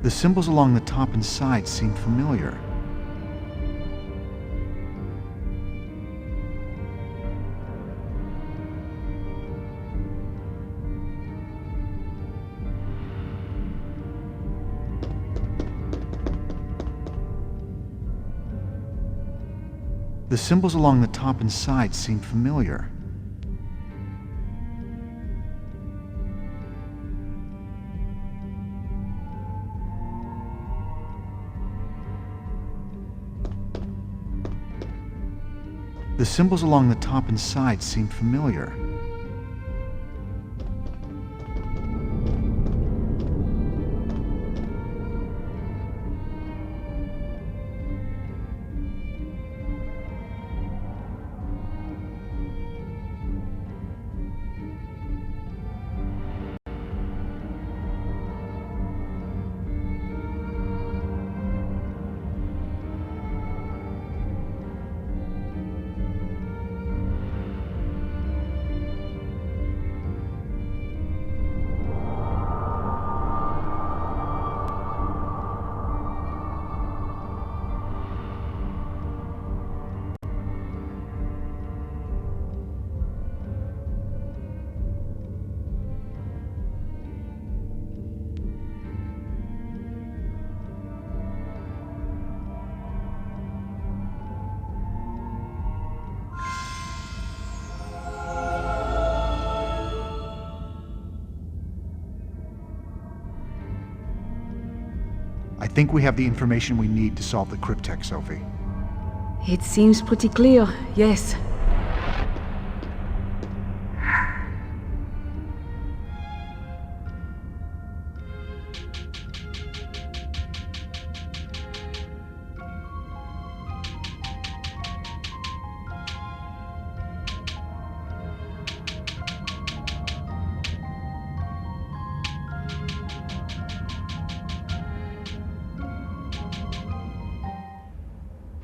The symbols along the top and sides seem familiar. The symbols along the top and sides seem familiar. The symbols along the top and sides seem familiar. think we have the information we need to solve the cryptech, Sophie. It seems pretty clear, yes.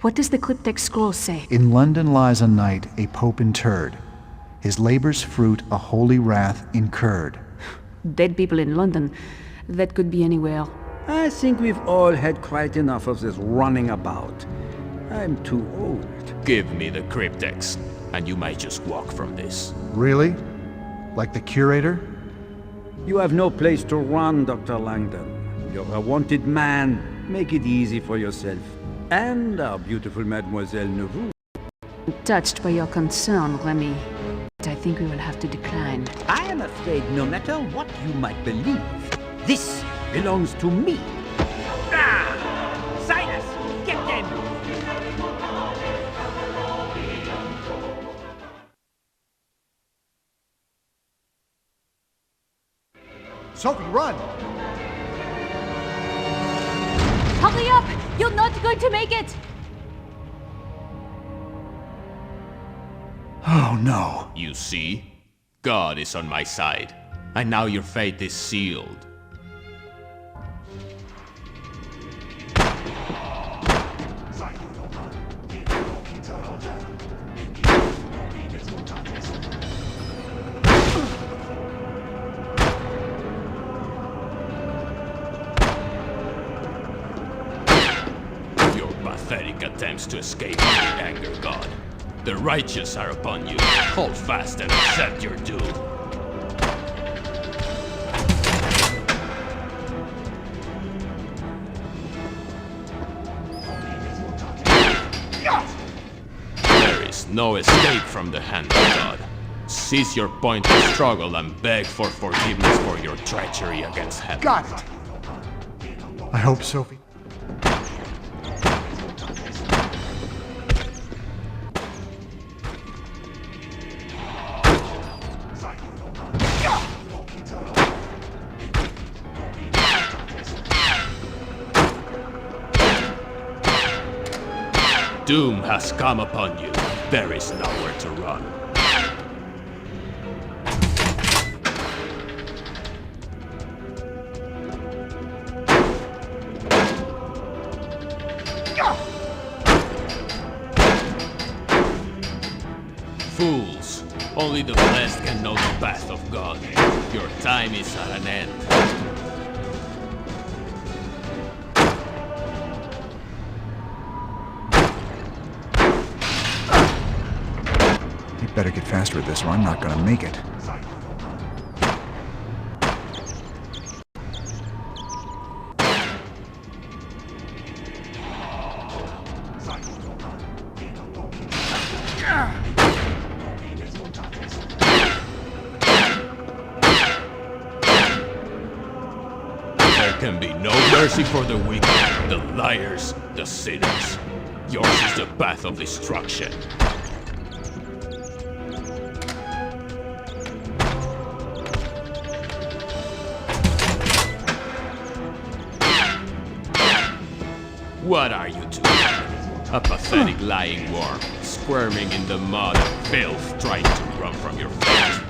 What does the cryptic scroll say? In London lies a knight, a pope interred. His labor's fruit a holy wrath incurred. Dead people in London. That could be anywhere. I think we've all had quite enough of this running about. I'm too old. Give me the cryptex, and you might just walk from this. Really? Like the curator? You have no place to run, Dr. Langdon. You're a wanted man. Make it easy for yourself. And our beautiful Mademoiselle Neveu. Touched by your concern, Remy. But I think we will have to decline. I am afraid no matter what you might believe, this belongs to me. Ah! Silas, get them! Sophie, run! Hurry up! You're not going to make it! Oh no. You see? God is on my side. And now your fate is sealed. Your pathetic attempts to escape me anger God. The righteous are upon you. Hold fast and accept your doom. There is no escape from the hand of God. Seize your point of struggle and beg for forgiveness for your treachery against heaven. Got it! I hope, Sophie. Doom has come upon you. There is nowhere to run. Fools! Only the blessed can know the path of God. Your time is at an end. You better get faster at this or I'm not gonna make it. There can be no mercy for the wicked, the liars, the sinners. Yours is the path of destruction. What are you two? A pathetic lying worm, squirming in the mud and filth, trying to run from your fate.